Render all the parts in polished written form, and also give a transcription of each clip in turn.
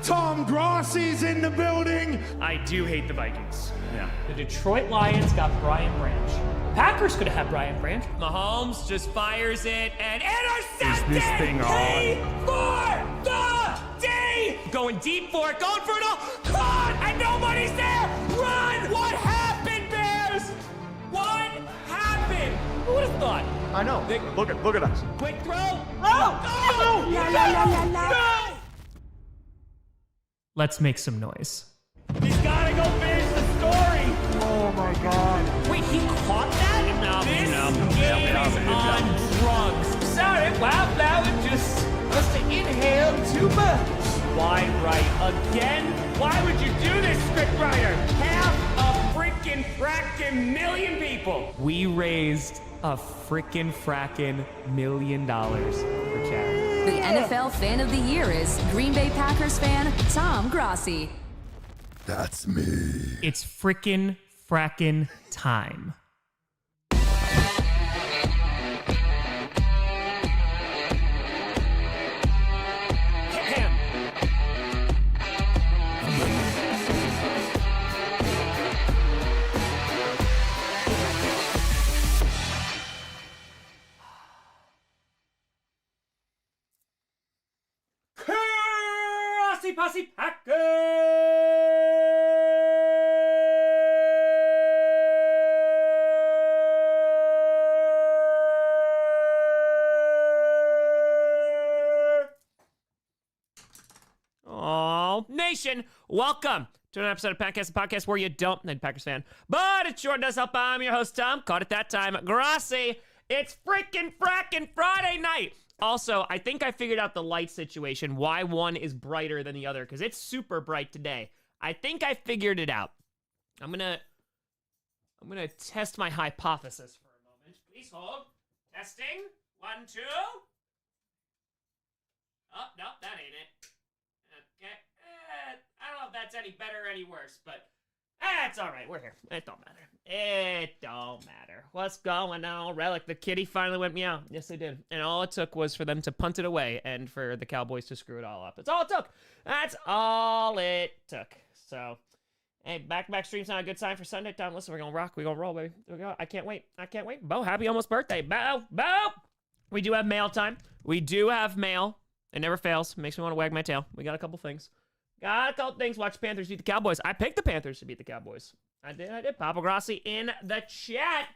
Tom Grossi's in the building. I do hate the Vikings. Yeah. The Detroit Lions got Brian Branch. Packers could have had Brian Branch. Mahomes just fires it and intercepted. Is this thing on? For the D. Going deep for it, going for it all. Caught, and nobody's there. Run! What happened, Bears? What happened? Who would have thought? I know. Look at us. Quick throw. Oh! No! Let's make some noise. He's gotta go finish the story. Oh my God. Wait, he caught that? This game is on drugs. Sorry, Wildflower just must have inhaled too much. Why write again? Why would you do this, scriptwriter? Half a freaking frackin' million people. We raised a freaking frackin' $1 million for charity. The NFL Fan of the Year is Green Bay Packers fan Tom Grossi. That's me. It's frickin' frackin' time. Posse Packers! Oh, nation, welcome to an episode of Packers, a podcast where you don't need Packers fan, but it sure does help. I'm your host, Tom. Caught it that time, Grossi. It's freaking frackin' Friday night. Also, I think I figured out the light situation, why one is brighter than the other, because it's super bright today. I think I figured it out. I'm gonna test my hypothesis for a moment. Please hold. Testing. 1, 2. Oh, no, that ain't it. Okay. I don't know if that's any better or any worse, but it's all right. We're here. It don't matter. It don't matter. What's going on? Relic, the kitty finally went meow. Yes, they did. And all it took was for them to punt it away and for the Cowboys to screw it all up. That's all it took. That's all it took. So, hey, back-to-back stream's not a good sign for Sunday. Tom, listen, we're going to rock. We're going to roll, baby. Here we go. I can't wait. I can't wait. Bo, happy almost birthday. Bo. We do have mail time. We do have mail. It never fails. Makes me want to wag my tail. We got a couple things. Watch the Panthers beat the Cowboys. I picked the Panthers to beat the Cowboys. I did. Papa Grossi in the chat.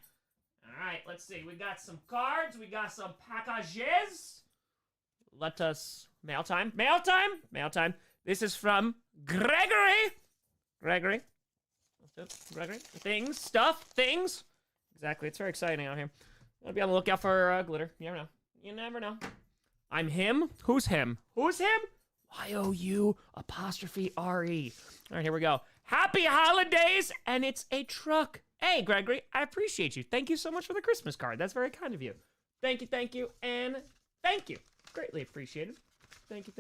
All right, let's see. We got some cards. We got some packages. Let us... Mail time. This is from Gregory. Gregory. Things. Exactly. It's very exciting out here. Gotta be on the lookout for glitter. You never know. I'm him. Who's him? Y-O-U''RE. All right, here we go. Happy holidays, and it's a truck. Hey, Gregory, I appreciate you. Thank you so much for the Christmas card. That's very kind of you. Thank you, and thank you. Greatly appreciated. Thank you.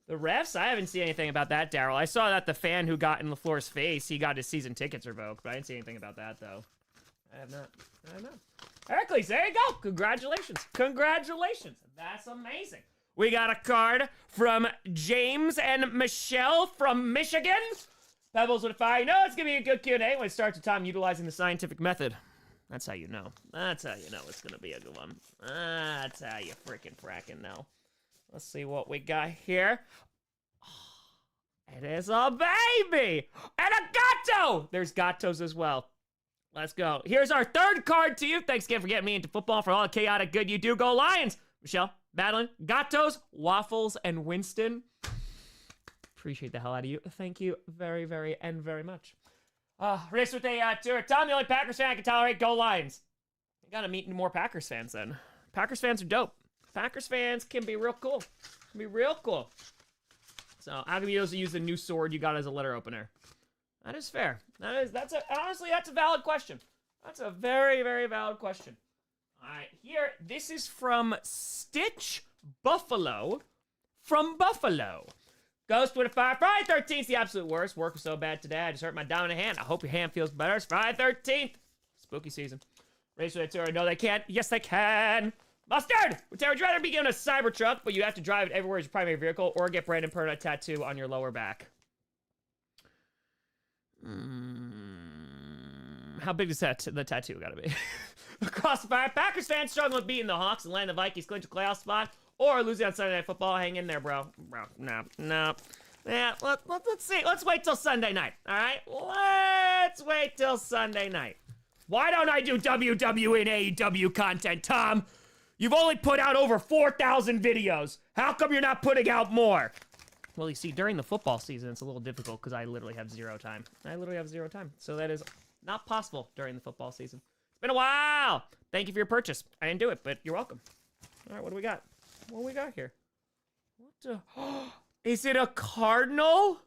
The refs, I haven't seen anything about that, Daryl. I saw that the fan who got in LaFleur's face, he got his season tickets revoked, but I didn't see anything about that, though. I have not. Hercules, there you go. Congratulations. That's amazing. We got a card from James and Michelle from Michigan. Pebbles with a fire. You know it's going to be a good Q&A when it starts with Tom utilizing the scientific method. That's how you know. It's going to be a good one. That's how you frackin' know. Let's see what we got here. Oh, it is a baby. And a gatto. There's gattos as well. Let's go. Here's our third card to you. Thanks again for getting me into football, for all the chaotic good you do. Go Lions. Michelle, Madeline, Gatos, Waffles, and Winston. Appreciate the hell out of you. Thank you very, very, and very much. Race with a tour. Tom, the only Packers fan I can tolerate. Go Lions. You gotta meet more Packers fans then. Packers fans are dope. Packers fans can be real cool. So, how come you also use the new sword you got as a letter opener? That is fair. Honestly, that's a valid question. That's a very, very valid question. All right, here, this is from Stitch Buffalo. From Buffalo. Ghost with a fire. Friday 13th, the absolute worst. Work was so bad today, I just hurt my dominant hand. I hope your hand feels better. It's Friday 13th. Spooky season. Race with a tour. No, they can't. Yes, they can. Mustard! Would you rather be given a Cybertruck, but you have to drive it everywhere as your primary vehicle, or get Brandon Perna tattoo on your lower back? How big is the tattoo gotta be? Across the fire, Packers fans struggling with beating the Hawks and landing the Vikings clinch a playoff spot, or losing on Sunday Night Football. Hang in there, bro. No. Yeah, let's see. Let's wait till Sunday night, all right? Let's wait till Sunday night. Why don't I do WWE and AEW content, Tom? You've only put out over 4,000 videos. How come you're not putting out more? Well, you see, during the football season, it's a little difficult because I literally have zero time. So that is not possible during the football season. It's been a while. Thank you for your purchase. I didn't do it, but you're welcome. All right, what do we got? What do we got here? What the? Is it a cardinal?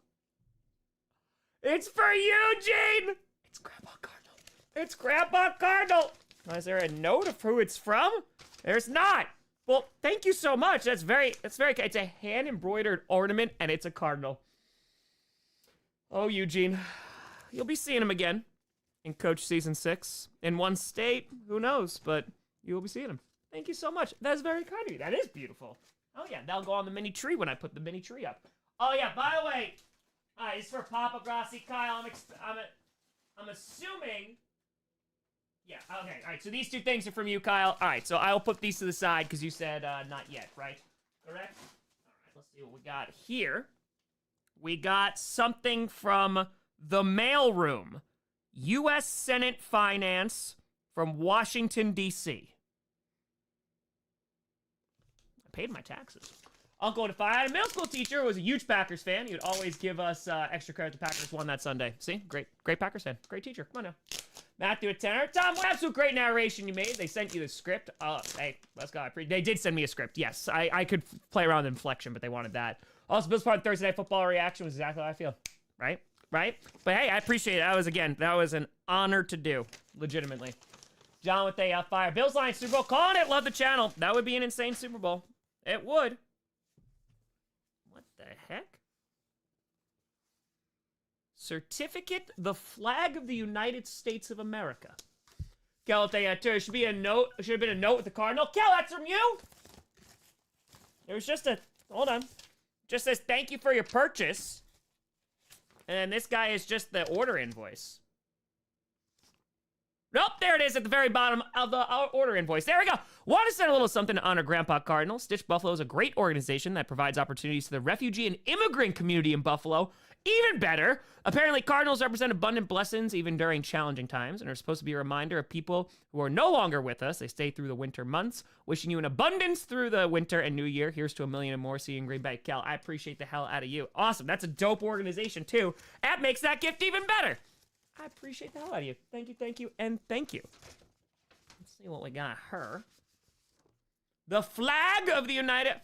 It's for Eugene! It's Grandpa Cardinal. It's Grandpa Cardinal! Is there a note of who it's from? There's not. Well, thank you so much. It's a hand embroidered ornament and it's a cardinal. Oh, Eugene. You'll be seeing him again in Coach Season 6. In one state, who knows, but you will be seeing him. Thank you so much. That is very kind of you. That is beautiful. Oh yeah, that'll go on the mini tree when I put the mini tree up. Oh yeah, by the way, it's for Papa Grossi, Kyle. I'm assuming. Yeah, okay, all right, so these two things are from you, Kyle. All right, so I'll put these to the side because you said not yet, right? Correct? All right, let's see what we got here. We got something from the mailroom. U.S. Senate Finance from Washington, D.C. I paid my taxes. Uncle, if I had a middle school teacher who was a huge Packers fan, he would always give us extra credit. The Packers won that Sunday. See? Great Packers fan. Great teacher. Come on now. Matthew at tenor. Tom, what absolute great narration you made. They sent you the script. Hey, let's go. They did send me a script. Yes, I could play around with inflection, but they wanted that. Also, Bill's part of Thursday Night Football reaction was exactly how I feel. Right? But hey, I appreciate it. That was an honor to do. Legitimately. John with a fire. Bills Lions Super Bowl. Calling it. Love the channel. That would be an insane Super Bowl. It would. What the heck? Certificate, the flag of the United States of America. Kel, there should be a note. Should have been a note with the cardinal. Kel, that's from you. There was just a. Hold on. Just says thank you for your purchase. And then this guy is just the order invoice. Nope, there it is at the very bottom of the order invoice. There we go. Want to send a little something to honor Grandpa Cardinal. Stitch Buffalo is a great organization that provides opportunities to the refugee and immigrant community in Buffalo. Even better, apparently Cardinals represent abundant blessings even during challenging times and are supposed to be a reminder of people who are no longer with us. They stay through the winter months. Wishing you an abundance through the winter and new year. Here's to 1,000,000 and more. See you in Green Bay. Cal, I appreciate the hell out of you. Awesome. That's a dope organization too. That makes that gift even better. I appreciate the hell out of you. Thank you, and thank you. Let's see what we got her. The flag of the United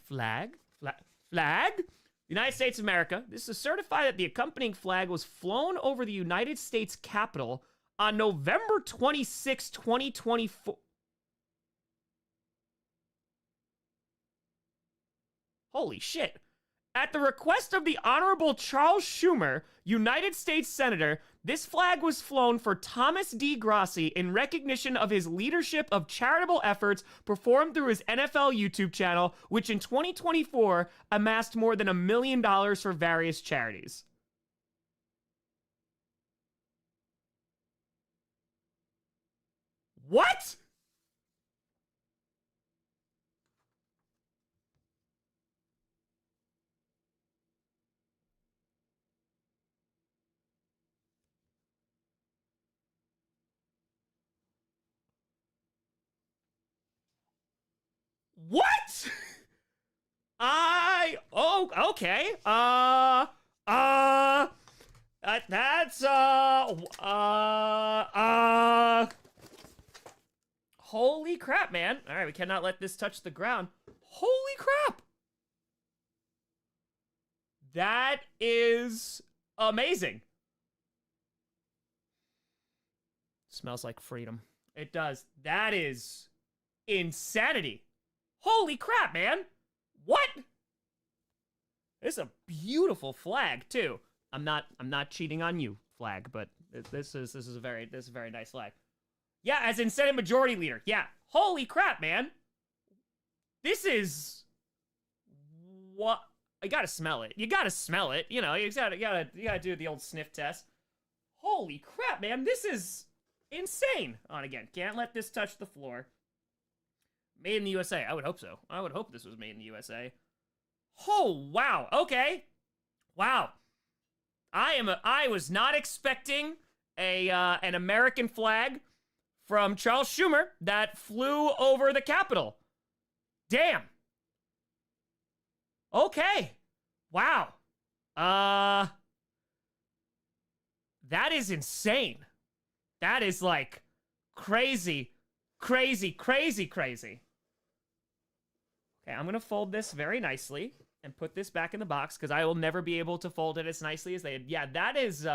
States of America. This is certified that the accompanying flag was flown over the United States Capitol on November 26, 2024. Holy shit. At the request of the Honorable Charles Schumer, United States Senator, this flag was flown for Thomas D. Grossi in recognition of his leadership of charitable efforts performed through his NFL YouTube channel, which in 2024 amassed more than $1 million for various charities. What? What? Okay. Holy crap, man. All right, we cannot let this touch the ground. Holy crap. That is amazing. Smells like freedom. It does. That is insanity. Holy crap, man. What? This is a beautiful flag, too. I'm not cheating on you, flag, but this is a very nice flag. Yeah, as in Senate Majority Leader. Yeah. Holy crap, man. This is what you gotta smell it. You gotta smell it. You know, you gotta do the old sniff test. Holy crap, man! This is insane. On again, can't let this touch the floor. Made in the USA. I would hope so. I would hope this was made in the USA. Oh wow. Okay. Wow. I was not expecting an American flag from Charles Schumer that flew over the Capitol. Damn. Okay. Wow. That is insane. That is like crazy, crazy, crazy, crazy. Okay, I'm gonna fold this very nicely and put this back in the box because I will never be able to fold it as nicely as they did. Yeah, that is,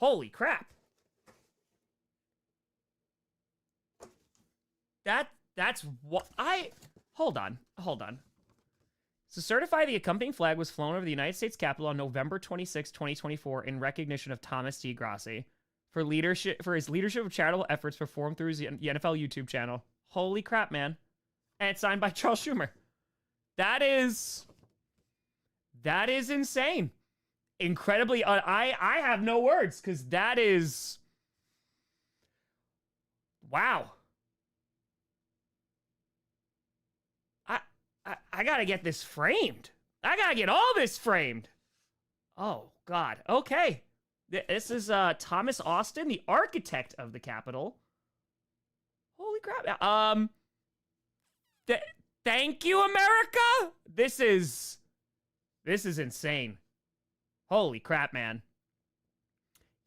holy crap. That's what hold on. So certify the accompanying flag was flown over the United States Capitol on November 26, 2024 in recognition of Thomas T. Grossi for his leadership of charitable efforts performed through the NFL YouTube channel. Holy crap, man. And it's signed by Charles Schumer. That is insane. Incredibly, I have no words because that is, wow. I gotta get this framed. I gotta get all this framed. Oh, God. Okay. This is Thomas Austin, the architect of the Capitol. Holy crap. Thank you, America. This is insane. Holy crap, man.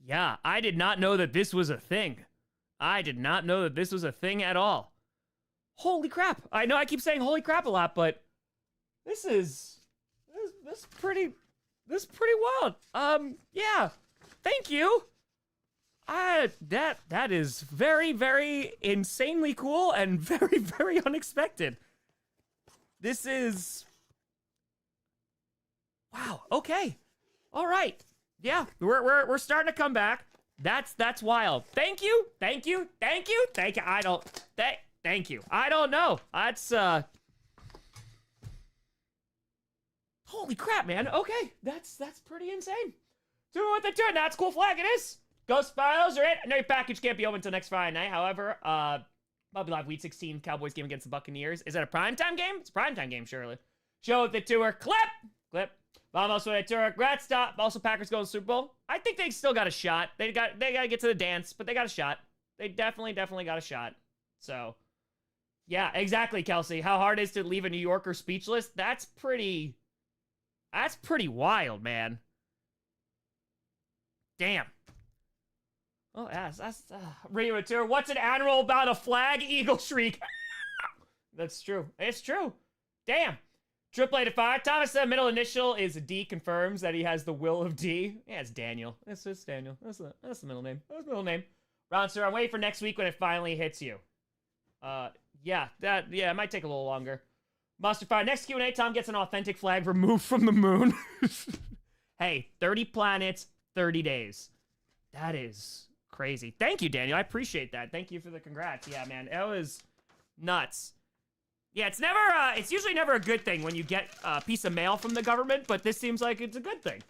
Yeah, I did not know that this was a thing. I did not know that this was a thing at all. Holy crap. I know I keep saying holy crap a lot, but this is pretty wild. Yeah. Thank you. That is very, very insanely cool and very, very unexpected. This is, wow. Okay. All right. Yeah, we're starting to come back. That's wild. Thank you. Thank you. Thank you. Thank you. Thank you. I don't know. That's holy crap, man. Okay, that's pretty insane. 2 with the turn. That's a cool flag. It is. Ghost Files are it. I know your package can't be open until next Friday night. However, I'll be live Week 16 Cowboys game against the Buccaneers. Is that a primetime game? It's a primetime game, surely. Show the tour. Clip. Vamos with a tour. Grad stop. Also, Packers go to the Super Bowl. I think they still got a shot. They got to get to the dance, but they got a shot. They definitely got a shot. So, yeah, exactly, Kelsey. How hard it is to leave a New Yorker speechless? That's pretty wild, man. Damn. Oh, that's radio tour. What's an admiral about a flag? Eagle shriek. That's true. It's true. Damn. Triple A to 5. Thomas said middle initial is D. Confirms that he has the will of D. Yeah, it's Daniel. It's Daniel. That's the middle name. That's the middle name. Ron, sir, I'm waiting for next week when it finally hits you. Yeah, it might take a little longer. Mustard Fire. Next Q&A, Tom gets an authentic flag removed from the moon. Hey, 30 planets, 30 days. That is crazy. Thank you, Daniel. I appreciate that. Thank you for the congrats. Yeah, man, it was nuts. Yeah, it's usually never a good thing when you get a piece of mail from the government, but this seems like it's a good thing.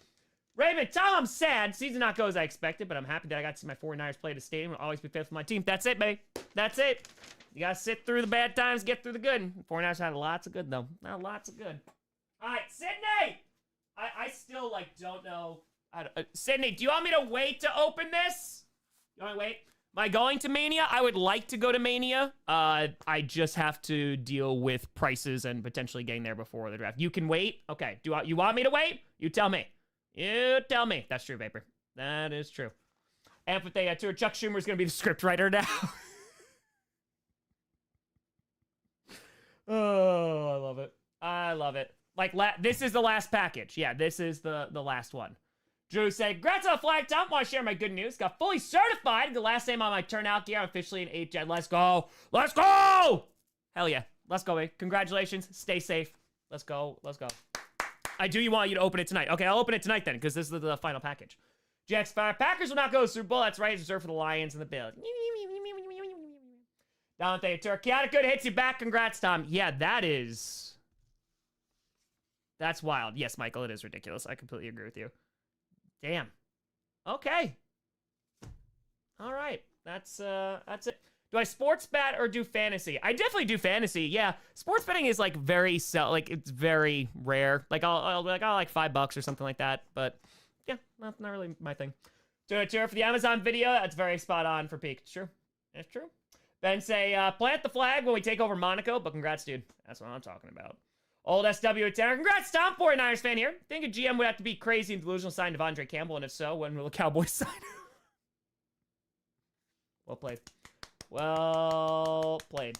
Raymond, Tom, I'm sad. Season not go as I expected, but I'm happy that I got to see my 49ers play at the stadium and always be faithful to my team. That's it, baby. That's it. You gotta sit through the bad times, get through the good. 49ers had lots of good, though. Not lots of good. All right, Sydney! I still, don't know. Sydney, do you want me to wait to open this? You want me to wait? Am I going to Mania? I would like to go to Mania. I just have to deal with prices and potentially getting there before the draft. You can wait? Okay. You want me to wait? You tell me. You tell me. That's true, Vapor. That is true. Amphitheater tour. Chuck Schumer's going to be the script writer now. Oh, I love it. I love it. This is the last package. Yeah, this is the last one. Drew said, "Congrats on the flag, Tom. Want to share my good news. Got fully certified. The last name on my turnout gear. I'm officially an 8-jet. Let's go. Let's go. Hell yeah. Let's go, baby. Congratulations. Stay safe. Let's go. Let's go. I do want you to open it tonight. Okay, I'll open it tonight then, because this is the final package. Jax 5. Packers will not go to the Super Bowl. That's right. It's reserved for the Lions and the Bills. Dante Turk. Chaotic Good hits you back. Congrats, Tom. Yeah, that's wild. Yes, Michael, it is ridiculous. I completely agree with you. Damn. Okay. All right. That's it. Do I sports bet or do fantasy? I definitely do fantasy. Yeah, sports betting is like it's very rare. Like I'll be like, oh, like $5 or something like that. But yeah, not really my thing. Do a tour for the Amazon video. That's very spot on for peak. It's true. It's true. Ben say, plant the flag when we take over Monaco. But congrats, dude. That's what I'm talking about. Old SW at 10. Congrats, Tom, 49ers fan here. Think a GM would have to be crazy and delusional sign Devondre Campbell, and if so, when will the Cowboys sign him? Well played. Well played.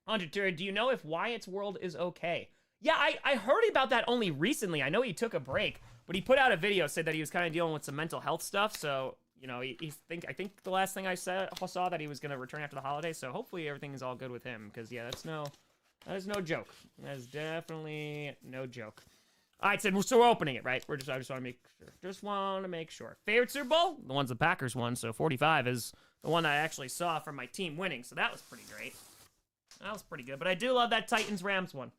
100, do you know if Wyatt's World is okay? Yeah, I heard about that only recently. I know he took a break, but he put out a video, said that he was kind of dealing with some mental health stuff. So, you know, I think the last thing I saw that he was going to return after the holidays. So hopefully everything is all good with him. Because, yeah, that is no joke. That is definitely no joke. All right, so we're opening it, right? I just want to make sure. Just want to make sure. Favorite Super Bowl? The ones the Packers won. So 45 is the one I actually saw from my team winning. So that was pretty great. That was pretty good. But I do love that Titans-Rams one.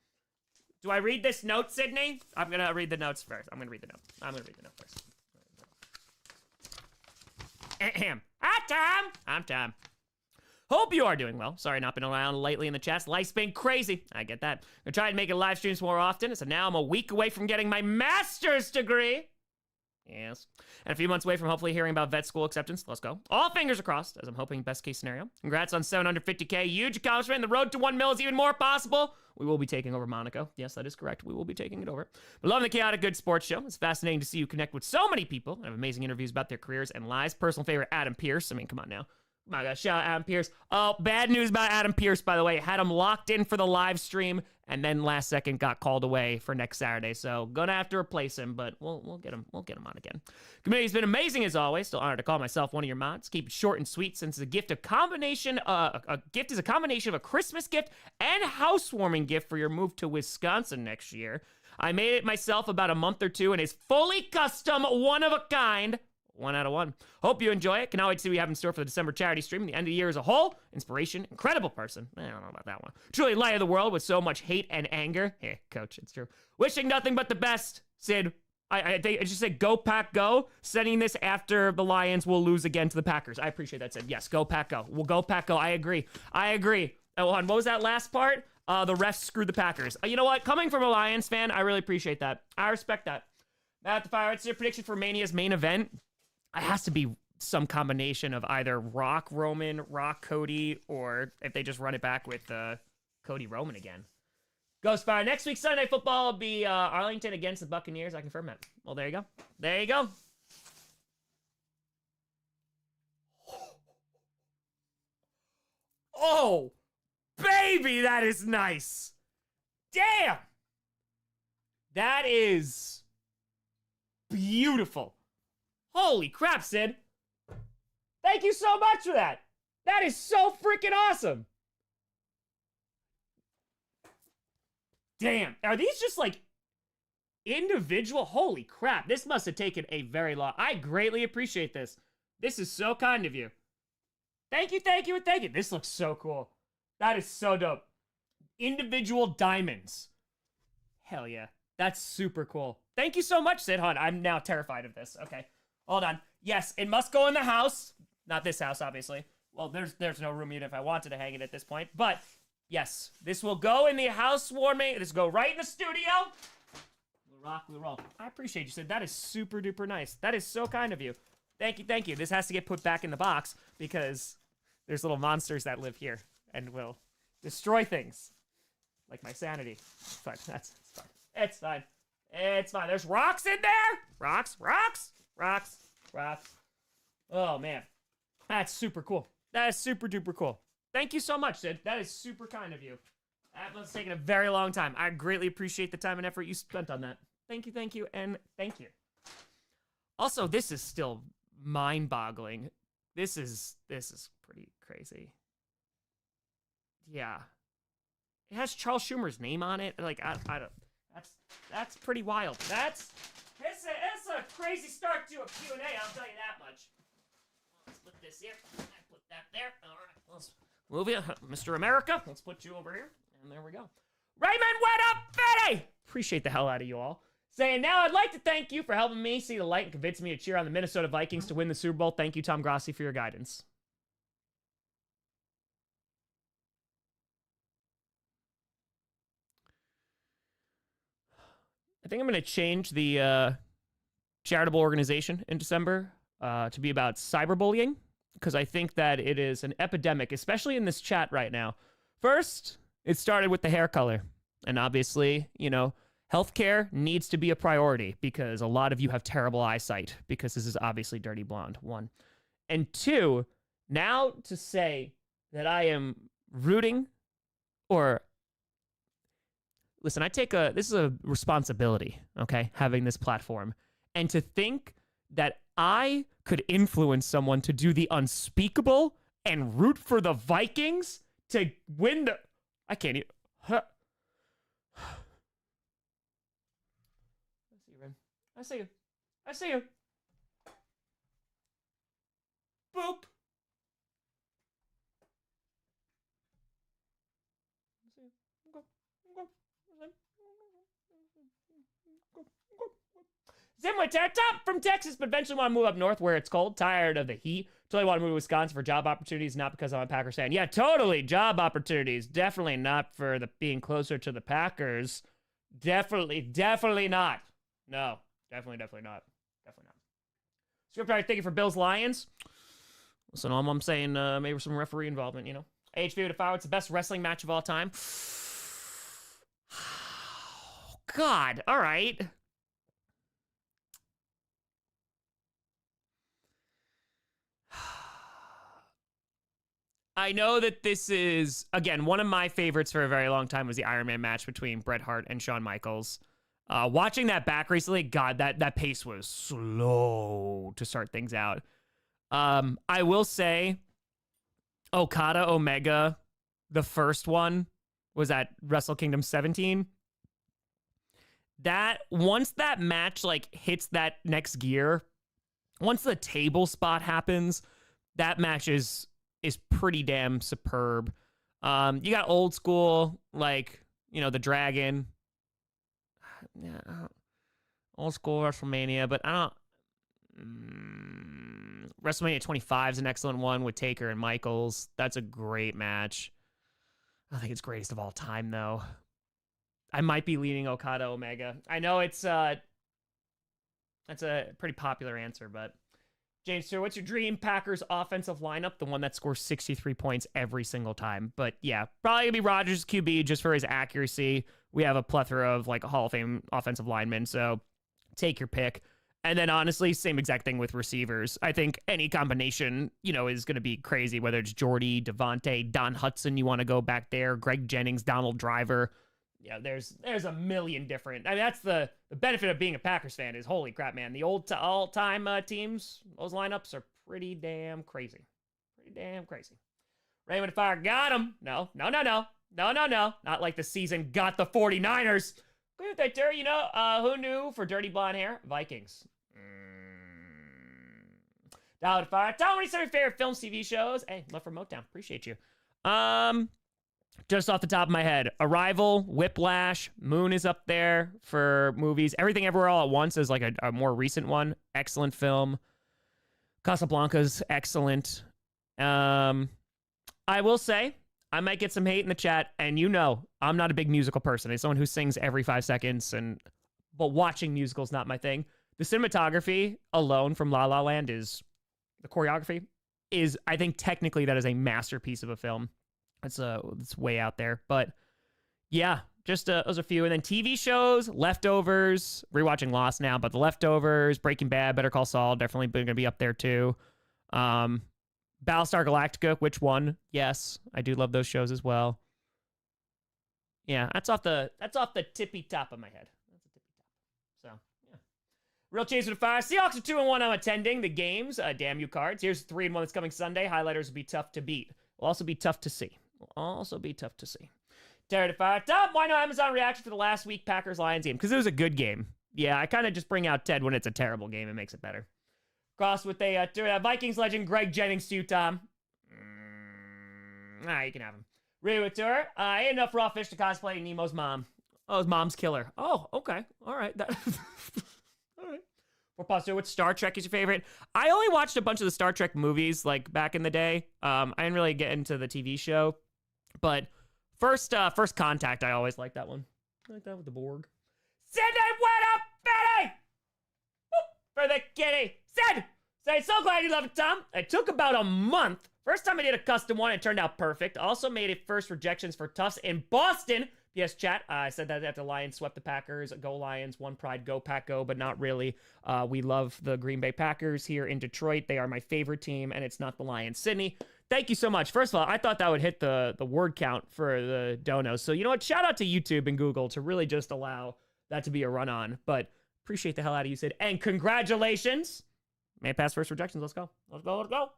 Do I read this note, Sydney? I'm going to read the notes first. I'm going to read the note first. Ahem. Hi, Tom. I'm Tom. Hope you are doing well. Sorry, not been around lately in the chats. Life's been crazy. I get that. I'm trying to make it live streams more often, so now I'm a week away from getting my master's degree. Yes. And a few months away from hopefully hearing about vet school acceptance. Let's go. All fingers are crossed, as I'm hoping best case scenario. Congrats on 750K. Huge accomplishment. The road to 1 mil is even more possible. We will be taking over Monaco. Yes, that is correct. We will be taking it over. But love the Chaotic Good Sports Show. It's fascinating to see you connect with so many people and have amazing interviews about their careers and lives. Personal favorite, Adam Pierce. I mean, come on now. My gosh, shout out Adam Pierce. Oh, bad news about Adam Pierce, by the way. Had him locked in for the live stream, and then last second got called away for next Saturday. So gonna have to replace him, but we'll get him on again. Community's been amazing as always. Still honored to call myself one of your mods. Keep it short and sweet since it's a gift of combination. A gift is a combination of a Christmas gift and housewarming gift for your move to Wisconsin next year. I made it myself about a month or two, and it's fully custom, one of a kind. 1 out of 1. Hope you enjoy it. Cannot wait to see what we have in store for the December charity stream. The end of the year as a whole. Inspiration. Incredible person. I don't know about that one. Truly light of the world with so much hate and anger. Hey, coach, it's true. Wishing nothing but the best. Sid, I just said go Pack Go. Sending this after the Lions will lose again to the Packers. I appreciate that, Sid. Yes, go Pack Go. We'll go Pack Go. I agree. Oh, and what was that last part? The refs screwed the Packers. You know what? Coming from a Lions fan, I really appreciate that. I respect that. Matt the Fire, what's your prediction for Mania's main event? It has to be some combination of either Rock Roman, Rock Cody, or if they just run it back with Cody Roman again. Ghostfire, next week Sunday Night Football will be Arlington against the Buccaneers. I confirm that. Well, there you go. There you go. Oh, baby, that is nice. Damn. That is beautiful. Holy crap, Sid. Thank you so much for that. That is so freaking awesome. Damn. Are these just like individual? Holy crap. This must have taken a very long. I greatly appreciate this. This is so kind of you. Thank you, thank you, and thank you. This looks so cool. That is so dope. Individual diamonds. Hell yeah. That's super cool. Thank you so much, Sid. Hold on. I'm now terrified of this. Okay. Hold on. Yes, it must go in the house. Not this house, obviously. Well, there's no room even if I wanted to hang it at this point. But, yes, this will go in the housewarming. This will go right in the studio. We'll rock, we'll roll. I appreciate you, Sid. That is super duper nice. That is so kind of you. Thank you, thank you. This has to get put back in the box because there's little monsters that live here and will destroy things. Like my sanity. It's fine. It's fine. It's fine. It's fine. There's rocks in there. Rocks. Oh, man. That's super cool. That is super duper cool. Thank you so much, Sid. That is super kind of you. That must have taken a very long time. I greatly appreciate the time and effort you spent on that. Thank you, and thank you. Also, this is still mind-boggling. This is pretty crazy. Yeah. It has Charles Schumer's name on it. Like, I don't... That's pretty wild. It's a crazy start to a Q&A, I'll tell you that much. Let's put this here. I put that there. All right. Movie, Mr. America. Let's put you over here. And there we go. Raymond, what up, Fetty? Appreciate the hell out of you all. Saying, now I'd like to thank you for helping me see the light and convincing me to cheer on the Minnesota Vikings to win the Super Bowl. Thank you, Tom Grossi, for your guidance. I think I'm going to change the charitable organization in December to be about cyberbullying, because I think that it is an epidemic, especially in this chat right now. First, it started with the hair color. And obviously, you know, healthcare needs to be a priority because a lot of you have terrible eyesight because this is obviously dirty blonde, one. And two, now to say that I am rooting or... Listen, this is a responsibility, okay, having this platform. And to think that I could influence someone to do the unspeakable and root for the Vikings to win the... I can't even... Huh. I see you. I see you. Boop. Zimwich, top from Texas, but eventually want to move up north where it's cold. Tired of the heat. Totally want to move to Wisconsin for job opportunities, not because I'm a Packers fan. Yeah, totally. Job opportunities. Definitely not for the being closer to the Packers. Definitely not. No, definitely not. Definitely not. Script writer, thank you for Bills Lions. Listen, all I'm saying, maybe some referee involvement, you know. HV to Fire, it's the best wrestling match of all time. God, all right. I know that this is, again, one of my favorites for a very long time was the Iron Man match between Bret Hart and Shawn Michaels. Watching that back recently, God, that pace was slow to start things out. I will say, Okada Omega, the first one, was at Wrestle Kingdom 17. That, once that match, like, hits that next gear, once the table spot happens, that match is pretty damn superb. You got old school, like, you know, the Dragon. Yeah, old school WrestleMania, but I don't... WrestleMania 25 is an excellent one with Taker and Michaels. That's a great match. I think it's greatest of all time, though. I might be leaning Okada Omega. I know it's that's a pretty popular answer, but James, sir, what's your dream Packers offensive lineup? The one that scores 63 points every single time. But yeah, probably gonna be Rodgers QB just for his accuracy. We have a plethora of like Hall of Fame offensive linemen, so take your pick. And then honestly, same exact thing with receivers. I think any combination, you know, is going to be crazy, whether it's Jordy, Devontae, Don Hudson, you want to go back there, Greg Jennings, Donald Driver. Yeah, there's a million different. I mean, that's the benefit of being a Packers fan is, holy crap, man. The all-time teams, those lineups are pretty damn crazy. Pretty damn crazy. Raymond Fire got him. No. Not like the season got the 49ers. Agree with that, Terry. You know, who knew for dirty blonde hair? Vikings. Dollar Fire. Tell me some of your favorite films, TV shows. Hey, love for Motown. Appreciate you. Just off the top of my head, Arrival, Whiplash, Moon is up there for movies. Everything Everywhere All at Once is like a more recent one. Excellent film. Casablanca's excellent. I will say, I might get some hate in the chat, and you know, I'm not a big musical person. I'm someone who sings every 5 seconds, but watching musicals not my thing. The cinematography alone from La La Land the choreography is, I think technically that is a masterpiece of a film. It's way out there, but yeah, just those are a few. And then TV shows, Leftovers, rewatching Lost now, but The Leftovers, Breaking Bad, Better Call Saul, definitely going to be up there too. Battlestar Galactica, which one? Yes, I do love those shows as well. Yeah, that's off the tippy top of my head. That's a tippy top. So yeah, Real Chase with a Fire. Seahawks are 2-1. I'm attending the games. Damn you cards. Here's 3-1 that's coming Sunday. Highlighters will be tough to beat. Will also be tough to see. Terry to Fire. Tom, why no Amazon reaction for the last week Packers-Lions game? Because it was a good game. Yeah, I kind of just bring out Ted when it's a terrible game. It makes it better. Cross with a Vikings legend, Greg Jennings to you, Tom. Nah, you can have him. Rivalry tour. I ate enough raw fish to cosplay Nemo's mom. Oh, his mom's killer. Oh, okay. All right. All right. For Pastor, what Star Trek is your favorite? I only watched a bunch of the Star Trek movies, like, back in the day. I didn't really get into the TV show. But First Contact, I always liked that one. I like that with the Borg. Send it, what up, Betty? For the kitty. Sid! Say, so glad you love it, Tom. It took about a month. First time I did a custom one, it turned out perfect. Also made it first rejections for Tufts in Boston. P.S. chat, I said that after Lions swept the Packers. Go Lions, one pride, go Pack go, but not really. We love the Green Bay Packers here in Detroit. They are my favorite team, and it's not the Lions. Sydney, thank you so much. First of all, I thought that would hit the word count for the donos. So you know what? Shout out to YouTube and Google to really just allow that to be a run-on. But appreciate the hell out of you, Sid. And congratulations. May it pass first rejections. Let's go. Let's go. Let's go.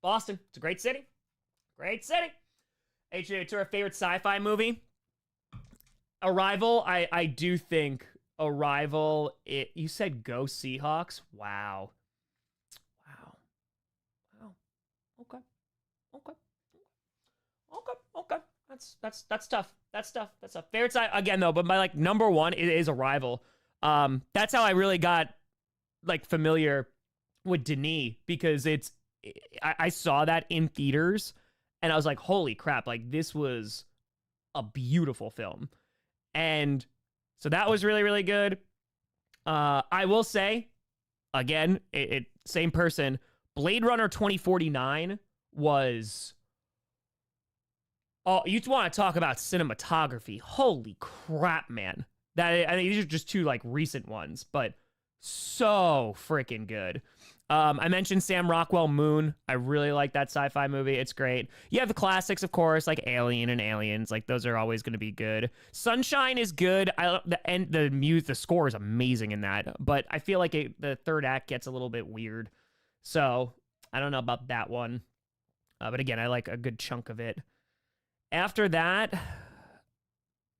Boston. It's a great city. Great city. HJ Tour, favorite sci-fi movie? Arrival. I do think Arrival. You said go Seahawks. Wow. Okay. That's tough. That's tough. Favorite sci again though, but my like number one is Arrival. That's how I really got like familiar with Denis, because I saw that in theaters and I was like, holy crap, like this was a beautiful film. And so that was really, really good. I will say, again, same person, Blade Runner 2049 was, oh, you want to talk about cinematography. Holy crap, man. I think these are just two like recent ones, but so freaking good. I mentioned Sam Rockwell Moon. I really like that sci-fi movie. It's great. You have the classics, of course, like Alien and Aliens. Like those are always going to be good. Sunshine is good. The score is amazing in that. But I feel like the third act gets a little bit weird. So I don't know about that one. But again, I like a good chunk of it. After that,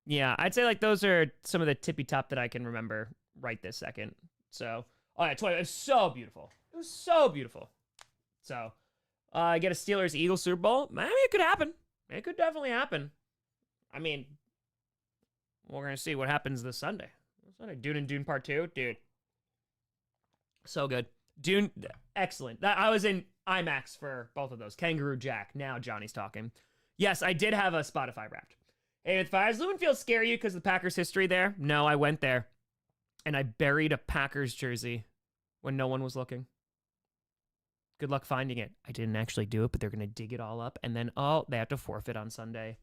yeah, I'd say like those are some of the tippy top that I can remember right this second. So, oh yeah, 20. It was so beautiful. It was so beautiful. So, get a Steelers-Eagles Super Bowl. Maybe it could happen. It could definitely happen. I mean, we're going to see what happens this Sunday. Dune and Dune Part 2. Dude. So good. Dune, excellent. I was in IMAX for both of those. Kangaroo Jack. Now Johnny's talking. Yes, I did have a Spotify Wrapped. Hey, with Fires, Lumenfield scare you because of the Packers history there? No, I went there. And I buried a Packers jersey when no one was looking. Good luck finding it. I didn't actually do it, but they're going to dig it all up. And then, they have to forfeit on Sunday.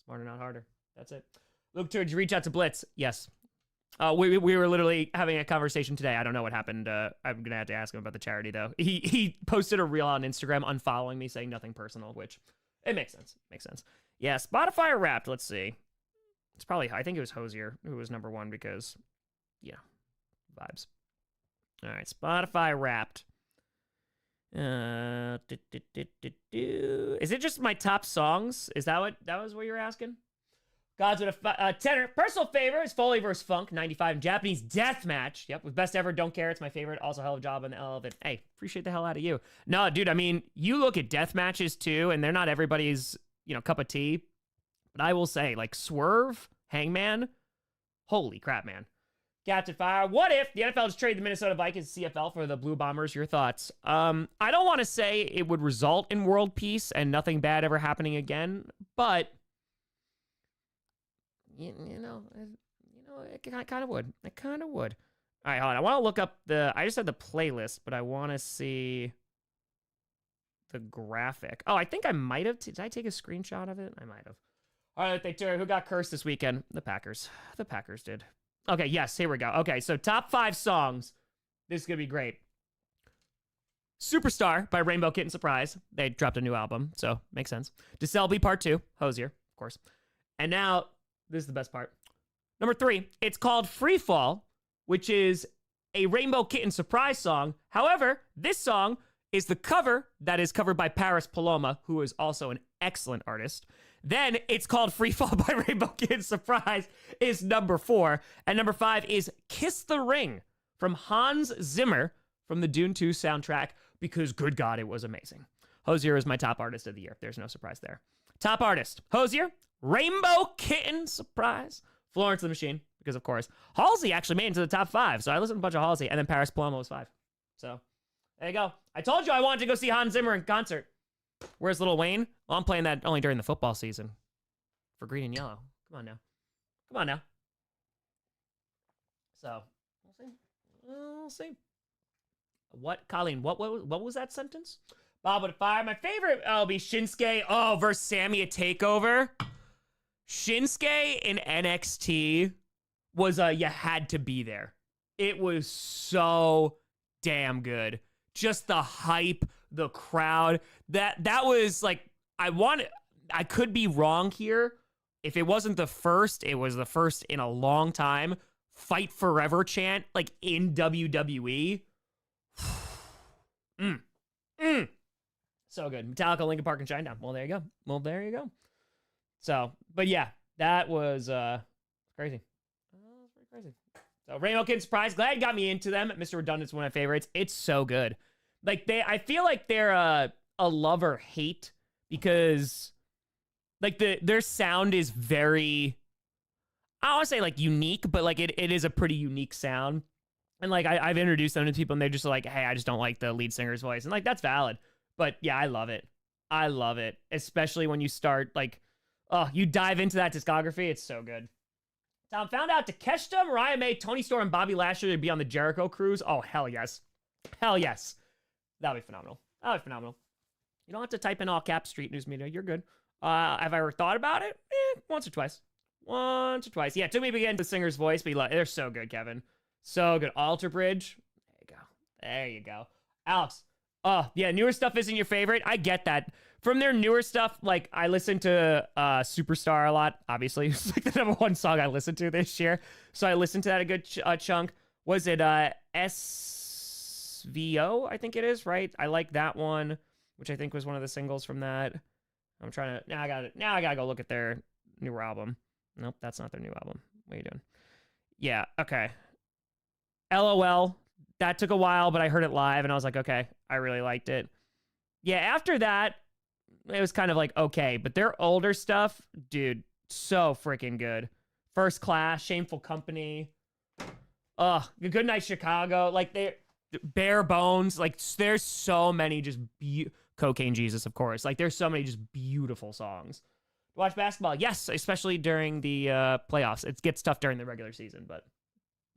Smarter, not harder. That's it. Luke, did you reach out to Blitz? Yes. We were literally having a conversation today. I don't know what happened. I'm going to have to ask him about the charity, though. He posted a reel on Instagram unfollowing me, saying nothing personal, which it makes sense. Makes sense. Yeah, Spotify Wrapped. Let's see. It's probably, I think it was Hosier who was number one because, yeah, vibes. All right, Spotify Wrapped. Is it just my top songs? Is that what you were asking? Gods with a tenor. Personal favorite is Foley vs. Funk, 95. Japanese Death Match. Yep, with Best Ever, Don't Care. It's my favorite. Also, hell of a job on the elephant. Hey, appreciate the hell out of you. No, dude, I mean, you look at death matches too, and they're not everybody's, cup of tea. But I will say, like, Swerve, Hangman, holy crap, man. Captain Fire. What if the NFL just traded the Minnesota Vikings CFL for the Blue Bombers? Your thoughts? I don't want to say it would result in world peace and nothing bad ever happening again, but it kind of would. It kind of would. All right, hold on. I want to look up I just had the playlist, but I want to see the graphic. Oh, I think I might have. Did I take a screenshot of it? I might have. All right, who got cursed this weekend? The Packers. The Packers did. Okay, yes, here we go. Okay, so top 5 songs. This is going to be great. Superstar by Rainbow Kitten Surprise. They dropped a new album, so makes sense. DeSelby Part 2. Hosier, of course. And now, this is the best part. Number 3, it's called Free Fall, which is a Rainbow Kitten Surprise song. However, this song is the cover that is covered by Paris Paloma, who is also an excellent artist. Then it's called Free Fall by Rainbow Kitten Surprise is number 4. And number 5 is Kiss the Ring from Hans Zimmer from the Dune 2 soundtrack, because good God, it was amazing. Hosier is my top artist of the year. There's no surprise there. Top artist, Hosier, Rainbow Kitten, surprise. Florence the Machine, because of course. Halsey actually made it into the top 5, so I listened to a bunch of Halsey, and then Paris Paloma was 5. So, there you go. I told you I wanted to go see Hans Zimmer in concert. Where's Lil Wayne? Well, I'm playing that only during the football season. For green and yellow. Come on now. Come on now. So, we'll see. We'll see. What, Colleen, what was that sentence? Bob would fire. My favorite will be Shinsuke. Oh, versus Sammy at TakeOver. Shinsuke in NXT was you had to be there. It was so damn good. Just the hype, the crowd. That was like, I could be wrong here. If it wasn't the first, it was the first in a long time. Fight Forever chant, like in WWE. So good. Metallica, Linkin Park, and Shinedown. Well, there you go. So, but yeah, that was crazy. Pretty crazy. So, Rainbow Kid Surprise. Glad you got me into them. Mr. Redundant's one of my favorites. It's so good. Like, I feel like they're a love or hate because, like, their sound is very, I don't want to say, like, unique, but, like, it is a pretty unique sound. And, like, I've introduced them to people, and they're just like, hey, I just don't like the lead singer's voice. And, like, that's valid. But, yeah, I love it. I love it. Especially when you start, like, you dive into that discography. It's so good. Tom, found out Takeshita, Mariah May, Tony Storm, and Bobby Lashley would be on the Jericho cruise. Oh, hell yes. Hell yes. That'd be phenomenal. That'd be phenomenal. You don't have to type in all caps Street News Media. You're good. Have I ever thought about it? Once or twice. Yeah, it took me to get into the singer's voice, but they're so good, Kevin. So good. Alter Bridge. There you go. Alex. Oh, yeah, newer stuff isn't your favorite. I get that. From their newer stuff, like, I listen to Superstar a lot, obviously. It's like the #1 song I listened to this year. So I listened to that a good chunk. Was it SVO, I think it is, right? I like that one, which I think was one of the singles from that. I'm trying to, now I gotta go look at their newer album. Nope, that's not their new album. What are you doing? Yeah, okay. LOL. That took a while, but I heard it live, and I was like, okay, I really liked it. Yeah, after that, it was kind of like, okay, but their older stuff, dude, so freaking good. First Class, Shameful Company. Good Night Chicago. Like, they Bare Bones. Like, there's so many just Cocaine Jesus, of course. Like, there's so many just beautiful songs. Watch basketball. Yes, especially during the playoffs. It gets tough during the regular season, but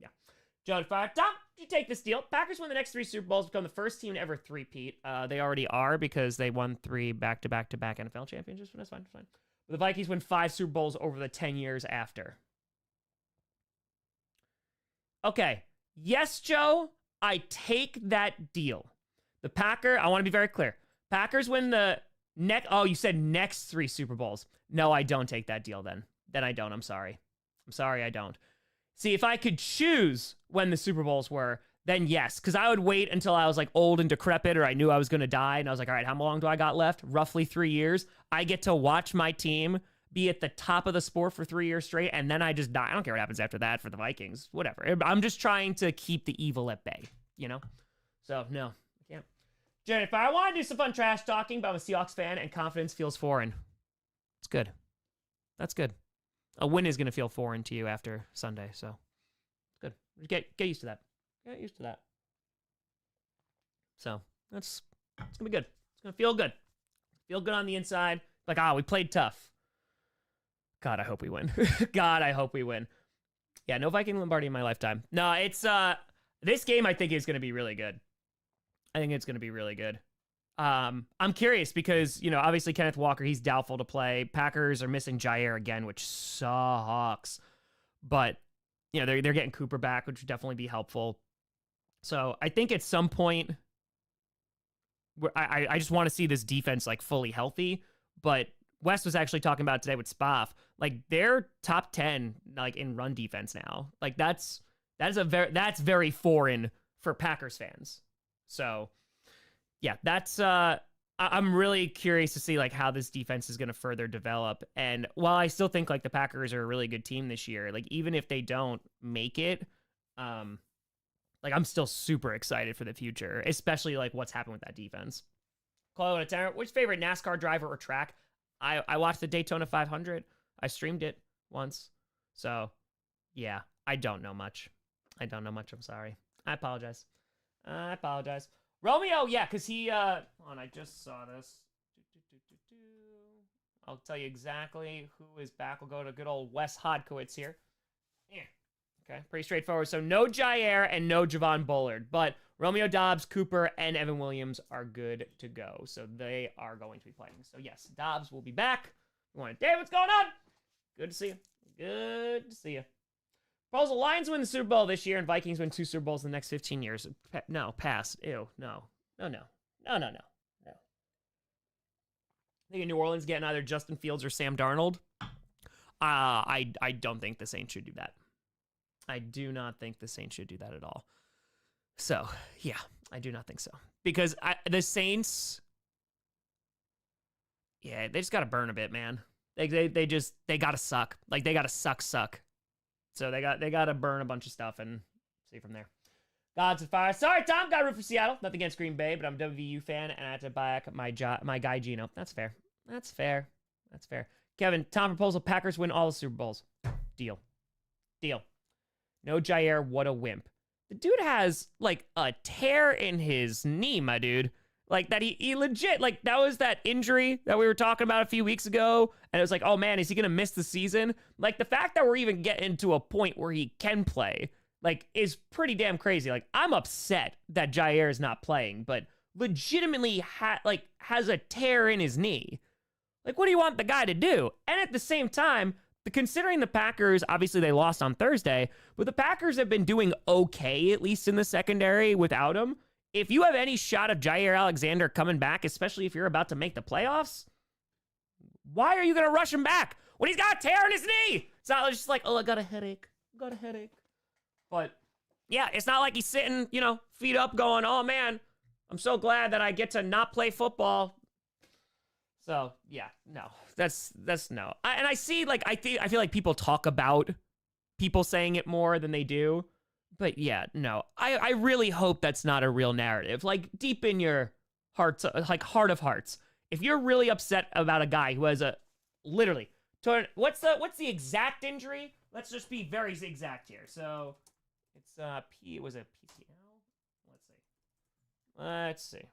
yeah. John Fire. Tom, you take this deal. Packers win the next 3 Super Bowls, become the first team to ever three-peat. They already are because they won 3 back-to-back-to-back NFL championships, but that's fine. But the Vikings win 5 Super Bowls over the 10 years after. Okay. Yes, Joe, I take that deal. The I want to be very clear. Packers win the you said next 3 Super Bowls. No, I don't take that deal then. Then I don't. I'm sorry. I don't. See, if I could choose when the Super Bowls were, then yes, because I would wait until I was like old and decrepit or I knew I was going to die. And I was like, all right, how long do I got left? Roughly 3 years. I get to watch my team be at the top of the sport for 3 years straight. And then I just die. I don't care what happens after that for the Vikings. Whatever. I'm just trying to keep the evil at bay, you know? So, no, I can't. Jennifer, I want to do some fun trash talking, but I'm a Seahawks fan and confidence feels foreign. It's good. That's good. A win is going to feel foreign to you after Sunday, so good. Get used to that. Get used to that. So it's going to be good. It's going to feel good. Feel good on the inside. Like, we played tough. God, I hope we win. God, I hope we win. Yeah, no Viking Lombardi in my lifetime. No, it's this game I think is going to be really good. I think it's going to be really good. I'm curious because, obviously Kenneth Walker, he's doubtful to play. Packers are missing Jair again, which sucks. But, they're getting Cooper back, which would definitely be helpful. So I think at some point, I just want to see this defense like fully healthy. But Wes was actually talking about it today with Spaff. Like, they're top 10 like in run defense now. Like, that's very foreign for Packers fans. So yeah, that's I'm really curious to see like how this defense is going to further develop. And while I still think like the Packers are a really good team this year, like even if they don't make it, like I'm still super excited for the future, especially like what's happened with that defense. Call it a tenor. Which favorite NASCAR driver or track? I watched the Daytona 500. I streamed it once. So, yeah, I don't know much. I'm sorry. I apologize. Romeo, yeah, because he, hold on, I just saw this. I'll tell you exactly who is back. We'll go to good old Wes Hodkowitz here. Yeah. Okay, pretty straightforward. So no Jair and no Javon Bullard, but Romeo Dobbs, Cooper, and Evan Williams are good to go. So they are going to be playing. So yes, Dobbs will be back. Dave, what's going on? Good to see you. Good to see you. Proposal, Lions win the Super Bowl this year and Vikings win 2 Super Bowls in the next 15 years. No, pass. Ew, no. No. I think in New Orleans getting either Justin Fields or Sam Darnold. I don't think the Saints should do that. I do not think the Saints should do that at all. So, yeah, I do not think so. Because the Saints, yeah, they just got to burn a bit, man. They got to suck. Like, they got to suck. So they got to burn a bunch of stuff and see from there. Gods of Fire. Sorry, Tom. Got to root for Seattle. Nothing against Green Bay, but I'm a WVU fan, and I had to back my guy Gino. That's fair. Kevin, Tom proposal. Packers win all the Super Bowls. Deal. No Jair. What a wimp. The dude has, like, a tear in his knee, my dude. Like, that he legit, like, that was that injury that we were talking about a few weeks ago, and it was like, oh, man, is he going to miss the season? Like, the fact that we're even getting to a point where he can play, like, is pretty damn crazy. Like, I'm upset that Jair is not playing, but legitimately, has a tear in his knee. Like, what do you want the guy to do? And at the same time, considering the Packers, obviously they lost on Thursday, but the Packers have been doing okay, at least in the secondary, without him. If you have any shot of Jair Alexander coming back, especially if you're about to make the playoffs, why are you going to rush him back when he's got a tear in his knee? It's not just like, oh, I got a headache. But, yeah, it's not like he's sitting, feet up going, oh, man, I'm so glad that I get to not play football. So, yeah, no. That's no. And I see, like, I feel like people talk about people saying it more than they do. But yeah, no, I really hope that's not a real narrative. Like, deep in your hearts, like, heart of hearts, if you're really upset about a guy who has literally, what's the exact injury? Let's just be very exact here. So, it's, was it PCL? Let's see.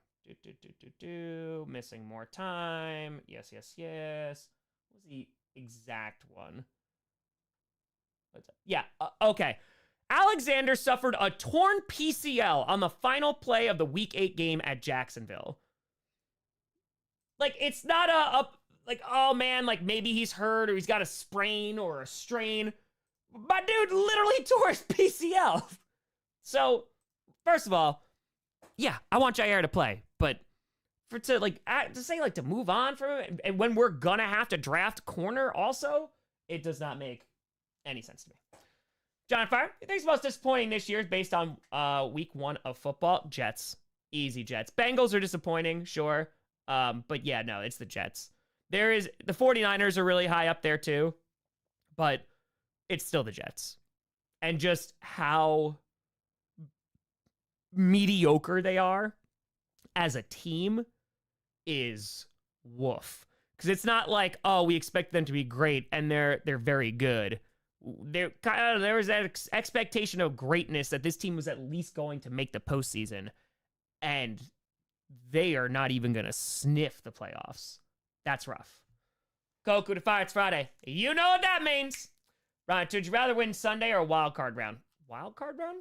Missing more time. Yes. What was the exact one? Yeah, okay. Alexander suffered a torn PCL on the final play of the Week 8 game at Jacksonville. Like, it's not like, oh man, like maybe he's hurt or he's got a sprain or a strain. My dude literally tore his PCL. So, first of all, yeah, I want Jair to play, but to move on from him, and when we're gonna have to draft corner also, it does not make any sense to me. John Fire, you think the most disappointing this year is based on week 1 of football? Jets. Easy Jets. Bengals are disappointing, sure. But yeah, no, it's the Jets. The 49ers are really high up there too, but it's still the Jets. And just how mediocre they are as a team is woof. Because it's not like, oh, we expect them to be great and they're very good. There was that expectation of greatness that this team was at least going to make the postseason, and they are not even going to sniff the playoffs. That's rough. Koku to Fire, it's Friday. You know what that means. Ryan, would you rather win Sunday or a wild card round? Wild card round?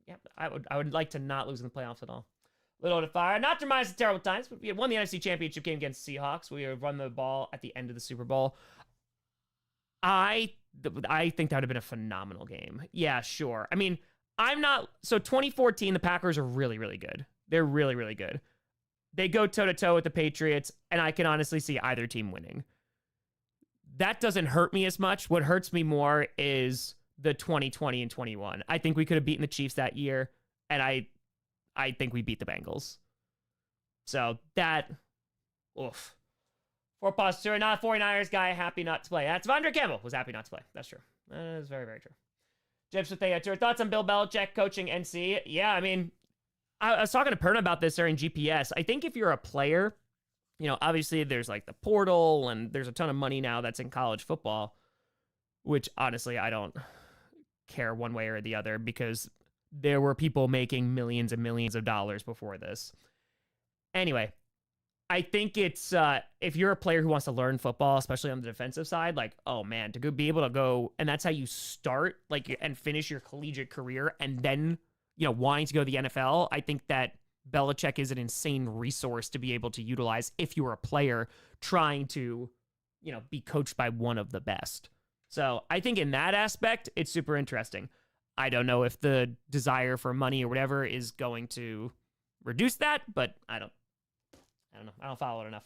Yeah, I would like to not lose in the playoffs at all. Little to Fire, not to remind us of terrible times, but we had won the NFC Championship game against the Seahawks. We had run the ball at the end of the Super Bowl. I think that would have been a phenomenal game. Yeah, sure. I mean, 2014, the Packers are really, really good. They're really, really good. They go toe-to-toe with the Patriots, and I can honestly see either team winning. That doesn't hurt me as much. What hurts me more is the 2020 and 21. I think we could have beaten the Chiefs that year, and I think we beat the Bengals. So that, oof. 4 positive, not a 49ers guy, happy not to play. That's Devondre Campbell was happy not to play. That's true. That is very, very true. Jibs with your thoughts on Bill Belichick coaching NC? Yeah, I mean, I was talking to Perna about this during GPS. I think if you're a player, obviously there's like the portal and there's a ton of money now that's in college football, which honestly, I don't care one way or the other because there were people making millions and millions of dollars before this. Anyway, I think it's, if you're a player who wants to learn football, especially on the defensive side, like, oh man, to be able to go, and that's how you start, like, and finish your collegiate career, and then, wanting to go to the NFL, I think that Belichick is an insane resource to be able to utilize if you're a player trying to, be coached by one of the best. So I think in that aspect, it's super interesting. I don't know if the desire for money or whatever is going to reduce that, but I don't know. I don't follow it enough.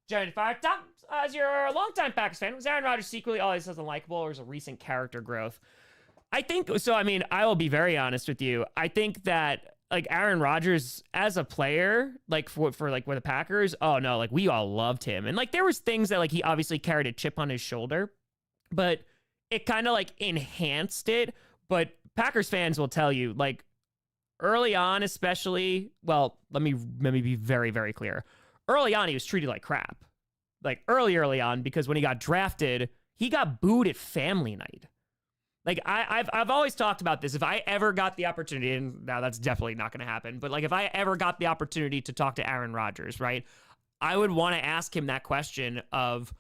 Jeremy Fire, Tom, as you're a longtime Packers fan, was Aaron Rodgers secretly always as unlikable, or is a recent character growth? I think so. I mean, I will be very honest with you. I think that like Aaron Rodgers as a player, like for like with the Packers, oh no, like we all loved him, and like there was things that like he obviously carried a chip on his shoulder, but it kind of like enhanced it. But Packers fans will tell you, like early on, especially, well, let me be very, very clear. Early on, he was treated like crap. Like early on, because when he got drafted, he got booed at family night. Like I've always talked about this. If I ever got the opportunity, and now that's definitely not going to happen, but like if I ever got the opportunity to talk to Aaron Rodgers, right, I would want to ask him that question of,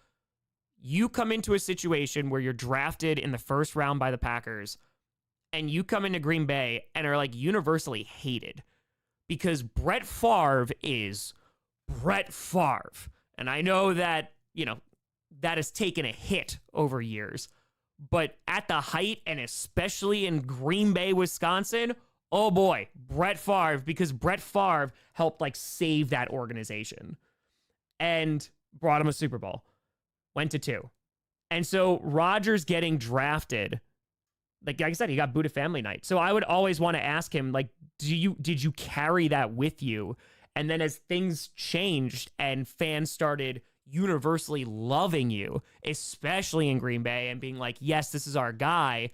you come into a situation where you're drafted in the first round by the Packers, and you come into Green Bay and are like universally hated because Brett Favre is Brett Favre. And I know that, that has taken a hit over years. But at the height, and especially in Green Bay, Wisconsin, oh boy, Brett Favre, because Brett Favre helped like save that organization and brought him a Super Bowl. Went to 2. And so Rodgers getting drafted, like I said, he got booed at family night. So I would always want to ask him, like, did you carry that with you? And then as things changed and fans started universally loving you, especially in Green Bay, and being like, yes, this is our guy,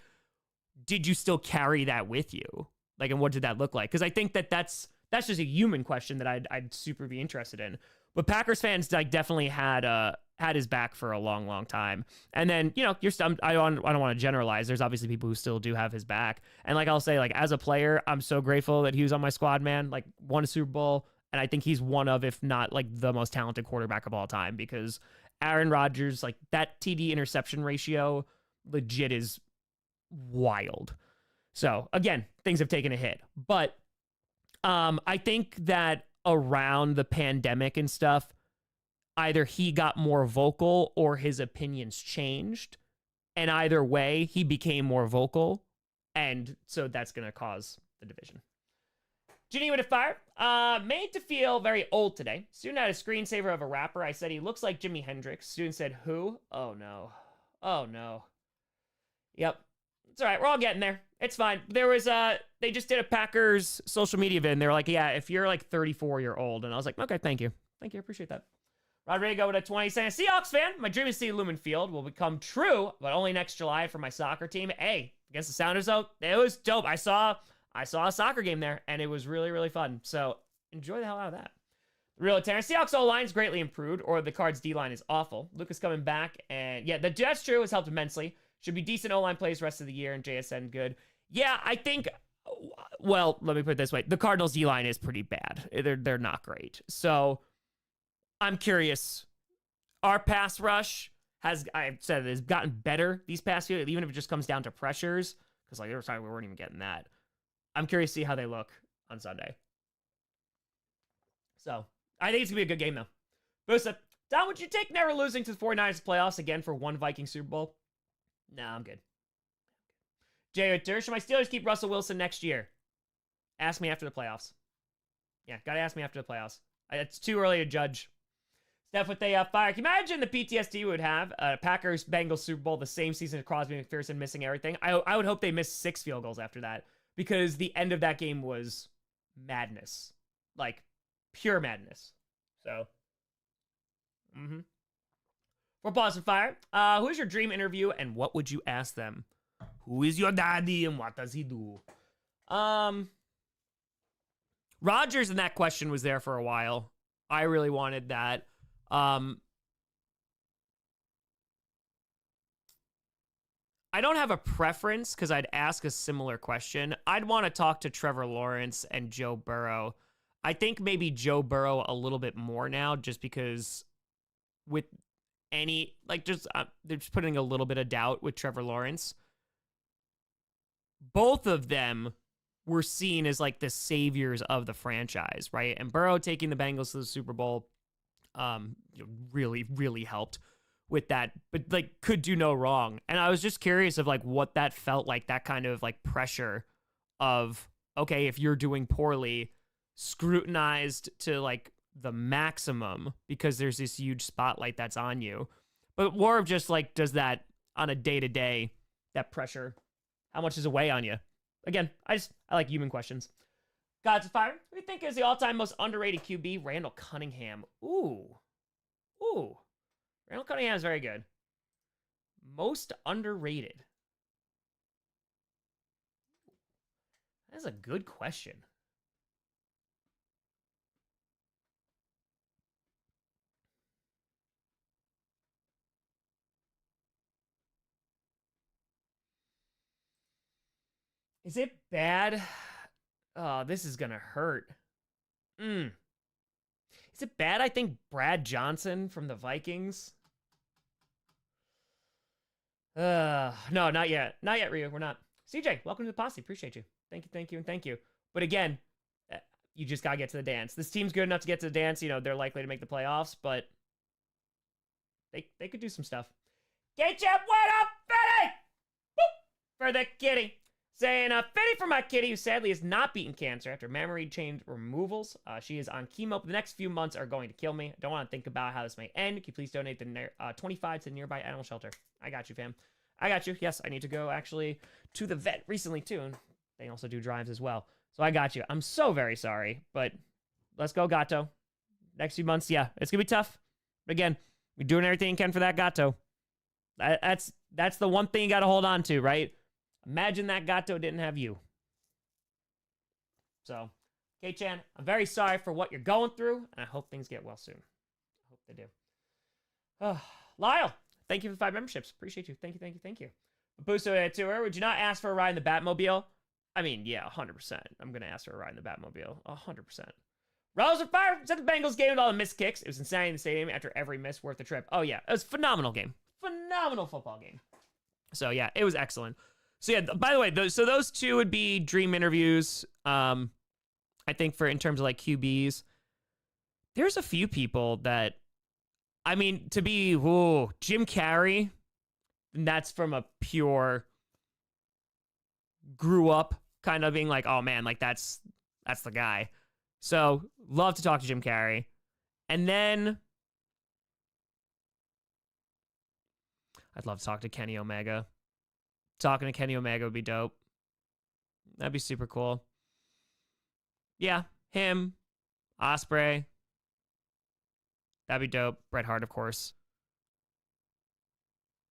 did you still carry that with you? Like, and what did that look like? Because I think that's just a human question that I'd super be interested in. But Packers fans like definitely had his back for a long, long time. And then, I don't want to generalize. There's obviously people who still do have his back. And like I'll say, like as a player, I'm so grateful that he was on my squad, man. Like won a Super Bowl. And I think he's one of, if not like the most talented quarterback of all time, because Aaron Rodgers, like that TD interception ratio legit is wild. So again, things have taken a hit, but I think that around the pandemic and stuff, either he got more vocal or his opinions changed. And either way, he became more vocal. And so that's going to cause the division. Ginny with a fire. Made to feel very old today. Student had a screensaver of a rapper. I said he looks like Jimi Hendrix. Student said, who? Oh no. Oh no. Yep. It's all right. We're all getting there. It's fine. There was they just did a Packers social media event. They were like, yeah, if you're like 34, you're old. And I was like, okay, thank you. Thank you. I appreciate that. Rodrigo with a 20 saying, Seahawks fan. My dream is to see Lumen Field will become true, but only next July for my soccer team. Hey, against the Sounders though, it was dope. I saw a soccer game there, and it was really, really fun. So enjoy the hell out of that. Real Terrence, Seahawks O-line is greatly improved, or the Cards D-line is awful. Lucas coming back, and yeah, that's true. It's helped immensely. Should be decent O-line plays rest of the year, and JSN good. Yeah, I think, well, let me put it this way. The Cardinals D-line is pretty bad. They're not great. So I'm curious. Our pass rush I've said it has gotten better these past few, even if it just comes down to pressures, because like there was time we weren't even getting that. I'm curious to see how they look on Sunday. So, I think it's going to be a good game, though. Busa, Don, would you take never losing to the 49ers playoffs again for one Viking Super Bowl? Nah, I'm good. Jay Ritter, should my Steelers keep Russell Wilson next year? Ask me after the playoffs. Yeah, got to ask me after the playoffs. It's too early to judge. Steph with a fire. Can you imagine the PTSD we would have? Packers-Bengals Super Bowl, the same season as Crosby and McPherson missing everything. I would hope they missed 6 field goals after that, because the end of that game was madness. Like, pure madness. So, For Boston Fire, who is your dream interview and what would you ask them? Who is your daddy and what does he do? Rodgers in that question was there for a while. I really wanted that. I don't have a preference because I'd ask a similar question. I'd want to talk to Trevor Lawrence and Joe Burrow. I think maybe Joe Burrow a little bit more now just because with any, like, just they're just putting a little bit of doubt with Trevor Lawrence. Both of them were seen as like the saviors of the franchise, right? And Burrow taking the Bengals to the Super Bowl really, really helped with that, but like could do no wrong. And I was just curious of like what that felt like, that kind of like pressure of, okay, if you're doing poorly, scrutinized to like the maximum because there's this huge spotlight that's on you. But more of just like, does that on a day-to-day, that pressure, how much does it weigh on you? Again, I like human questions. Gods of Fire, who do you think is the all-time most underrated QB? Randall Cunningham. Ooh. Randall Cunningham is very good. Most underrated. That's a good question. Is it bad? Oh, this is going to hurt. Is it bad? I think Brad Johnson from the Vikings. No, not yet. Not yet, Ryu. We're not. CJ, welcome to the posse. Appreciate you. Thank you. But again, you just got to get to the dance. This team's good enough to get to the dance. You know, they're likely to make the playoffs, but they could do some stuff. K-Chap, what up, Fetty? Boop, for the kitty. Saying, Fetty for my kitty, who sadly has not beaten cancer after mammary chain removals. She is on chemo, but the next few months are going to kill me. I don't want to think about how this may end. Can you please donate the 25 to the nearby animal shelter? I got you, fam. I got you. Yes, I need to go, actually, to the vet recently, too. And they also do drives as well. So I got you. I'm so very sorry, but let's go, Gato. Next few months, yeah, it's going to be tough. But again, we're doing everything you can for that Gato. That's the one thing you got to hold on to, right? Imagine that Gato didn't have you. So, K-Chan, I'm very sorry for what you're going through, and I hope things get well soon. I hope they do. Lyle, thank you for the 5 memberships. Appreciate you. Thank you. Buso Tour, would you not ask for a ride in the Batmobile? I mean, yeah, 100%. I'm going to ask for a ride in the Batmobile. 100%. Rouse of Fire, is that the Bengals game with all the missed kicks? It was insane in the stadium after every miss worth the trip. Oh, yeah. It was a phenomenal game. Phenomenal football game. So, yeah, it was excellent. So yeah, by the way, those two would be dream interviews. I think for in terms of like QBs, there's a few people that, I mean, to be Jim Carrey, and that's from a pure grew up kind of being like, oh man, like that's the guy. So love to talk to Jim Carrey, and then I'd love to talk to Kenny Omega. Talking to Kenny Omega would be dope. That'd be super cool. Yeah, him, Osprey. That'd be dope. Bret Hart, of course.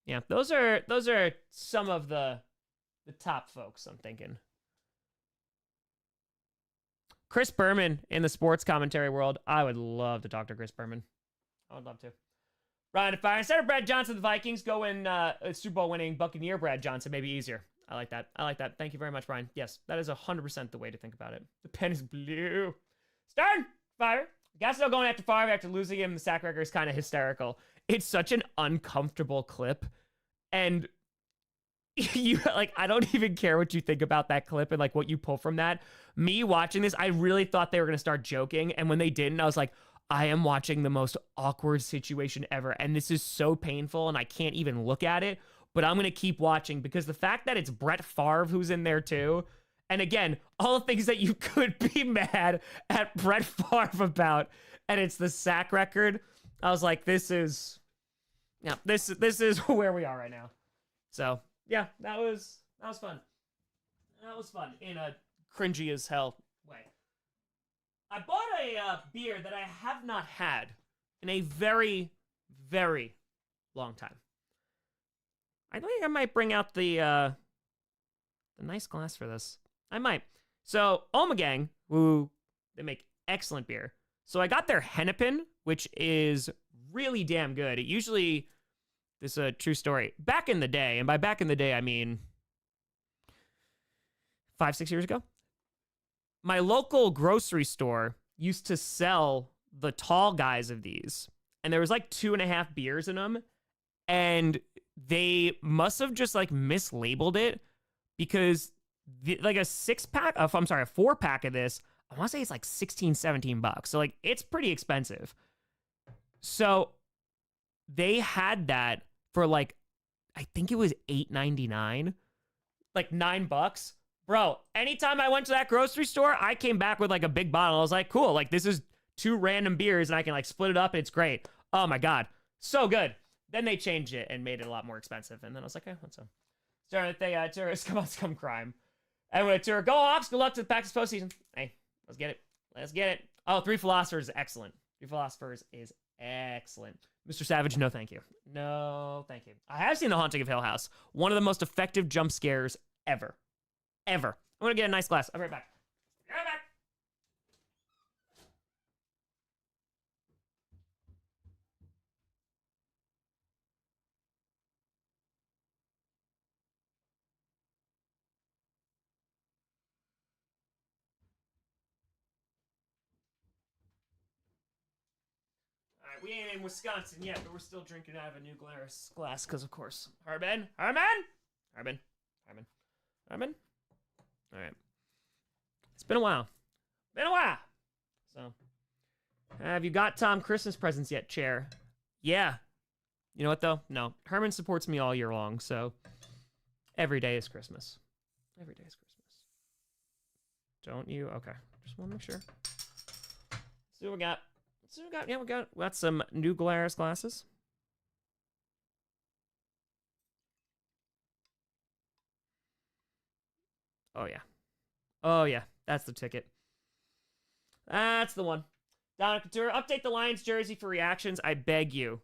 Yeah, those are some of the top folks I'm thinking. Chris Berman in the sports commentary world. I would love to talk to Chris Berman. I would love to. Ryan to Fire. Instead of Brad Johnson, the Vikings go in Super Bowl winning Buccaneer Brad Johnson. Maybe easier. I like that. Thank you very much, Brian. Yes, that is 100% the way to think about it. The pen is blue. Stern Fire. Gastineau going after Favre after losing him. The sack record is kind of hysterical. It's such an uncomfortable clip. And you like, I don't even care what you think about that clip and like what you pull from that. Me watching this, I really thought they were going to start joking. And when they didn't, I was like, I am watching the most awkward situation ever. And this is so painful and I can't even look at it, but I'm going to keep watching because the fact that it's Brett Favre who's in there too. And again, all the things that you could be mad at Brett Favre about, and it's the sack record. I was like, this is where we are right now. So yeah, that was fun. That was fun in a cringy as hell way. I bought a beer that I have not had in a very, very long time. I think I might bring out the nice glass for this. I might. So, Omegang, who They make excellent beer. So I got their Hennepin, which is really damn good. It usually, this is a true story. Back in the day, and by back in the day, I mean 5-6 years ago, my local grocery store used to sell the tall guys of these. And there was like 2.5 beers in them. And they must have just like mislabeled it because like a 6-pack, I'm sorry, a 4-pack of this, I want to say it's like 16, 17 bucks. So like it's pretty expensive. So they had that for like, I think it was $8.99, like $9. Bro, anytime I went to that grocery store, I came back with like a big bottle. I was like, cool, like this is 2 random beers and I can like split it up and it's great. Oh my God, so good. Then they changed it and made it a lot more expensive. And then I was like, hey, what's up? Starting with the tourists, come on, scum crime. And with a tour, go Hawks, good luck to the Packers postseason. Hey, let's get it. Let's get it. Oh, 3 Philosophers is excellent. 3 Philosophers is excellent. Mr. Savage, no thank you. No thank you. I have seen The Haunting of Hill House. One of the most effective jump scares ever. Ever. I'm going to get a nice glass. I'll be right back. Be right back. All right, we ain't in Wisconsin yet, but we're still drinking out of a New Glarus glass because, of course, Harbin. All right. It's been a while. So, have you got Tom Christmas presents yet, Chair? Yeah. You know what, though? No. Herman supports me all year long, so every day is Christmas. Every day is Christmas. Don't you? Okay. Just want to make sure. Let's see what we got. Yeah, we got some New Glarus glasses. Oh, yeah. That's the ticket. That's the one. Donna Couture, update the Lions jersey for reactions. I beg you.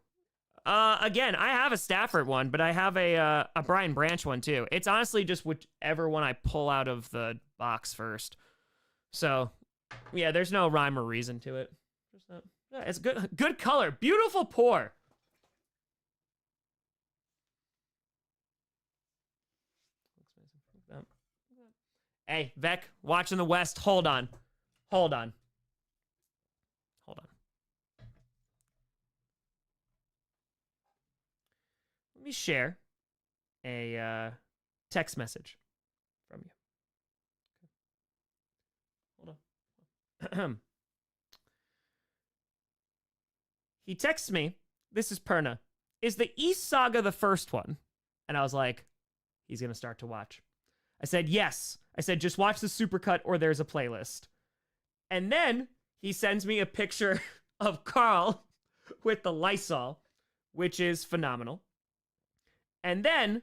Again, I have a Stafford one, but I have a Brian Branch one, too. It's honestly just whichever one I pull out of the box first. So, yeah, there's no rhyme or reason to it. Yeah, it's good color. Beautiful pour. Hey, Vec, watching the West. Hold on. Let me share a text message from you. Hold on. He texts me, this is Perna. Is the East Saga the first one? And I was like, he's going to start to watch. I said, yes. I said, just watch the supercut or there's a playlist. And then he sends me a picture of Carl with the Lysol, which is phenomenal. And then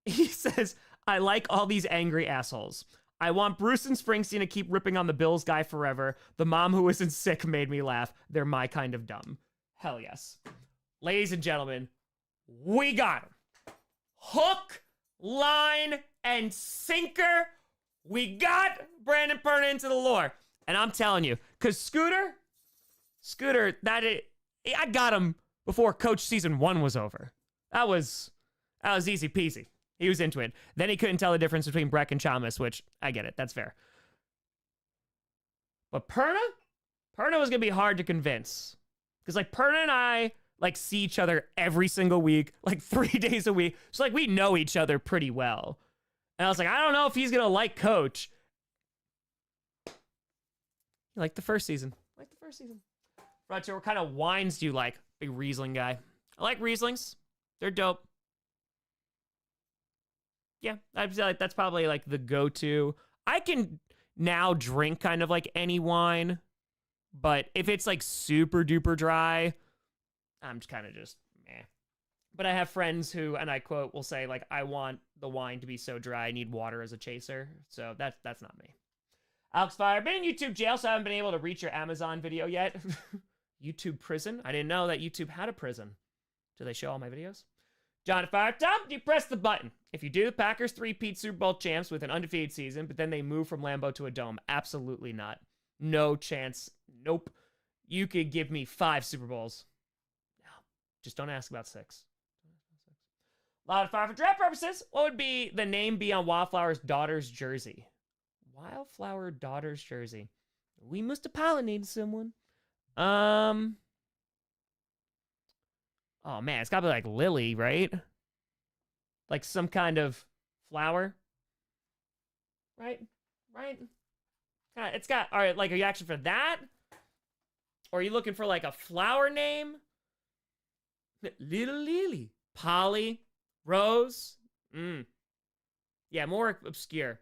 he says, I like all these angry assholes. I want Bruce and Springsteen to keep ripping on the Bills guy forever. The mom who isn't sick made me laugh. They're my kind of dumb. Hell yes. Ladies and gentlemen, we got him. Hook, line, and sinker. We got Brandon Perna into the lore. And I'm telling you, because Scooter, I got him before Coach Season 1 was over. That was easy peasy. He was into it. Then he couldn't tell the difference between Breck and Chalmers, which I get it. That's fair. But Perna was going to be hard to convince. Because, like, Perna and I, like, see each other every single week, like, 3 days a week. So, like, we know each other pretty well. And I was like, I don't know if he's going to like Coach. Like the first season. Roger, what kind of wines do you like? Big Riesling guy. I like Rieslings. They're dope. Yeah, I'd say like that's probably like the go-to. I can now drink kind of like any wine, but if it's like super duper dry, I'm just kind of just meh. But I have friends who, and I quote, will say like, I want the wine to be so dry, I need water as a chaser. So that's not me. Alex Fire, been in YouTube jail, so I haven't been able to reach your Amazon video yet. YouTube prison? I didn't know that YouTube had a prison. Do they show all my videos? John Fire, Tom, do you press the button? If you do, the Packers 3-peat Super Bowl champs with an undefeated season, but then they move from Lambeau to a dome. Absolutely not. No chance. Nope. You could give me 5 Super Bowls. No, just don't ask about 6. Loud and fire for draft purposes. What would be the name be on Wildflower's daughter's jersey? Wildflower daughter's jersey. We must have pollinated someone. Oh man, it's gotta be like Lily, right? Like some kind of flower. Right? It's got, all right, like, are you actually for that? Or are you looking for like a flower name? Little Lily. Polly. Rose. Yeah, more obscure.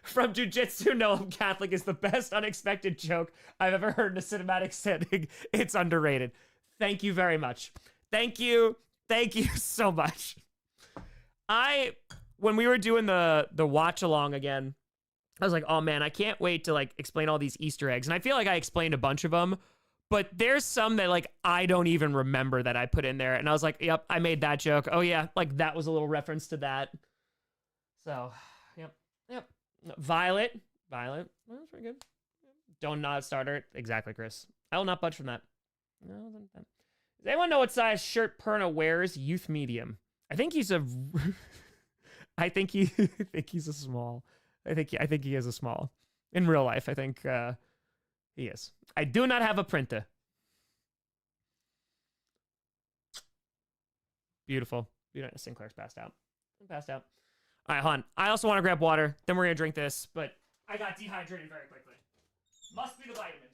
From Jiu-Jitsu, no, I'm Catholic is the best unexpected joke I've ever heard in a cinematic setting. It's underrated. Thank you very much. Thank you so much. When we were doing the watch along again, I was like, oh man, I can't wait to like explain all these Easter eggs. And I feel like I explained a bunch of them, but there's some that like I don't even remember that I put in there. And I was like, yep, I made that joke. Oh yeah, like that was a little reference to that. So, yep. Violet. Well, that's pretty good. Don't not starter. Exactly, Chris. I will not budge from that. No, does anyone know what size shirt Perna wears? Youth medium. I think he's a. I think he's a small. I think he is a small. In real life, I think he is. I do not have a printer. Beautiful. Sinclair's passed out. I'm passed out. All right, hon. I also want to grab water. Then we're gonna drink this, but I got dehydrated very quickly. Must be the vitamins.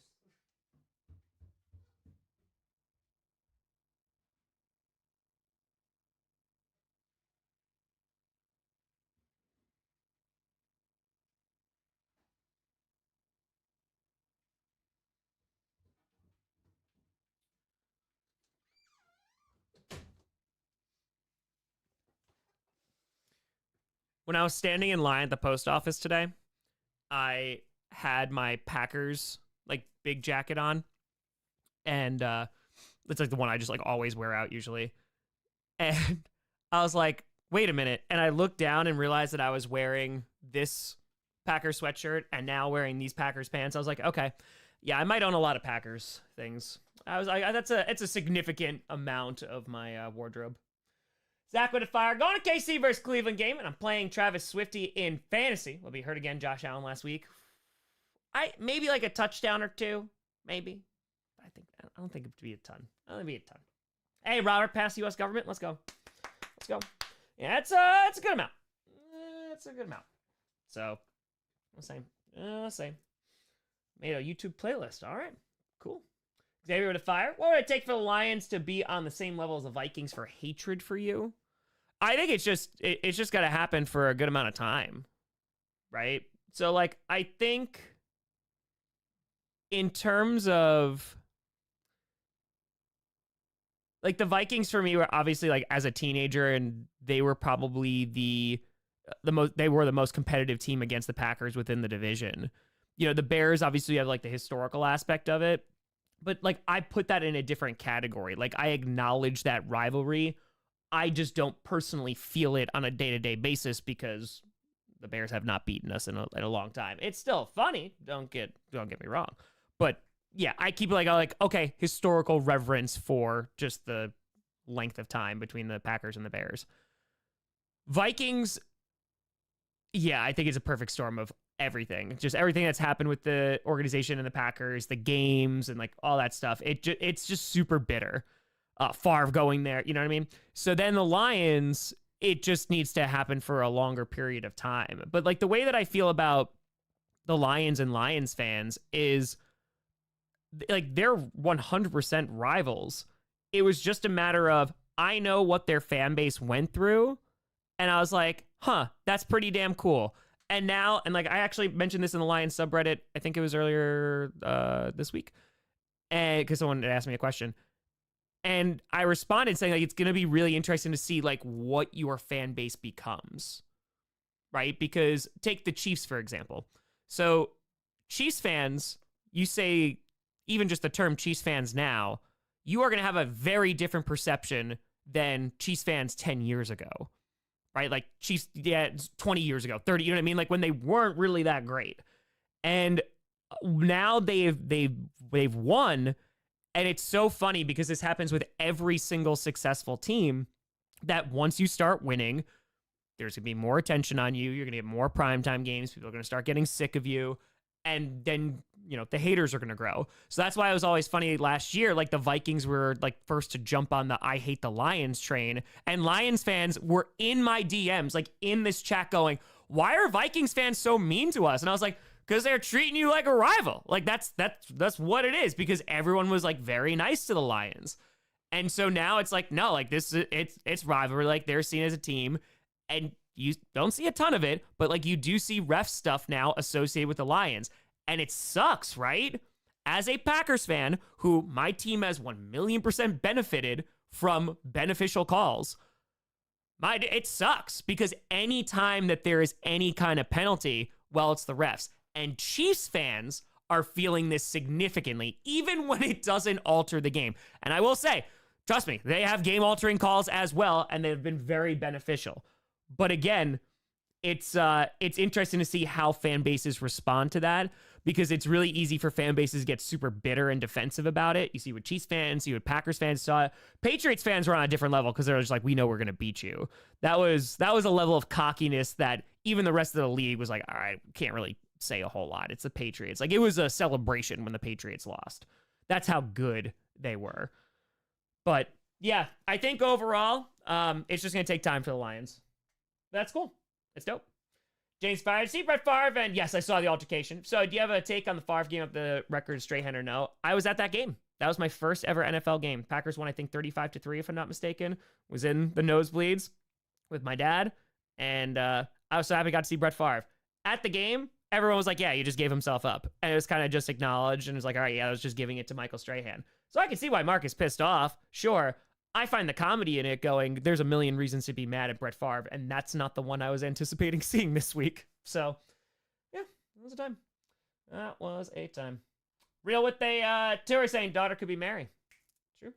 When I was standing in line at the post office today, I had my Packers like big jacket on, and it's like the one I just like always wear out usually. And I was like, wait a minute. And I looked down and realized that I was wearing this Packers sweatshirt and now wearing these Packers pants. I was like, okay, yeah, I might own a lot of Packers things. It's a significant amount of my wardrobe. Zach with a fire. Going to KC versus Cleveland game, and I'm playing Travis Swifty in fantasy. Will be hurt again, Josh Allen last week. Maybe like a touchdown or two, maybe. I don't think it would be a ton. I don't think it'd be a ton. Hey, Robert, pass the U.S. government. Let's go. Yeah, it's a good amount. It's a good amount. So, same. Made a YouTube playlist. All right, cool. Xavier with a fire. What would it take for the Lions to be on the same level as the Vikings for hatred for you? I think it's just got to happen for a good amount of time, right? So, like, I think in terms of like the Vikings for me were obviously like as a teenager, and they were probably the most competitive team against the Packers within the division. You know, the Bears obviously have like the historical aspect of it, but like I put that in a different category. Like I acknowledge that rivalry. I just don't personally feel it on a day-to-day basis because the Bears have not beaten us in a long time. It's still funny. Don't get me wrong. But yeah, I keep it like, okay, historical reverence for just the length of time between the Packers and the Bears. Vikings, yeah, I think it's a perfect storm of everything. Just everything that's happened with the organization and the Packers, the games and like all that stuff. It's just super bitter. Favre going there, you know what I mean? So then the Lions, it just needs to happen for a longer period of time. But like the way that I feel about the Lions and Lions fans is like they're 100% rivals. It was just a matter of I know what their fan base went through, and I was like, huh, that's pretty damn cool. And now, and like I actually mentioned this in the Lions subreddit, I think it was earlier this week, and because someone had asked me a question. And I responded saying like it's going to be really interesting to see like what your fan base becomes, right? Because take the Chiefs, for example. So Chiefs fans, you say even just the term Chiefs fans now, you are going to have a very different perception than Chiefs fans 10 years ago, right? Like Chiefs, yeah, 20 years ago, 30, you know what I mean? Like when they weren't really that great. And now they've won, and it's so funny because this happens with every single successful team, that once you start winning, there's going to be more attention on you. You're going to get more primetime games. People are going to start getting sick of you. And then, the haters are going to grow. So that's why it was always funny last year. Like, the Vikings were like first to jump on the I hate the Lions train. And Lions fans were in my DMs, like in this chat going, why are Vikings fans so mean to us? And I was like, because they're treating you like a rival. Like, that's what it is, because everyone was like very nice to the Lions. And so now it's like, no, like it's rivalry. Like, they're seen as a team. And you don't see a ton of it, but like you do see ref stuff now associated with the Lions. And it sucks, right? As a Packers fan, who my team has 1,000,000% benefited from beneficial calls, it sucks, because anytime that there is any kind of penalty, well, it's the refs. And Chiefs fans are feeling this significantly, even when it doesn't alter the game. And I will say, trust me, they have game-altering calls as well, and they've been very beneficial. But again, it's interesting to see how fan bases respond to that, because it's really easy for fan bases to get super bitter and defensive about it. You see what Chiefs fans, you see what Packers fans saw. Patriots fans were on a different level, because they're just like, we know we're going to beat you. That was a level of cockiness that even the rest of the league was like, all right, can't really say a whole lot. It's the Patriots. Like, it was a celebration when the Patriots lost. That's how good they were. But yeah, I think overall, it's just going to take time for the Lions. That's cool. It's dope. James fired. See Brett Favre, and yes, I saw the altercation. So, do you have a take on the Favre game of the record, Strahan or no? I was at that game. That was my first ever NFL game. Packers won, I think, 35-3, if I'm not mistaken. Was in the nosebleeds with my dad, and I was so happy I got to see Brett Favre. At the game, everyone was like, yeah, you just gave himself up. And it was kind of just acknowledged, and it was like, all right, yeah, I was just giving it to Michael Strahan. So I can see why Mark is pissed off. Sure. I find the comedy in it going, there's a million reasons to be mad at Brett Favre, and that's not the one I was anticipating seeing this week. So, yeah, it was a time. That was a time. Real what they, Terry saying daughter could be Mary. True.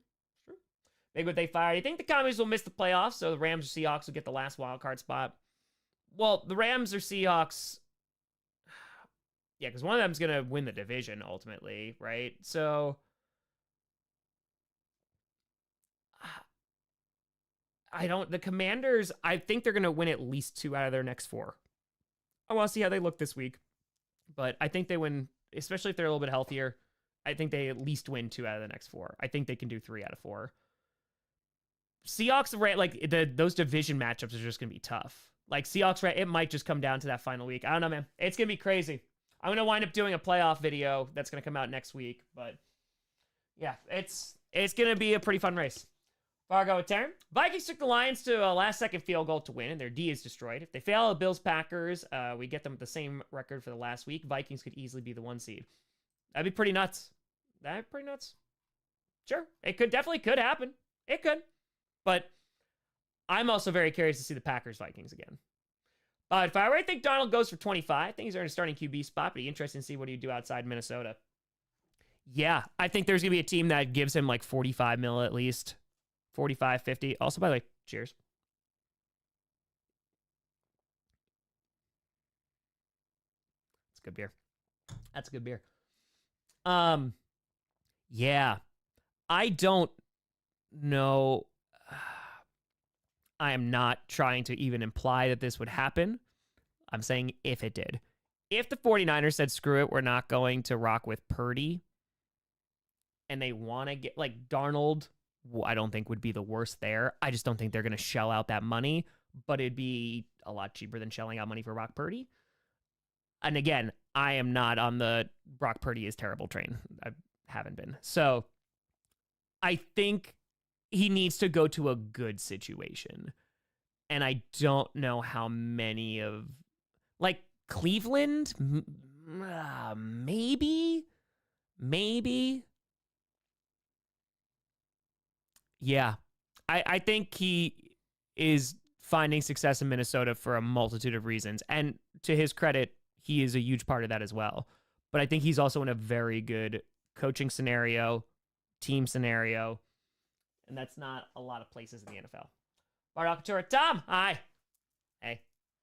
Big what they fired. You think the commies will miss the playoffs, so the Rams or Seahawks will get the last wild card spot? Well, the Rams or Seahawks, yeah, because one of them's going to win the division ultimately, right? So the Commanders, I think they're going to win at least 2 out of their next 4. I want to see how they look this week, but I think they win, especially if they're a little bit healthier. I think they at least win 2 out of the next 4. I think they can do 3 out of 4. Seahawks, like those division matchups are just going to be tough. Like Seahawks, it might just come down to that final week. I don't know, man. It's going to be crazy. I'm going to wind up doing a playoff video that's going to come out next week, but yeah, it's going to be a pretty fun race. Fargo with Taryn. Vikings took the Lions to a last-second field goal to win, and their D is destroyed. If they fail the Bills-Packers, we get them at the same record for the last week. Vikings could easily be the 1 seed. That'd be pretty nuts. That'd be pretty nuts. Sure, it definitely could happen. It could. But I'm also very curious to see the Packers-Vikings again. If I already think Donald goes for 25, I think he's earned a starting QB spot, but it'd be interesting to see what he'd do outside Minnesota. Yeah, I think there's going to be a team that gives him like 45 mil at least. 45, 50. Also, by the way, cheers. It's good beer. That's a good beer. Yeah. I don't know. I am not trying to even imply that this would happen. I'm saying if it did. If the 49ers said, screw it, we're not going to rock with Purdy, and they want to get, like, Darnold, I don't think would be the worst there. I just don't think they're going to shell out that money, but it'd be a lot cheaper than shelling out money for Brock Purdy. And again, I am not on the Brock Purdy is terrible train. I haven't been. So I think he needs to go to a good situation. And I don't know how many of, like, Cleveland, maybe. Yeah, I think he is finding success in Minnesota for a multitude of reasons. And to his credit, he is a huge part of that as well. But I think he's also in a very good coaching scenario, team scenario. And that's not a lot of places in the NFL. Bart Alcatura, Tom, hi. Hey,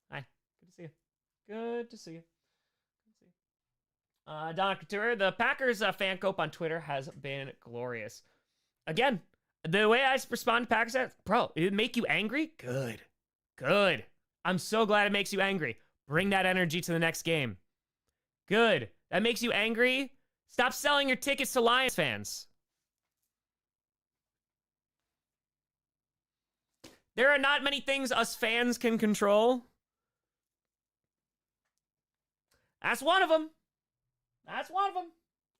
hi. Good to see you. Good to see you. Don Couture, the Packers fan cope on Twitter has been glorious. Again, the way I respond to Packers fans, bro, it make you angry? Good. Good. I'm so glad it makes you angry. Bring that energy to the next game. Good. That makes you angry? Stop selling your tickets to Lions fans. There are not many things us fans can control. That's one of them. That's one of them.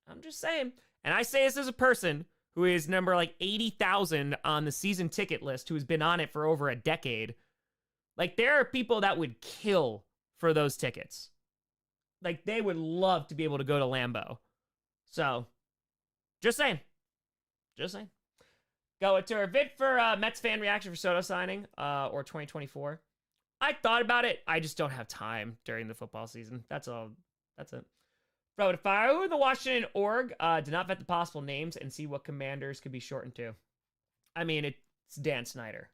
I'm just saying. And I say this as a person who is number like 80,000 on the season ticket list, who's been on it for over a decade. Like, there are people that would kill for those tickets. Like, they would love to be able to go to Lambeau. So, just saying. Just saying. Go to our vid for Mets fan reaction for Soto signing or 2024. I thought about it. I just don't have time during the football season. That's all. That's it. Bro, if I were the Washington org, did not vet the possible names and see what commanders could be shortened to. I mean, it's Dan Snyder.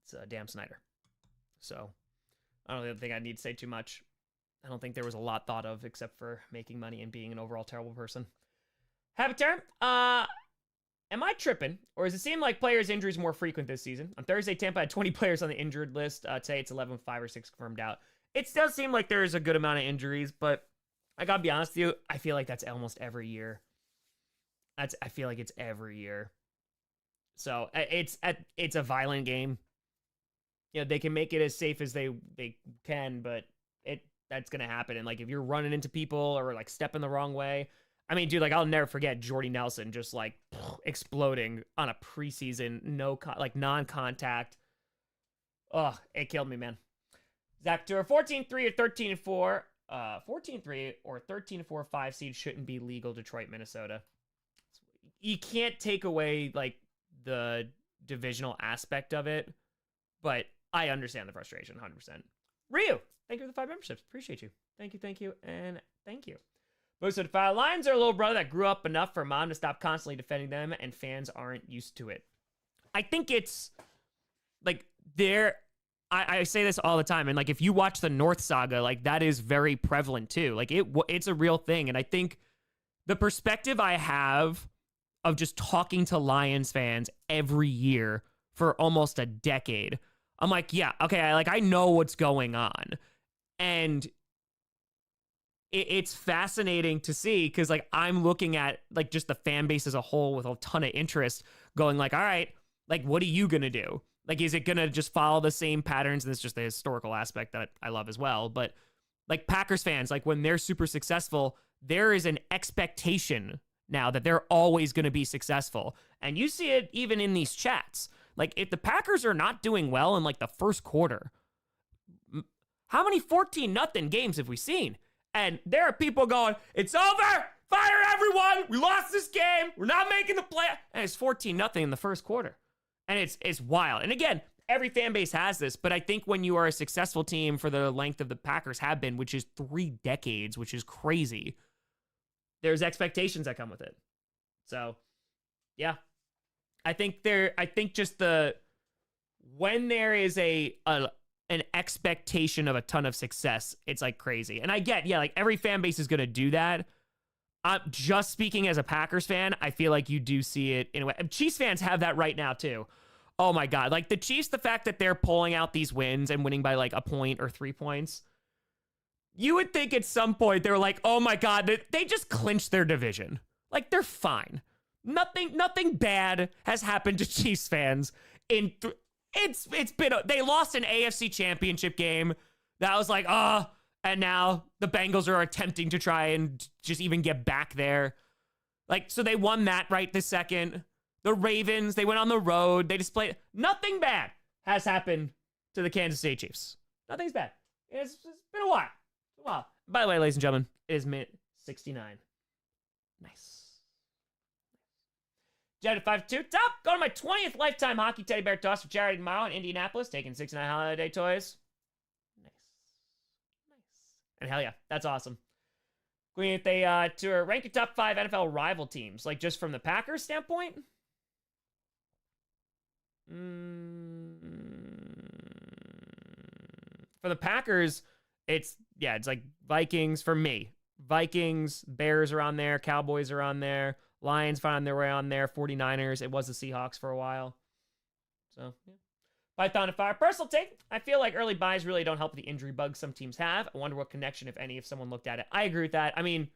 It's Dan Snyder. So, I don't really think I need to say too much. I don't think there was a lot thought of except for making money and being an overall terrible person. Habitar, am I tripping? Or does it seem like players' injuries more frequent this season? On Thursday, Tampa had 20 players on the injured list. Today, it's 11 with 5 or 6 confirmed out. It does seem like there is a good amount of injuries, but I gotta be honest with you, I feel like that's almost every year. I feel like it's every year. So, it's a violent game. You know, they can make it as safe as they can, but that's gonna happen. And like, if you're running into people or like stepping the wrong way, I mean, dude, like, I'll never forget Jordy Nelson just like exploding on a preseason non-contact. Oh, it killed me, man. Zach Tour, 14-3 or 13-4. 14-3 or 13-4 5 seed shouldn't be legal. Detroit, Minnesota. You can't take away like the divisional aspect of it, but I understand the frustration 100%. Ryu, thank you for the 5 memberships. Appreciate you. Thank you, and thank you. Most of the file Lions are a little brother that grew up enough for mom to stop constantly defending them, and fans aren't used to it. I think it's like I say this all the time, and like if you watch the North Saga, like that is very prevalent too. Like it's a real thing, and I think the perspective I have of just talking to Lions fans every year for almost a decade, I'm like, yeah, okay, I know what's going on, and it's fascinating to see because like I'm looking at like just the fan base as a whole with a ton of interest, going like, all right, like what are you gonna do? Like, is it gonna just follow the same patterns? And it's just the historical aspect that I love as well. But like Packers fans, like when they're super successful, there is an expectation now that they're always gonna be successful, and you see it even in these chats. Like if the Packers are not doing well in like the first quarter, how many 14-0 games have we seen? And there are people going, it's over! Fire everyone! We lost this game! We're not making the play! And it's 14-0 in the first quarter. And it's wild. And again, every fan base has this, but I think when you are a successful team for the length of the Packers have been, which is 3 decades, which is crazy, there's expectations that come with it. So, yeah. I think just when there is an expectation of a ton of success, it's like crazy. And I get, yeah, like every fan base is going to do that. Just speaking as a Packers fan, I feel like you do see it in a way. Chiefs fans have that right now too. Oh my God. Like the Chiefs, the fact that they're pulling out these wins and winning by like a point or 3 points, you would think at some point they're like, oh my God, they just clinched their division. Like they're fine. Nothing bad has happened to Chiefs fans in It's been, they lost an AFC championship game. That was like, and now the Bengals are attempting to try and just even get back there. Like, so they won that right this second. The Ravens, they went on the road. They displayed, nothing bad has happened to the Kansas City Chiefs. Nothing's bad. It's been a while. By the way, ladies and gentlemen, it is minute 69. Nice. Jared 5-2. Top. Go to my 20th lifetime hockey teddy bear toss for Jared Mile in Indianapolis. Taking 69 holiday toys. Nice. And hell yeah, that's awesome. Queen, if they to rank your top 5 NFL rival teams, like just from the Packers standpoint. For the Packers, it's yeah, it's like Vikings for me. Vikings, Bears are on there, Cowboys are on there, Lions found their way on there, 49ers. It was the Seahawks for a while. So, yeah. Python and Fire. Personal take, I feel like early buys really don't help the injury bugs some teams have. I wonder what connection, if any, if someone looked at it. I agree with that. I mean,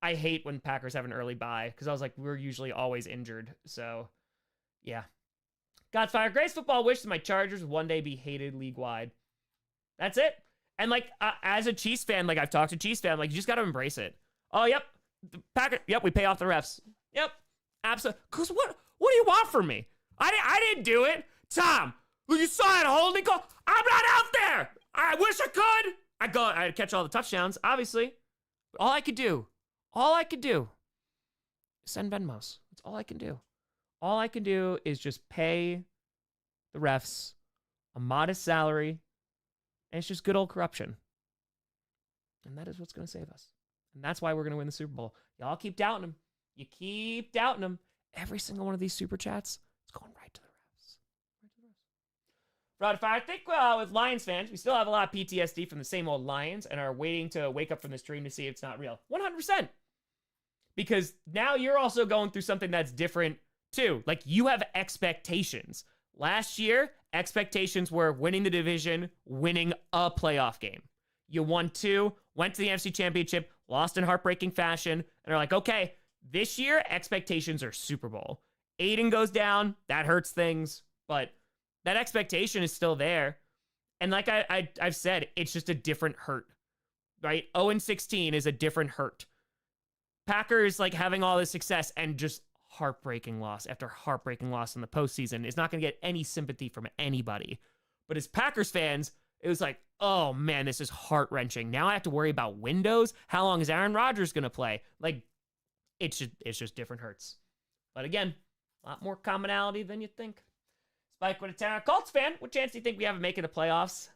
I hate when Packers have an early buy because I was like, we're usually always injured. So, yeah. Godfire, greatest football wish that my Chargers would one day be hated league-wide. That's it. And, like, as a Chiefs fan, like, I've talked to Chiefs fan, like, you just got to embrace it. Oh, yep. The Packers, yep, we pay off the refs. Yep. Absolutely. Because what do you want from me? I didn't do it. Tom, you saw that holding call. I'm not out there. I wish I could. I'd catch all the touchdowns, obviously. But all I could do is send Venmos. That's all I can do. All I can do is just pay the refs a modest salary, and it's just good old corruption. And that is what's going to save us. And that's why we're going to win the Super Bowl. Y'all keep doubting them. You keep doubting them. Every single one of these super chats is going right to the refs. Right to the refs. I think with Lions fans, we still have a lot of PTSD from the same old Lions and are waiting to wake up from this dream to see if it's not real. 100%. Because now you're also going through something that's different too. Like, you have expectations. Last year, expectations were winning the division, winning a playoff game. You won 2, went to the NFC Championship, lost in heartbreaking fashion, and are like, okay, this year, expectations are Super Bowl. Aiden goes down, that hurts things, but that expectation is still there. And like I've said, it's just a different hurt, right? 0-16 is a different hurt. Packers, like, having all this success and just heartbreaking loss after heartbreaking loss in the postseason is not going to get any sympathy from anybody. But as Packers fans, it was like, oh man, this is heart-wrenching. Now I have to worry about windows. How long is Aaron Rodgers going to play? Like, it's just different hurts. But again, a lot more commonality than you think. Spike with a 10. Colts fan, what chance do you think we have of making the playoffs?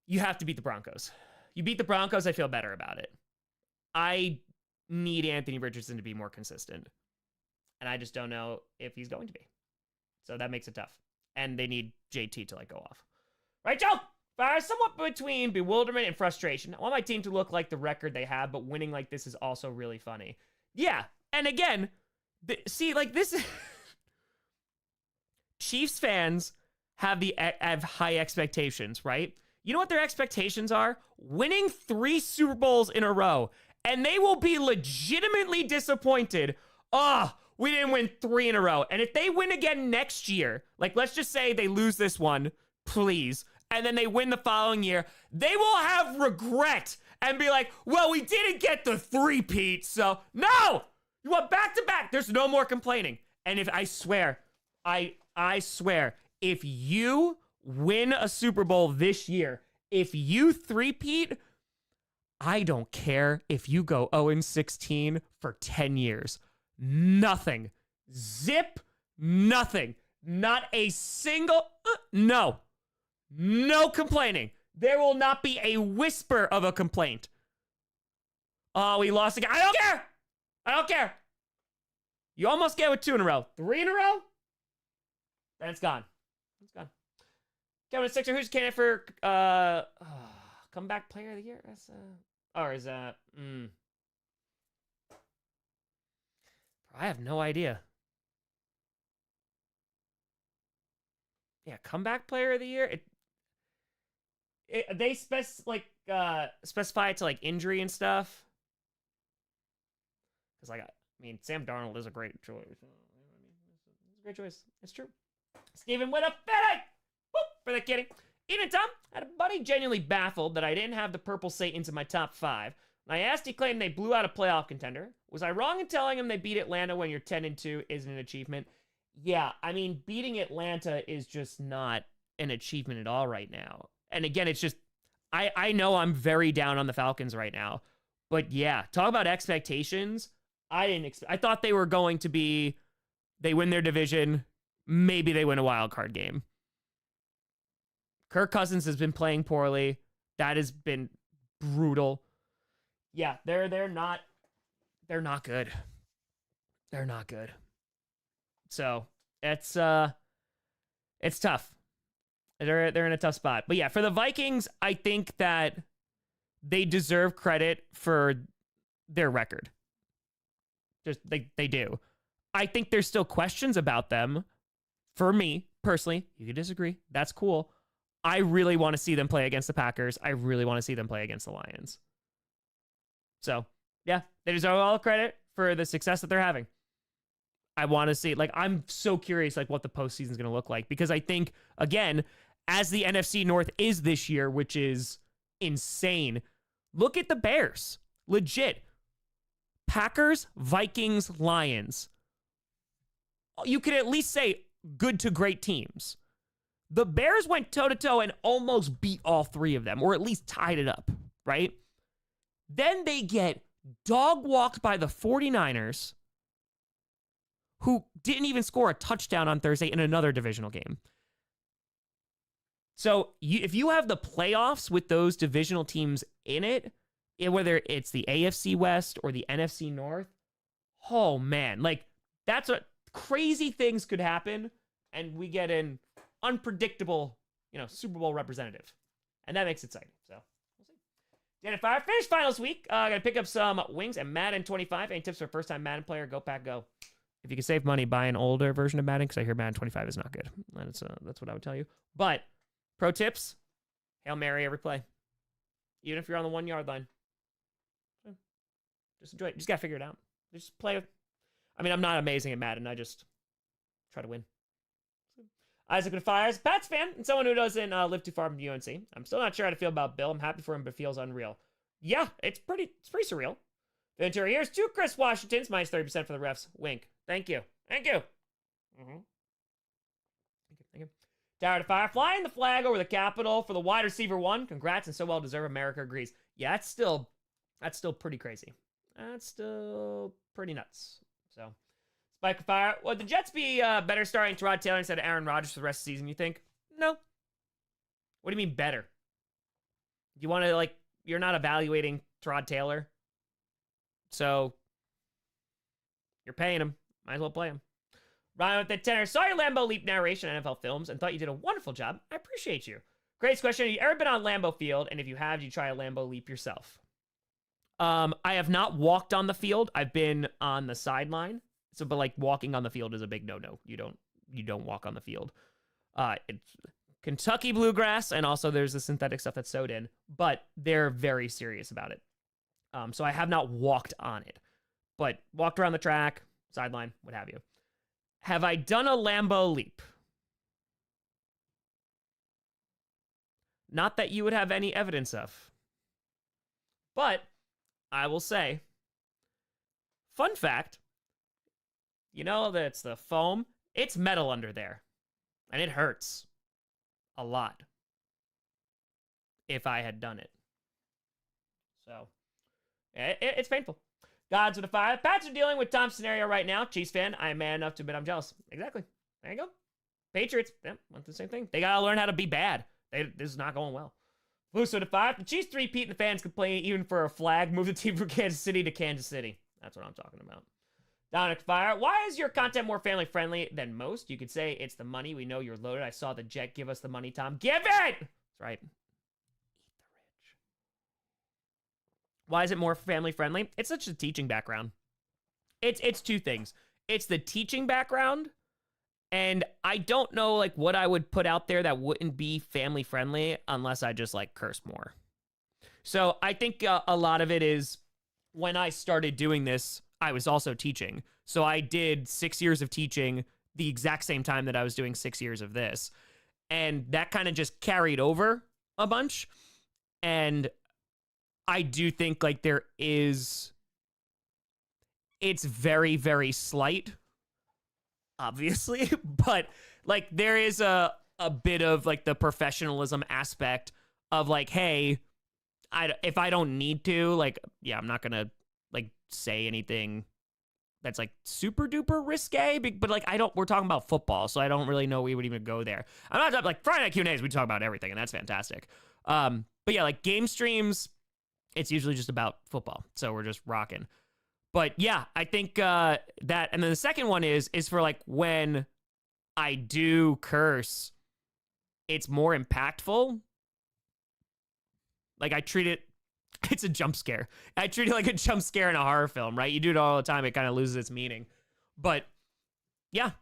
You have to beat the Broncos. You beat the Broncos, I feel better about it. I need Anthony Richardson to be more consistent. And I just don't know if he's going to be. So that makes it tough. And they need JT to, like, go off. Right, Joe? Somewhat between bewilderment and frustration. I want my team to look like the record they have, but winning like this is also really funny. Yeah, and again, see, like, this... Chiefs fans have high expectations, right? You know what their expectations are? Winning 3 Super Bowls in a row. And they will be legitimately disappointed. We didn't win 3 in a row. And if they win again next year, like, let's just say they lose this one, please, and then they win the following year, they will have regret and be like, well, we didn't get the 3-peat, so no! You want back-to-back. There's no more complaining. And if I swear, I swear, if you win a Super Bowl this year, if you 3-peat, I don't care if you go 0-16 for 10 years. Nothing. Zip. Nothing. Not a single. No. No complaining. There will not be a whisper of a complaint. Oh, we lost again. I don't care. I don't care. You almost get with 2 in a row. 3 in a row? Then it's gone. It's gone. Kevin Sixer, who's candidate for comeback player of the year? That's I have no idea. Yeah, comeback player of the year. They specify it to, like, injury and stuff. Because, like, I mean, Sam Darnold is a great choice. It's a great choice. It's true. Steven with a fitting for the kidding. Even Tom had a buddy genuinely baffled that I didn't have the Purple Satans in my top 5. When I asked, he claimed they blew out a playoff contender. Was I wrong in telling him they beat Atlanta when you're 10-2 isn't an achievement? Yeah, I mean, beating Atlanta is just not an achievement at all right now. And again, it's just, I know I'm very down on the Falcons right now. But yeah, talk about expectations. I thought they were going to be, they win their division, maybe they win a wild card game. Kirk Cousins has been playing poorly. That has been brutal. Yeah, they're not good. They're not good. So It's tough. They're in a tough spot. But yeah, for the Vikings, I think that they deserve credit for their record. Just they do. I think there's still questions about them. For me, personally, you can disagree. That's cool. I really want to see them play against the Packers. I really want to see them play against the Lions. So, yeah, they deserve all the credit for the success that they're having. I want to see, like, I'm so curious, like, what the postseason is going to look like. Because I think, again, as the NFC North is this year, which is insane, look at the Bears. Legit. Packers, Vikings, Lions. You could at least say good to great teams. The Bears went toe-to-toe and almost beat all three of them, or at least tied it up, right? Then they get dog-walked by the 49ers, who didn't even score a touchdown on Thursday in another divisional game. So if you have the playoffs with those divisional teams in it, whether it's the AFC West or the NFC North, oh man, like that's what crazy things could happen, and we get an unpredictable, Super Bowl representative, and that makes it exciting. So we'll see. Jennifer, finished finals week. Gonna pick up some wings and Madden 25. Any tips for first-time Madden player? Go Pack, go. If you can save money, buy an older version of Madden, because I hear Madden 25 is not good. That's what I would tell you. But pro tips: Hail Mary every play, even if you're on the 1 yard line. Just enjoy it. Just gotta figure it out. Just play. I'm not amazing at Madden. I just try to win. Isaac Fires, Pats fan, and someone who doesn't live too far from UNC. I'm still not sure how to feel about Bill. I'm happy for him, but feels unreal. Yeah, it's pretty surreal. Ventura, here's 2 Chris Washingtons, minus 30% for the refs. Wink. Thank you. Thank you. Thank you. Tower to Fire, flying the flag over the Capitol for the wide receiver 1. Congrats, and so well deserved. America agrees. Yeah, that's still pretty crazy. That's still pretty nuts. So, Spike of Fire. Would the Jets be better starting Tyrod Taylor instead of Aaron Rodgers for the rest of the season, you think? No. What do you mean better? You want to, you're not evaluating Tyrod Taylor. So, you're paying him. Might as well play him. Ryan with the tenor. Saw your Lambeau Leap narration on NFL Films and thought you did a wonderful job. I appreciate you. Great question. Have you ever been on Lambeau Field? And if you have, did you try a Lambeau Leap yourself? I have not walked on the field. I've been on the sideline. So, but walking on the field is a big no-no. You don't walk on the field. It's Kentucky bluegrass, and also there's the synthetic stuff that's sewed in, but they're very serious about it. So I have not walked on it, but walked around the track, sideline, what have you. Have I done a Lambeau Leap? Not that you would have any evidence of. But I will say, fun fact, that's the foam. It's metal under there. And it hurts a lot if I had done it. So, it's painful. Gods with a fire. Pats are dealing with Tom's scenario right now. Chiefs fan, I am man enough to admit I'm jealous. Exactly. There you go. Patriots, went through the same thing. They gotta learn how to be bad. This is not going well. Blue Soda 5. The Chiefs 3-peat and the fans complain even for a flag. Move the team from Kansas City to Kansas City. That's what I'm talking about. Dominic Fire. Why is your content more family friendly than most? You could say it's the money. We know you're loaded. I saw the jet. Give us the money, Tom. Give it! That's right. Eat the rich. Why is it more family friendly? It's such a teaching background. It's 2 things. It's the teaching background, and I don't know what I would put out there that wouldn't be family friendly unless I just curse more. So I think a lot of it is when I started doing this, I was also teaching. So I did 6 years of teaching the exact same time that I was doing 6 years of this. And that kind of just carried over a bunch. And I do think it's very, very slight, obviously, but there is a bit of the professionalism aspect of hey, if I don't need to, I'm not gonna say anything that's super duper risque, but we're talking about football, so I don't really know we would even go there. I'm not talking Friday Night Q&As, we talk about everything, and that's fantastic. But yeah, game streams, it's usually just about football, so we're just rocking. But yeah, I think that, and then the second one is for when I do curse, it's more impactful. Like I treat it, it's a jump scare. I treat it like a jump scare in a horror film, right? You do it all the time, it kind of loses its meaning. But yeah,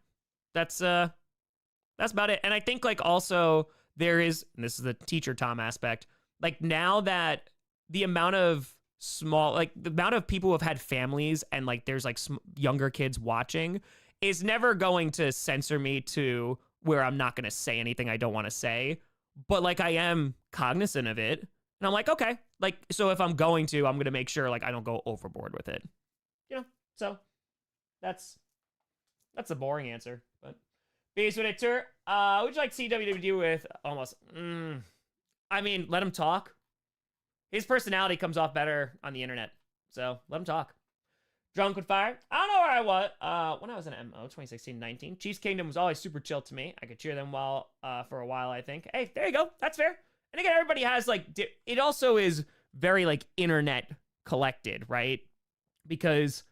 that's about it. And I think like also there is, and this is the teacher Tom aspect, like now that the amount of the amount of people who have had families and like there's like younger kids watching is never going to censor me to where I'm not going to say anything I don't want to say. But like I am cognizant of it. And I'm like, okay, like, so if I'm going to make sure like I don't go overboard with it. You know, so that's a boring answer, but Beast with it, tour. Would you like to see WWD with almost? I mean, let him talk. His personality comes off better on the internet, so let him talk. Drunk with Fire. I don't know where I was when I was in MO 2016-19. Chiefs Kingdom was always super chill to me. I could cheer them for a while, I think. Hey, there you go. That's fair. And again, everybody has like it also is very like internet collected, right? Because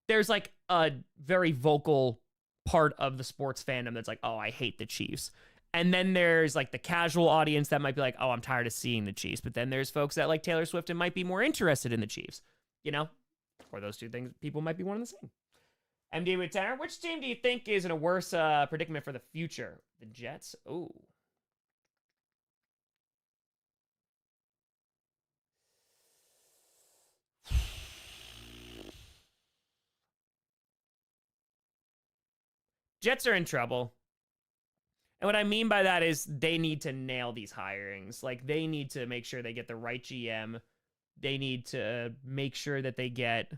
there's like a very vocal part of the sports fandom that's like, oh, I hate the Chiefs. And then there's like the casual audience that might be like, oh, I'm tired of seeing the Chiefs. But then there's folks that like Taylor Swift and might be more interested in the Chiefs, you know? Or those two things, people might be one and the same. MD with Tanner, which team do you think is in a worse predicament for the future? The Jets? Ooh. Jets are in trouble. And what I mean by that is they need to nail these hirings. Like, they need to make sure they get the right GM. They need to make sure that they get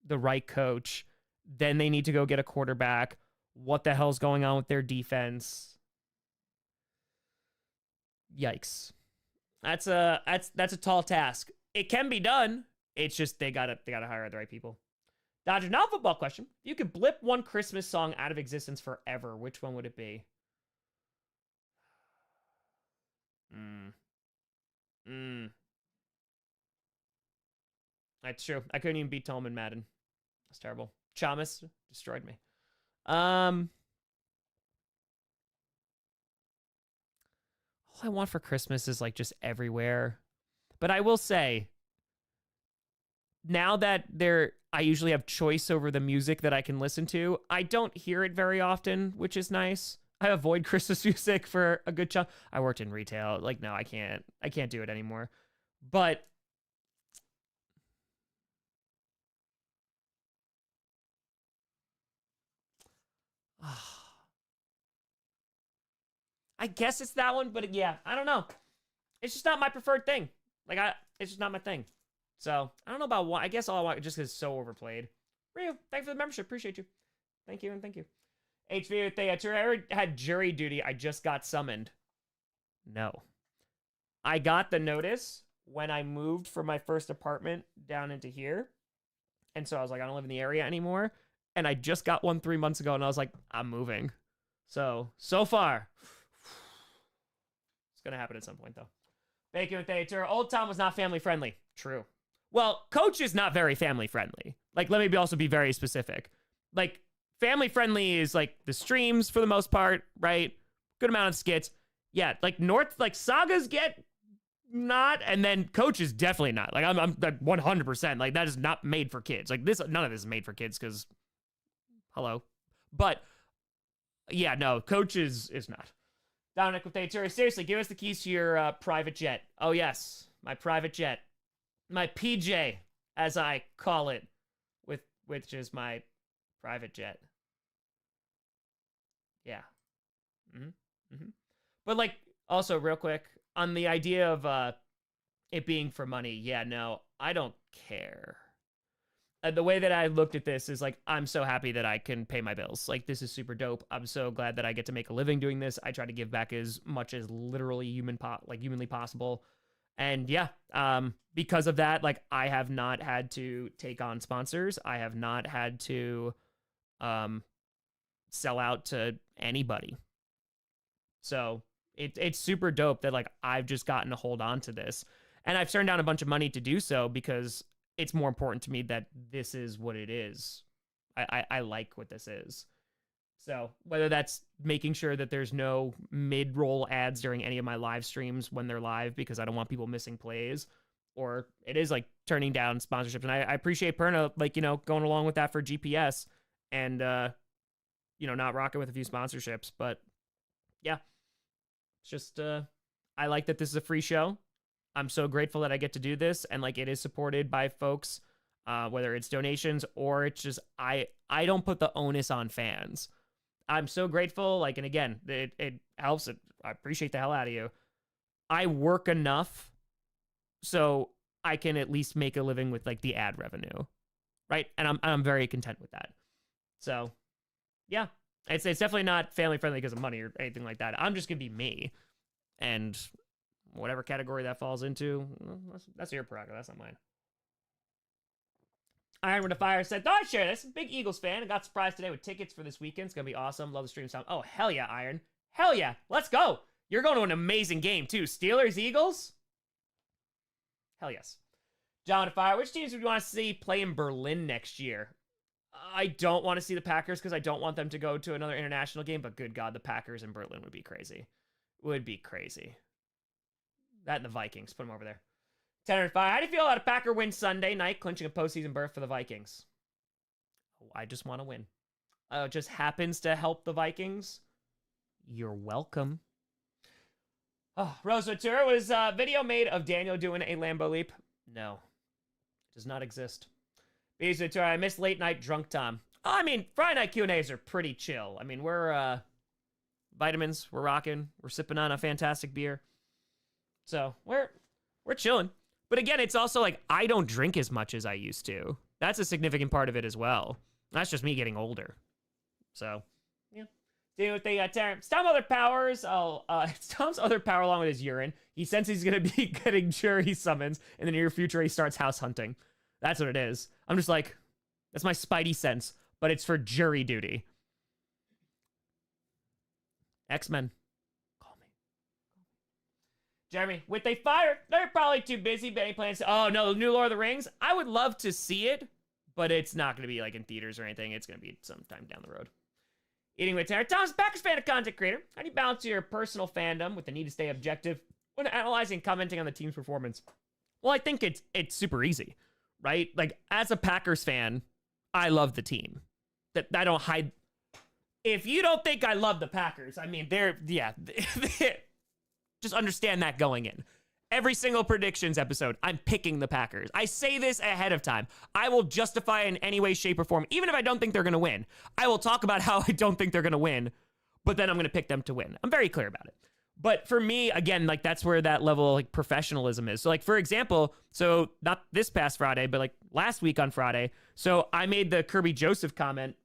the right coach. Then they need to go get a quarterback. What the hell's going on with their defense? Yikes. That's a tall task. It can be done. It's just they gotta hire the right people. Dodger, not a football question. If you could blip one Christmas song out of existence forever, which one would it be? That's true. I couldn't even beat Tom in Madden. That's terrible. Chamas destroyed me. All I want for Christmas is like just everywhere. But I will say, now that I usually have choice over the music that I can listen to, I don't hear it very often, which is nice. I avoid Christmas music for a good chunk. I worked in retail. Like, no, I can't do it anymore. But I guess it's that one, but yeah, I don't know. It's just not my preferred thing. Like, it's just not my thing. So, I don't know about one. I guess all I want just because it's so overplayed. Ryu, thanks for the membership. Appreciate you. Thank you and thank you. HV, if they ever had jury duty, I just got summoned. No. I got the notice when I moved from my first apartment down into here. And so I was like, I don't live in the area anymore. And I just got one 3 months ago, and I was like, I'm moving. So far, it's going to happen at some point, though. Bacon with Theater. Old Tom was not family friendly. True. Well, Coach is not very family friendly. Like, let me also be very specific. Like, family friendly is like the streams for the most part, right? Good amount of skits. Yeah, like Sagas get not, and then Coach is definitely not. Like, I'm like 100%. Like, that is not made for kids. Like, none of this is made for kids because, hello. But, yeah, no, Coach is not. Dominic with Theater. Seriously, give us the keys to your private jet. Oh, yes, my private jet. My PJ, as I call it, which is my private jet. Yeah. But, like, also, real quick, on the idea of it being for money, yeah, no, I don't care. The way that I looked at this is, like, I'm so happy that I can pay my bills. Like, this is super dope. I'm so glad that I get to make a living doing this. I try to give back as much as literally humanly possible. And yeah, because of that, like, I have not had to take on sponsors. I have not had to sell out to anybody. So it's super dope that, like, I've just gotten to hold on to this. And I've turned down a bunch of money to do so because it's more important to me that this is what it is. I like what this is. So whether that's making sure that there's no mid-roll ads during any of my live streams when they're live because I don't want people missing plays, or it is like turning down sponsorships. And I appreciate Perna, like, you know, going along with that for GPS and, you know, not rocking with a few sponsorships. But yeah, it's just, I like that this is a free show. I'm so grateful that I get to do this, and like it is supported by folks, whether it's donations or it's just, I don't put the onus on fans. I'm so grateful. Like, and again, it helps. I appreciate the hell out of you. I work enough so I can at least make a living with like the ad revenue, right? And I'm very content with that. So, yeah, it's definitely not family friendly because of money or anything like that. I'm just gonna be me, and whatever category that falls into, well, that's your prerogative. That's not mine. Iron with a Fire said, thought I'd share this. Big Eagles fan. I got surprised today with tickets for this weekend. It's going to be awesome. Love the stream sound. Oh, hell yeah, Iron. Hell yeah. Let's go. You're going to an amazing game, too. Steelers, Eagles? Hell yes. John with a Fire. Which teams would you want to see play in Berlin next year? I don't want to see the Packers because I don't want them to go to another international game, but good God, the Packers in Berlin would be crazy. Would be crazy. That and the Vikings. Put them over there. 10-5. How do you feel about a Packer win Sunday night, clinching a postseason berth for the Vikings? Oh, I just want to win. It just happens to help the Vikings. You're welcome. Oh, Rose Ventura, was a video made of Daniel doing a Lambo leap? No. It does not exist. Bees Ventura, I miss late night drunk Tom. Oh, I mean, Friday night Q&As are pretty chill. I mean, we're vitamins, we're rocking, we're sipping on a fantastic beer. So, we're chilling. But again, it's also like, I don't drink as much as I used to. That's a significant part of it as well. That's just me getting older. So, yeah. See what they got. It's Tom's other powers. It's Tom's other power along with his urine. He senses he's going to be getting jury summons. In the near future, he starts house hunting. That's what it is. I'm just like, that's my spidey sense. But it's for jury duty. X-Men. Jeremy, with they fire, they're probably too busy. But any plans? Oh no, new Lord of the Rings. I would love to see it, but it's not going to be like in theaters or anything. It's going to be sometime down the road. Eating with Tanner. Tom's Packers fan, a content creator. How do you balance your personal fandom with the need to stay objective when analyzing and commenting on the team's performance? Well, I think it's super easy, right? Like as a Packers fan, I love the team. That I don't hide. If you don't think I love the Packers, I mean, just understand that going in. Every single predictions episode, I'm picking the Packers. I say this ahead of time. I will justify in any way, shape, or form, even if I don't think they're going to win. I will talk about how I don't think they're going to win, but then I'm going to pick them to win. I'm very clear about it. But for me, again, like that's where that level of like professionalism is. So like, for example, so not this past Friday, but like last week on Friday. So I made the Kirby Joseph comment,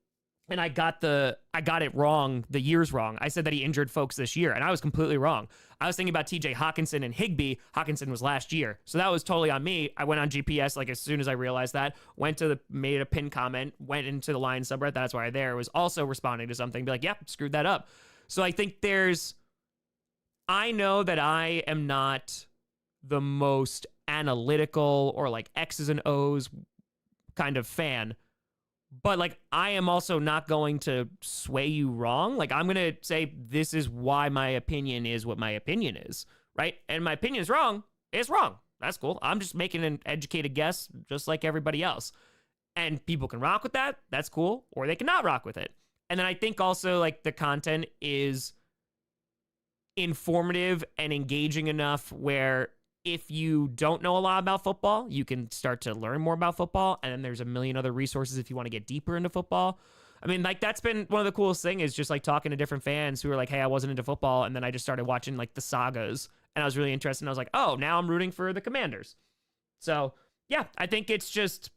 and I got it wrong, the years wrong. I said that he injured folks this year, and I was completely wrong. I was thinking about TJ Hawkinson and Higbee. Hawkinson was last year. So that was totally on me. I went on GPS like as soon as I realized that, made a pin comment, went into the Lions subreddit, that's why I was also responding to something, be like, yep, screwed that up. So I think I know that I am not the most analytical or like X's and O's kind of fan, but like I am also not going to sway you wrong. Like I'm going to say this is why my opinion is what my opinion is, right? And my opinion is wrong. It's wrong. That's cool. I'm just making an educated guess just like everybody else. And people can rock with that. That's cool. Or they cannot rock with it. And then I think also like the content is informative and engaging enough where if you don't know a lot about football, you can start to learn more about football. And then there's a million other resources if you want to get deeper into football. I mean, like that's been one of the coolest things is just like talking to different fans who are like, hey, I wasn't into football. And then I just started watching like the sagas and I was really interested. And I was like, oh, now I'm rooting for the Commanders. So yeah, I think it's just,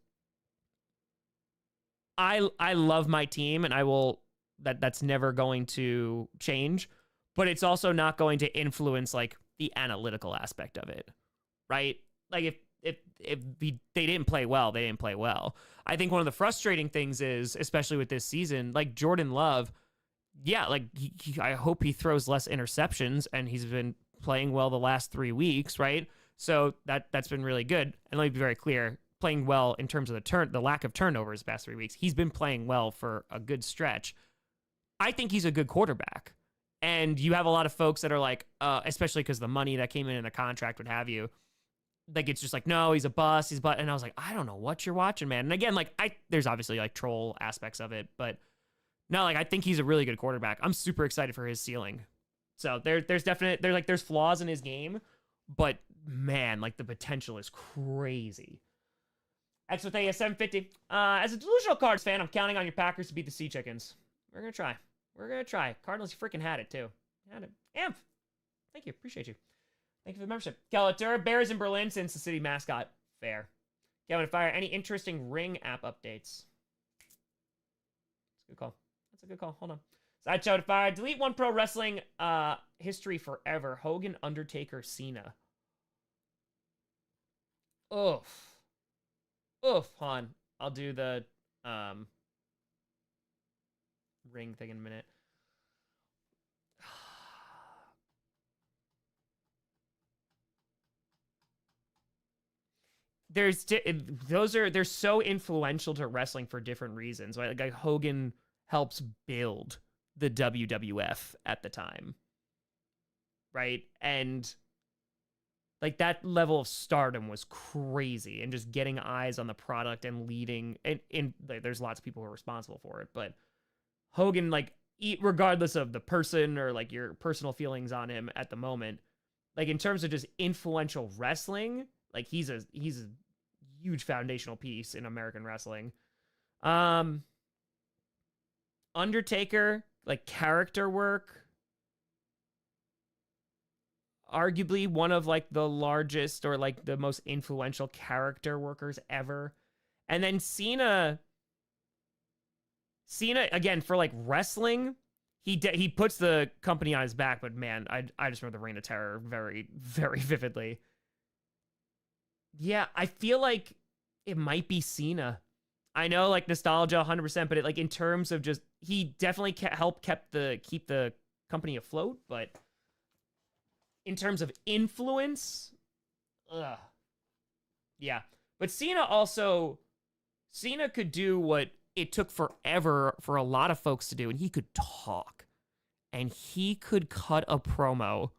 I love my team and I will, that's never going to change, but it's also not going to influence like the analytical aspect of it, right? Like if they didn't play well, they didn't play well. I think one of the frustrating things is, especially with this season, like Jordan Love, yeah, like I hope he throws less interceptions and he's been playing well the last 3 weeks, right? So that's been really good. And let me be very clear, playing well in terms of the lack of turnovers the past 3 weeks. He's been playing well for a good stretch. I think he's a good quarterback. And you have a lot of folks that are like, especially because the money that came in the contract would have you, like, it's just like, no, he's a bust, he's a bust. And I was like, I don't know what you're watching, man. And again, like, there's obviously like troll aspects of it, but no, like, I think he's a really good quarterback. I'm super excited for his ceiling. So there's flaws in his game, but man, like, the potential is crazy. Exothea 750. As a delusional Cards fan, I'm counting on your Packers to beat the Sea Chickens. We're gonna try. Cardinals, you freaking had it too. Had it. Amp. Thank you. Appreciate you. Thank you for the membership. Calatura, Bears in Berlin since the city mascot. Fair. Kevin Fire, any interesting Ring app updates? That's a good call. Hold on. Sideshow to Fire. Delete one pro wrestling history forever. Hogan, Undertaker, Cena. Oof, hon. I'll do the Ring thing in a minute. They're so influential to wrestling for different reasons. Right? Like Hogan helps build the WWF at the time, right? And like that level of stardom was crazy, and just getting eyes on the product and leading. And there's lots of people who are responsible for it, but Hogan, like, regardless of the person or like your personal feelings on him at the moment, like in terms of just influential wrestling, like he's a huge foundational piece in American wrestling. Undertaker, like character work, arguably one of like the largest or like the most influential character workers ever. And then Cena again, for like wrestling, he puts the company on his back, but man, I just remember the Reign of Terror very, very vividly. Yeah, I feel like it might be Cena. I know, like, nostalgia 100%, but like in terms of just, he definitely helped keep the company afloat, but in terms of influence, yeah. But Cena could do what it took forever for a lot of folks to do, and he could talk, and he could cut a promo.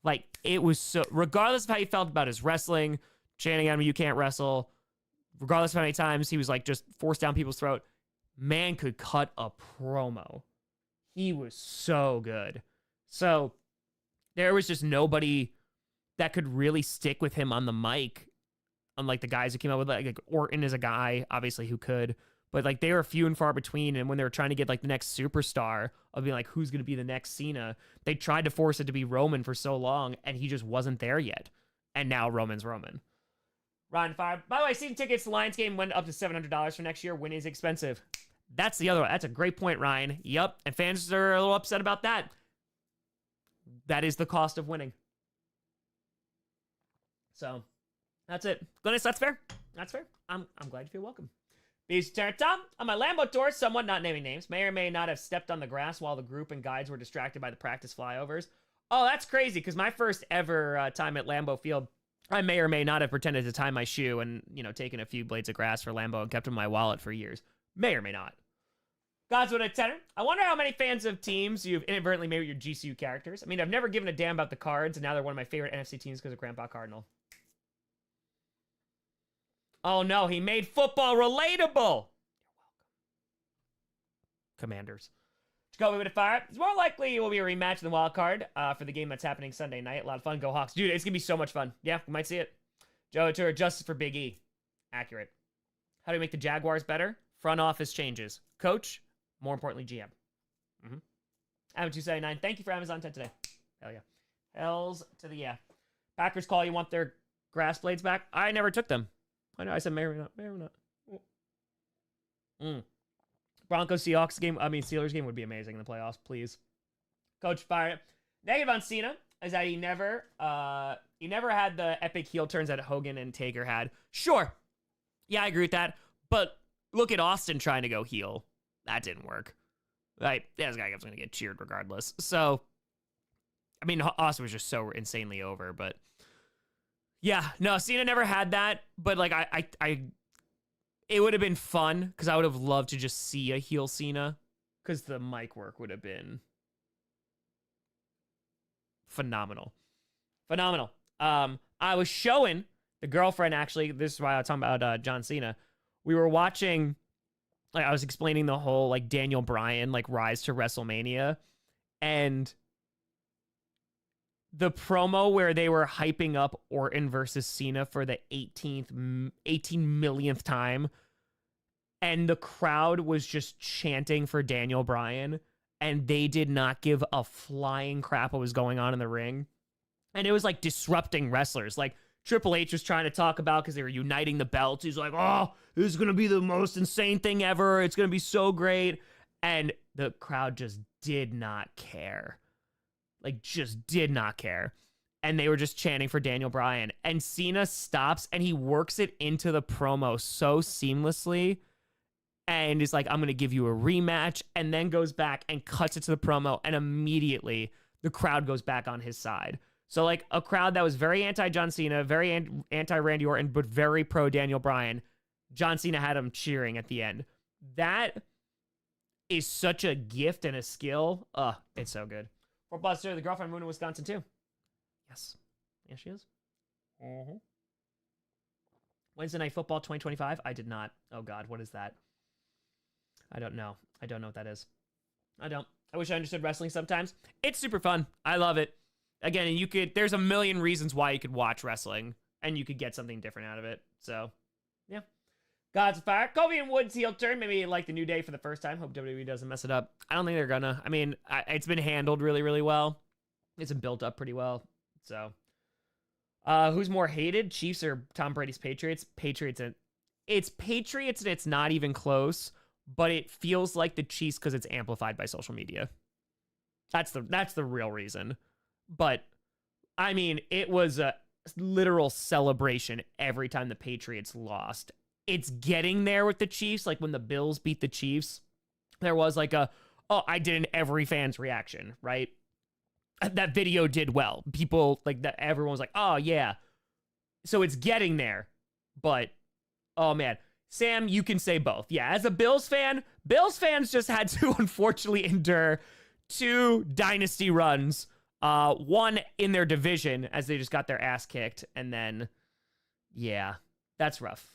Like, it was so, regardless of how he felt about his wrestling, chanting at him, you can't wrestle, regardless of how many times he was like just forced down people's throat, man could cut a promo. He was so good. So there was just nobody that could really stick with him on the mic, unlike the guys who came out with, like Orton is a guy, obviously, who could, but like they were few and far between. And when they were trying to get like the next superstar of being like, who's going to be the next Cena, they tried to force it to be Roman for so long, and he just wasn't there yet. And now Roman's Roman. Ryan Fire. By the way, season tickets to Lions game went up to $700 for next year. When is expensive? That's the other one. That's a great point, Ryan. Yep. And fans are a little upset about that. That is the cost of winning. So that's it. Glennis, that's fair. That's fair. I'm glad you feel welcome. Beast Terror Tom. On my Lambo tour, someone, not naming names, may or may not have stepped on the grass while the group and guides were distracted by the practice flyovers. Oh, that's crazy, because my first ever time at Lambeau Field, I may or may not have pretended to tie my shoe and, taken a few blades of grass for Lambeau and kept them in my wallet for years. May or may not. Godswood at tenor. I wonder how many fans of teams you've inadvertently made with your GCU characters. I mean, I've never given a damn about the Cards, and now they're one of my favorite NFC teams because of Grandpa Cardinal. Oh no, he made football relatable. You're welcome. Commanders. Jacoby with a fire. It's more likely it will be a rematch than the wild card for the game that's happening Sunday night. A lot of fun. Go Hawks. Dude, it's going to be so much fun. Yeah, we might see it. Joe Tour, justice for Big E. Accurate. How do we make the Jaguars better? Front office changes. Coach, more importantly, GM. Adam 279. Thank you for Amazon 10 today. Hell yeah. Hells to the yeah. Packers call. You want their grass blades back? I never took them. I know. I said may or not. May or not. Broncos Seahawks game. I mean, Steelers game would be amazing in the playoffs. Please, Coach, fire it. Negative on Cena is that he never had the epic heel turns that Hogan and Taker had. Sure, yeah, I agree with that. But look at Austin trying to go heel. That didn't work. Right? This guy was going to get cheered regardless. So, I mean, Austin was just so insanely over. But yeah, no, Cena never had that. But like, it would have been fun because I would have loved to just see a heel Cena because the mic work would have been phenomenal. Phenomenal. I was showing the girlfriend, actually, this is why I was talking about John Cena. We were watching, like, I was explaining the whole, like, Daniel Bryan, like, rise to WrestleMania, and the promo where they were hyping up Orton versus Cena for the 18 millionth time, and the crowd was just chanting for Daniel Bryan, and they did not give a flying crap what was going on in the ring. And it was like disrupting wrestlers. Like Triple H was trying to talk about because they were uniting the belts. He's like, oh, this is going to be the most insane thing ever. It's going to be so great. And the crowd just did not care. Like, just did not care. And they were just chanting for Daniel Bryan. And Cena stops and he works it into the promo so seamlessly. And is like, I'm going to give you a rematch. And then goes back and cuts it to the promo. And immediately the crowd goes back on his side. So, like, a crowd that was very anti-John Cena, very anti-Randy Orton, but very pro-Daniel Bryan. John Cena had him cheering at the end. That is such a gift and a skill. It's so good. For Buster, the girlfriend moved to Wisconsin, too. Yes. Yes, she is. Mm-hmm. Wednesday Night Football 2025? I did not. Oh, God, what is that? I don't know. I don't know what that is. I don't. I wish I understood wrestling sometimes. It's super fun. I love it. Again, and there's a million reasons why you could watch wrestling, and you could get something different out of it. So, yeah. Gods of Fire. Kobe and Woods heel turn. Maybe like the New Day for the first time. Hope WWE doesn't mess it up. I don't think they're gonna. I mean, it's been handled really, really well. It's been built up pretty well. So, who's more hated? Chiefs or Tom Brady's Patriots? Patriots. And it's Patriots, and it's not even close. But it feels like the Chiefs because it's amplified by social media. That's the real reason. But, I mean, it was a literal celebration every time the Patriots lost. It's getting there with the Chiefs. Like, when the Bills beat the Chiefs, there was like I did an every fan's reaction, right? That video did well. People, like, that everyone was like, oh, yeah. So it's getting there. But, oh, man. Sam, you can say both. Yeah, as a Bills fan, Bills fans just had to, unfortunately, endure 2 dynasty runs. One in their division as they just got their ass kicked. And then, yeah, that's rough.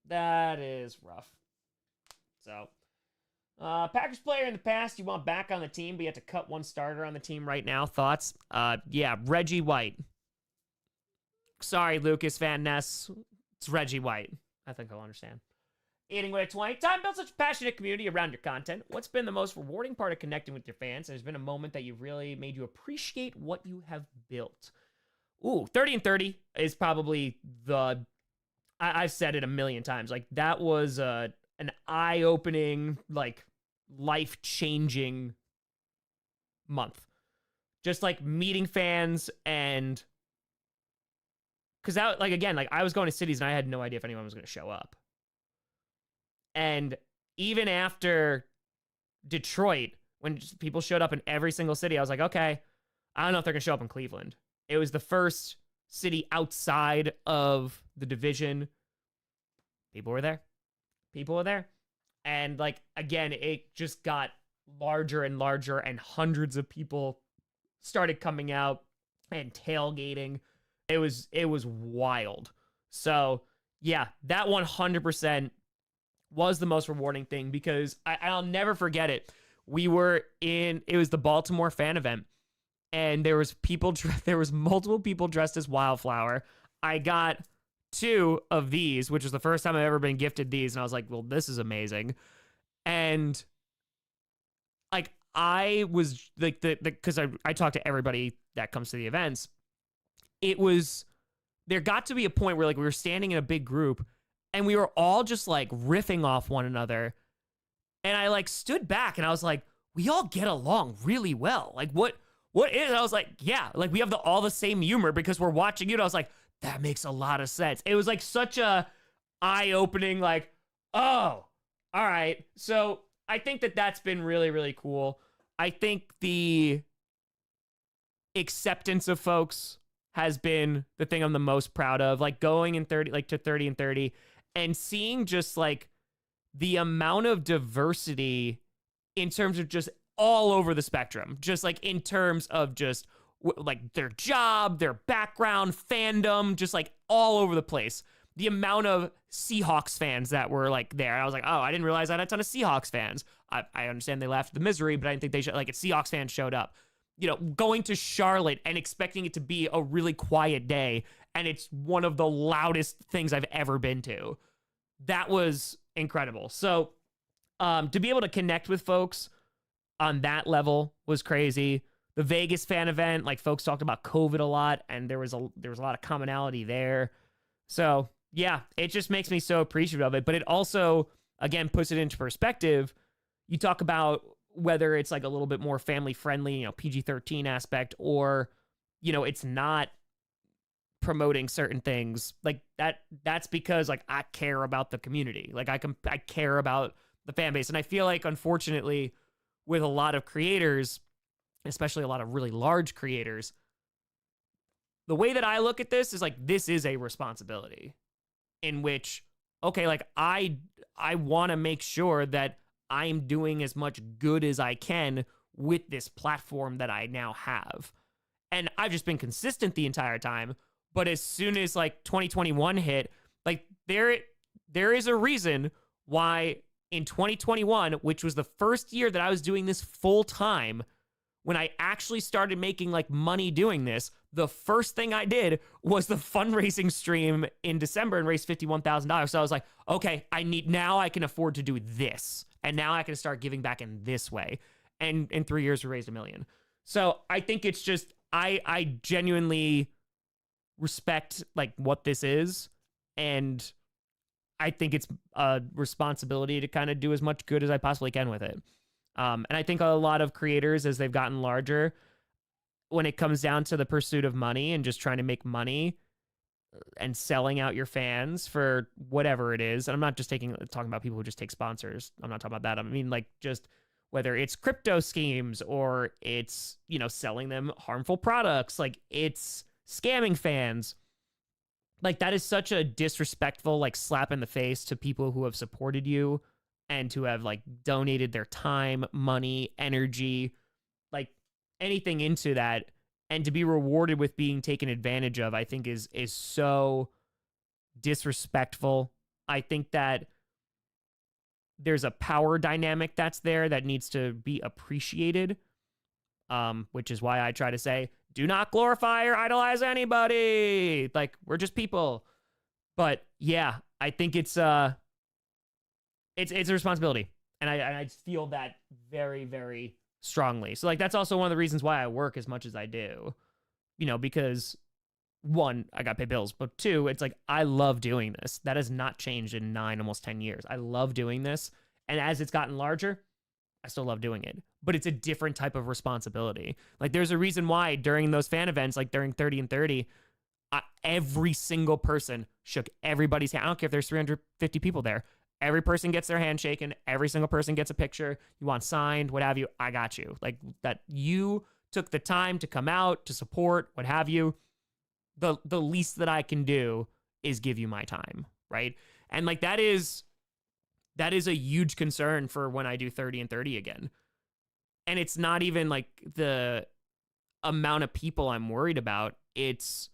That is rough. So, Packers player in the past you want back on the team, but you have to cut one starter on the team right now. Thoughts? Yeah, Reggie White. Sorry, Lucas Van Ness. It's Reggie White. I think I'll understand. Eating with a 20. Time built such a passionate community around your content. What's been the most rewarding part of connecting with your fans? There's been a moment that you've really made you appreciate what you have built. Ooh, 30 and 30 is probably I've said it a million times. Like, that was an eye-opening, like, life-changing month. Just, like, meeting fans and... Because that, like, again, like, I was going to cities and I had no idea if anyone was going to show up. And even after Detroit, when people showed up in every single city, I was like, okay, I don't know if they're going to show up in Cleveland. It was the first city outside of the division. People were there. People were there. And, like, again, it just got larger and larger, and hundreds of people started coming out and tailgating. It was wild. So, yeah, that 100% was the most rewarding thing, because I'll never forget it. It was the Baltimore fan event, and there was multiple people dressed as Wildflower. I got 2 of these, which was the first time I've ever been gifted these, and I was like, well, this is amazing. And, like, I was like, because I talk to everybody that comes to the events. There got to be a point where, like, we were standing in a big group and we were all just, like, riffing off one another. And I, like, stood back and I was like, we all get along really well. Like, what is, I was like, yeah, like, we have all the same humor because we're watching you. And I was like, that makes a lot of sense. It was, like, such a eye-opening, like, oh, all right. So I think that's been really, really cool. I think the acceptance of folks has been the thing I'm the most proud of. Like, going in 30, like, to 30 and 30 and seeing just, like, the amount of diversity in terms of just all over the spectrum, just like in terms of just like their job, their background, fandom, just like all over the place. The amount of Seahawks fans that were like there, I was like, oh, I didn't realize I had a ton of Seahawks fans. I understand they laughed at the misery, but I didn't think they should, like, Seahawks fans showed up. You know, going to Charlotte and expecting it to be a really quiet day, and it's one of the loudest things I've ever been to. That was incredible. So to be able to connect with folks on that level was crazy. The Vegas fan event, like, folks talked about COVID a lot, and there was a lot of commonality there. So yeah, it just makes me so appreciative of it. But it also, again, puts it into perspective. You talk about whether it's like a little bit more family friendly, you know, PG-13 aspect, or, you know, it's not promoting certain things like that. That's because, like, I care about the community. Like, I care about the fan base. And I feel like, unfortunately, with a lot of creators, especially a lot of really large creators, the way that I look at this is like, this is a responsibility in which, okay, like, I want to make sure that I'm doing as much good as I can with this platform that I now have. And I've just been consistent the entire time. But as soon as like 2021 hit, like, there is a reason why in 2021, which was the first year that I was doing this full time, when I actually started making like money doing this, the first thing I did was the fundraising stream in December and raised $51,000. So I was like, okay, now I can afford to do this. And now I can start giving back in this way. And in 3 years, we raised $1 million. So I think it's just, I genuinely respect like what this is. And I think it's a responsibility to kind of do as much good as I possibly can with it. And I think a lot of creators, as they've gotten larger, when it comes down to the pursuit of money and just trying to make money and selling out your fans for whatever it is, and I'm not just talking about people who just take sponsors. I'm not talking about that. I mean, like, just whether it's crypto schemes or it's, you know, selling them harmful products, like, it's scamming fans. Like, that is such a disrespectful, like, slap in the face to people who have supported you and who have like donated their time, money, energy, like anything into that, and to be rewarded with being taken advantage of, I think is so disrespectful. I think that there's a power dynamic that's there that needs to be appreciated, which is why I try to say, do not glorify or idolize anybody. Like, we're just people. But yeah, I think it's a responsibility, and I feel that very, very strongly. So like, that's also one of the reasons why I work as much as I do, you know, because one, I got to pay bills, but two, it's like, I love doing this. That has not changed in 9, almost 10 years. I love doing this, and as it's gotten larger, I still love doing it, but it's a different type of responsibility. Like, there's a reason why during those fan events, like during 30 and 30, every single person shook everybody's hand. I don't care if there's 350 people there. Every person gets their hand shaken. Every single person gets a picture. You want signed, what have you. I got you. Like, that you took the time to come out, to support, what have you. The least that I can do is give you my time, right? And like, that is a huge concern for when I do 30 and 30 again. And it's not even like the amount of people I'm worried about. It's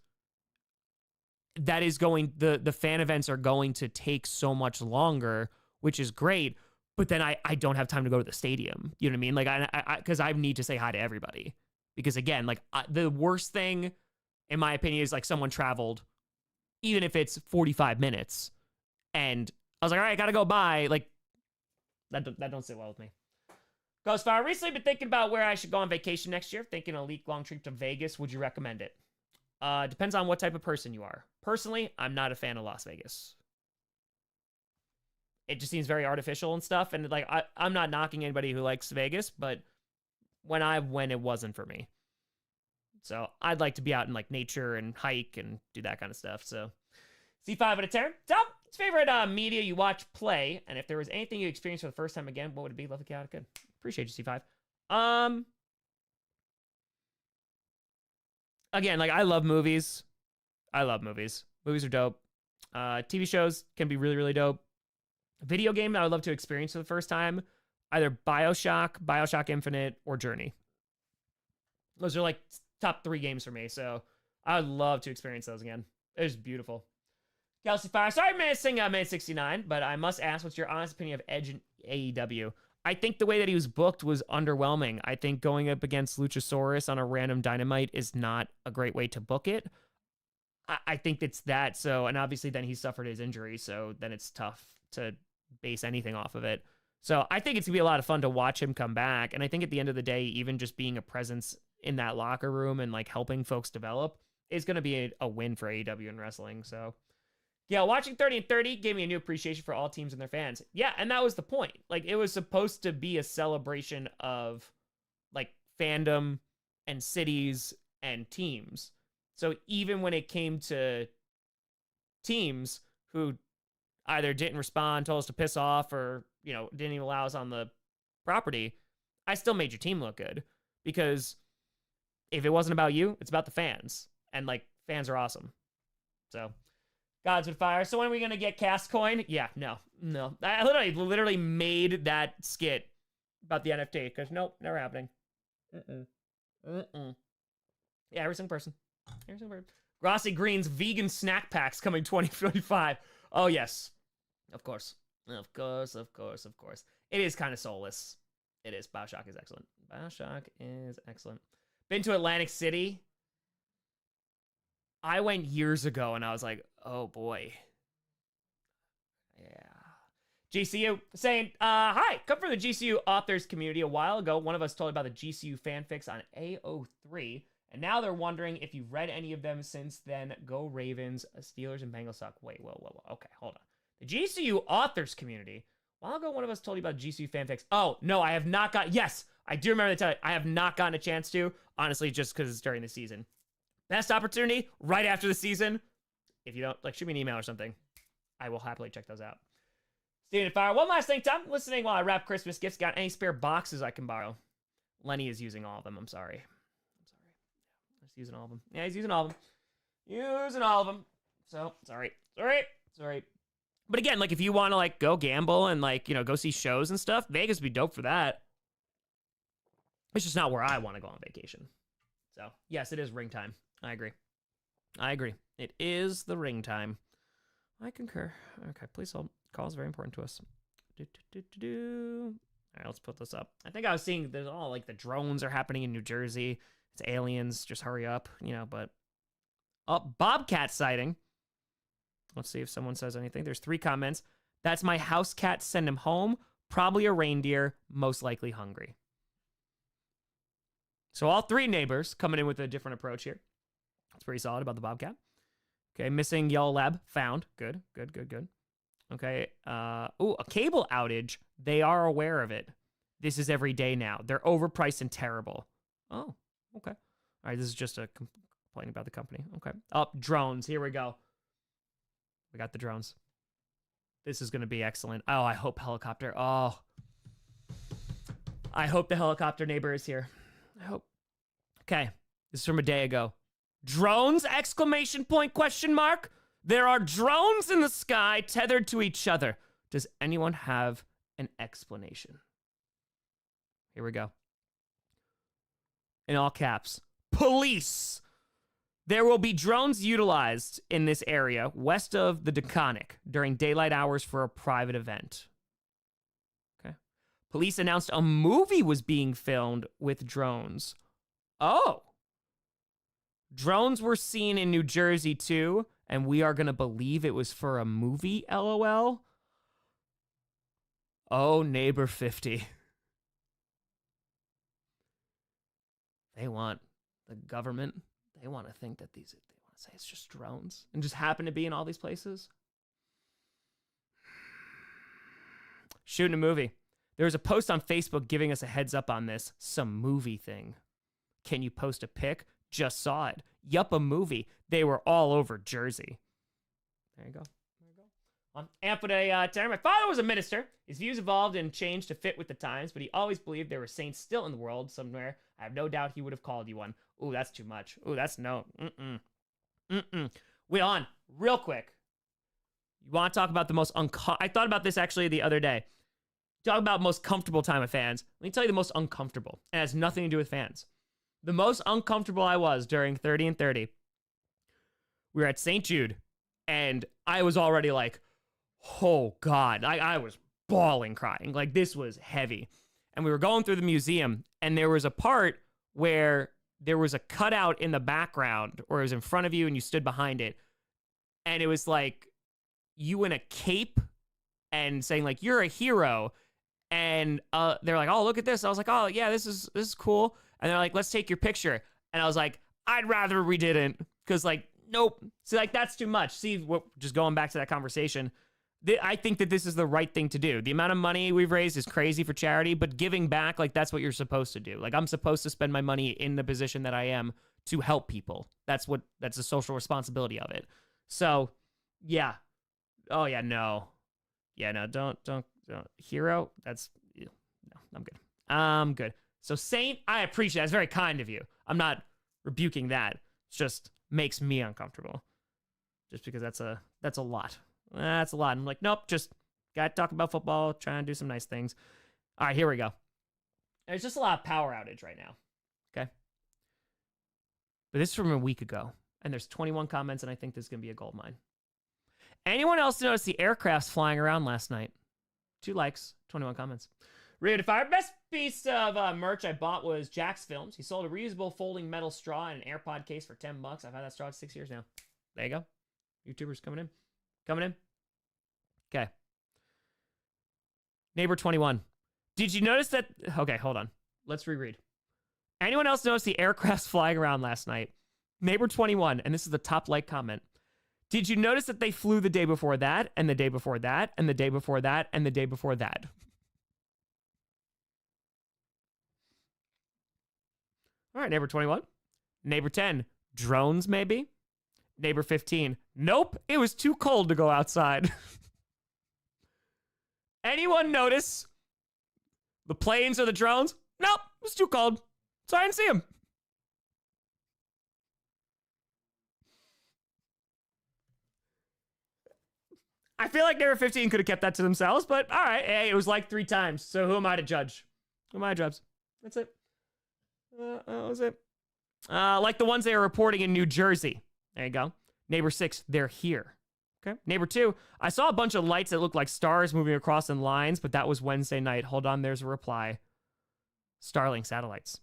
that is going, the fan events are going to take so much longer, which is great. But then I don't have time to go to the stadium. You know what I mean? Like, because I need to say hi to everybody. Because again, like, the worst thing, in my opinion, is like someone traveled, even if it's 45 minutes, and I was like, all right, I gotta go by. Like, that don't sit well with me. Goes far. Recently been thinking about where I should go on vacation next year. Thinking a week-long trip to Vegas. Would you recommend it? Depends on what type of person you are. Personally, I'm not a fan of Las Vegas. It just seems very artificial and stuff. And like, I'm not knocking anybody who likes Vegas, but when it wasn't for me. So I'd like to be out in like nature and hike and do that kind of stuff. So C5 out of 10. Tom, what's favorite media you watch, play? And if there was anything you experienced for the first time again, what would it be? Love the chaotic good. Appreciate you, C5. Again, like, I love movies. Movies are dope. TV shows can be really, really dope. Video game that I would love to experience for the first time. either Bioshock Infinite, or Journey. Those are like top 3 games for me. So I would love to experience those again. It was beautiful. Kelsey Fire, sorry missing minute 69, but I must ask, what's your honest opinion of Edge in AEW? I think the way that he was booked was underwhelming. I think going up against Luchasaurus on a random Dynamite is not a great way to book it. I think it's that. So, and obviously then he suffered his injury, so then it's tough to base anything off of it. So I think it's gonna be a lot of fun to watch him come back. And I think at the end of the day, even just being a presence in that locker room and like helping folks develop is gonna be a win for AEW and wrestling. So yeah, watching 30 and 30 gave me a new appreciation for all teams and their fans. Yeah, and that was the point. Like, it was supposed to be a celebration of, like, fandom and cities and teams. So even when it came to teams who either didn't respond, told us to piss off, or, you know, didn't even allow us on the property, I still made your team look good. Because if it wasn't about you, it's about the fans. And, like, fans are awesome. So... Gods with Fire. So when are we going to get Cast Coin? Yeah, no. I literally made that skit about the NFT because nope, never happening. Yeah, every single person. Grossi Green's vegan snack packs coming 2025. Oh, yes. Of course. It is kind of soulless. It is. Bioshock is excellent. Been to Atlantic City. I went years ago and I was like, oh boy. Yeah. GCU saying, hi, come from the GCU authors community. A while ago, one of us told about the GCU fanfics on AO3, and now they're wondering if you've read any of them since then. Go Ravens, Steelers, and Bengals suck. Wait, whoa. Okay, hold on. The GCU authors community. A while ago, one of us told you about GCU fanfics. Oh, no, I have not got, yes, I do remember the time. I have not gotten a chance to, honestly, just because it's during the season. Best opportunity, right after the season. If you don't, like, shoot me an email or something. I will happily check those out. Steven Fire. One last thing, Tom. Listening while I wrap Christmas gifts. Got any spare boxes I can borrow? Lenny is using all of them. I'm sorry. Yeah, he's using all of them. Yeah, he's using all of them. So, sorry. But again, like, if you want to, like, go gamble and, like, you know, go see shows and stuff, Vegas would be dope for that. It's just not where I want to go on vacation. So, yes, it is ring time. I agree. It is the ring time. I concur. Okay, please hold. Call is very important to us. All right, let's put this up. I think I was seeing there's all like the drones are happening in New Jersey. It's aliens. Just hurry up, you know. But Bobcat sighting. Let's see if someone says anything. There's 3 comments. That's my house cat. Send him home. Probably a reindeer. Most likely hungry. So all 3 neighbors coming in with a different approach here. That's pretty solid about the Bobcat. Okay, missing Yellow Lab found. Good. Okay, a cable outage. They are aware of it. This is every day now. They're overpriced and terrible. Oh, okay. All right, this is just a complaining about the company. Okay. Drones. Here we go. We got the drones. This is going to be excellent. Oh, I hope helicopter. Oh, I hope the helicopter neighbor is here. I hope. Okay, this is from a day ago. Drones? Exclamation point, question mark. There are drones in the sky tethered to each other. Does anyone have an explanation? Here we go. In all caps. Police. There will be drones utilized in this area west of the Deconic during daylight hours for a private event. Okay. Police announced a movie was being filmed with drones. Oh. Drones were seen in New Jersey too, and we are going to believe it was for a movie, LOL. Oh, Neighbor 50. They want the government, they want to think that they want to say it's just drones and just happen to be in all these places. Shooting a movie. There was a post on Facebook giving us a heads up on this. Some movie thing. Can you post a pic? Just saw it. Yup, a movie. They were all over Jersey. There you go. Terry, my father was a minister. His views evolved and changed to fit with the times, but he always believed there were saints still in the world somewhere. I have no doubt he would have called you one. Ooh, that's too much. Ooh, that's no. Wait on, real quick. You want to talk about the most I thought about this actually the other day. Talk about most comfortable time with fans. Let me tell you the most uncomfortable. It has nothing to do with fans. The most uncomfortable I was during 30 and 30, we were at St. Jude, and I was already like, oh God. I was bawling, crying. Like, this was heavy. And we were going through the museum, and there was a part where there was a cutout in the background, or it was in front of you and you stood behind it. And it was like you in a cape and saying like, you're a hero. And they're like, oh, look at this. I was like, oh yeah, this is cool. And they're like, let's take your picture. And I was like, I'd rather we didn't, because like, nope. See, like, that's too much. See, just going back to that conversation, I think that this is the right thing to do. The amount of money we've raised is crazy for charity, but giving back, like, that's what you're supposed to do. Like, I'm supposed to spend my money in the position that I am to help people. That's the social responsibility of it. So, yeah. Oh yeah, no. Yeah, no, don't. Hero, no, I'm good. So Saint, I appreciate it. That's very kind of you. I'm not rebuking that. It just makes me uncomfortable. Just because that's a lot. That's a lot. I'm like, nope, just gotta talk about football, trying to do some nice things. All right, here we go. There's just a lot of power outage right now. Okay. But this is from a week ago, and there's 21 comments, and I think this is gonna be a gold mine. Anyone else notice the aircrafts flying around last night? 2 likes, 21 comments. Ready to fire. Best piece of merch I bought was Jack's Films. He sold a reusable folding metal straw and an AirPod case for $10. I've had that straw for 6 years now. There you go. YouTubers coming in. Okay. Neighbor 21. Did you notice that? Okay, hold on. Let's reread. Anyone else notice the aircrafts flying around last night? Neighbor 21, and this is the top like comment. Did you notice that they flew the day before that, and the day before that, and the day before that, and the day before that? All right, neighbor 21. Neighbor 10, drones maybe? Neighbor 15, nope, it was too cold to go outside. Anyone notice the planes or the drones? Nope, it was too cold, so I didn't see them. I feel like neighbor 15 could have kept that to themselves, but all right. Hey, it was like 3 times, so who am I to judge? Who am I to judge? That's it. That was it. Like the ones they are reporting in New Jersey. There you go. Neighbor 6, they're here. Okay. Neighbor 2, I saw a bunch of lights that looked like stars moving across in lines, but that was Wednesday night. Hold on, there's a reply. Starlink satellites.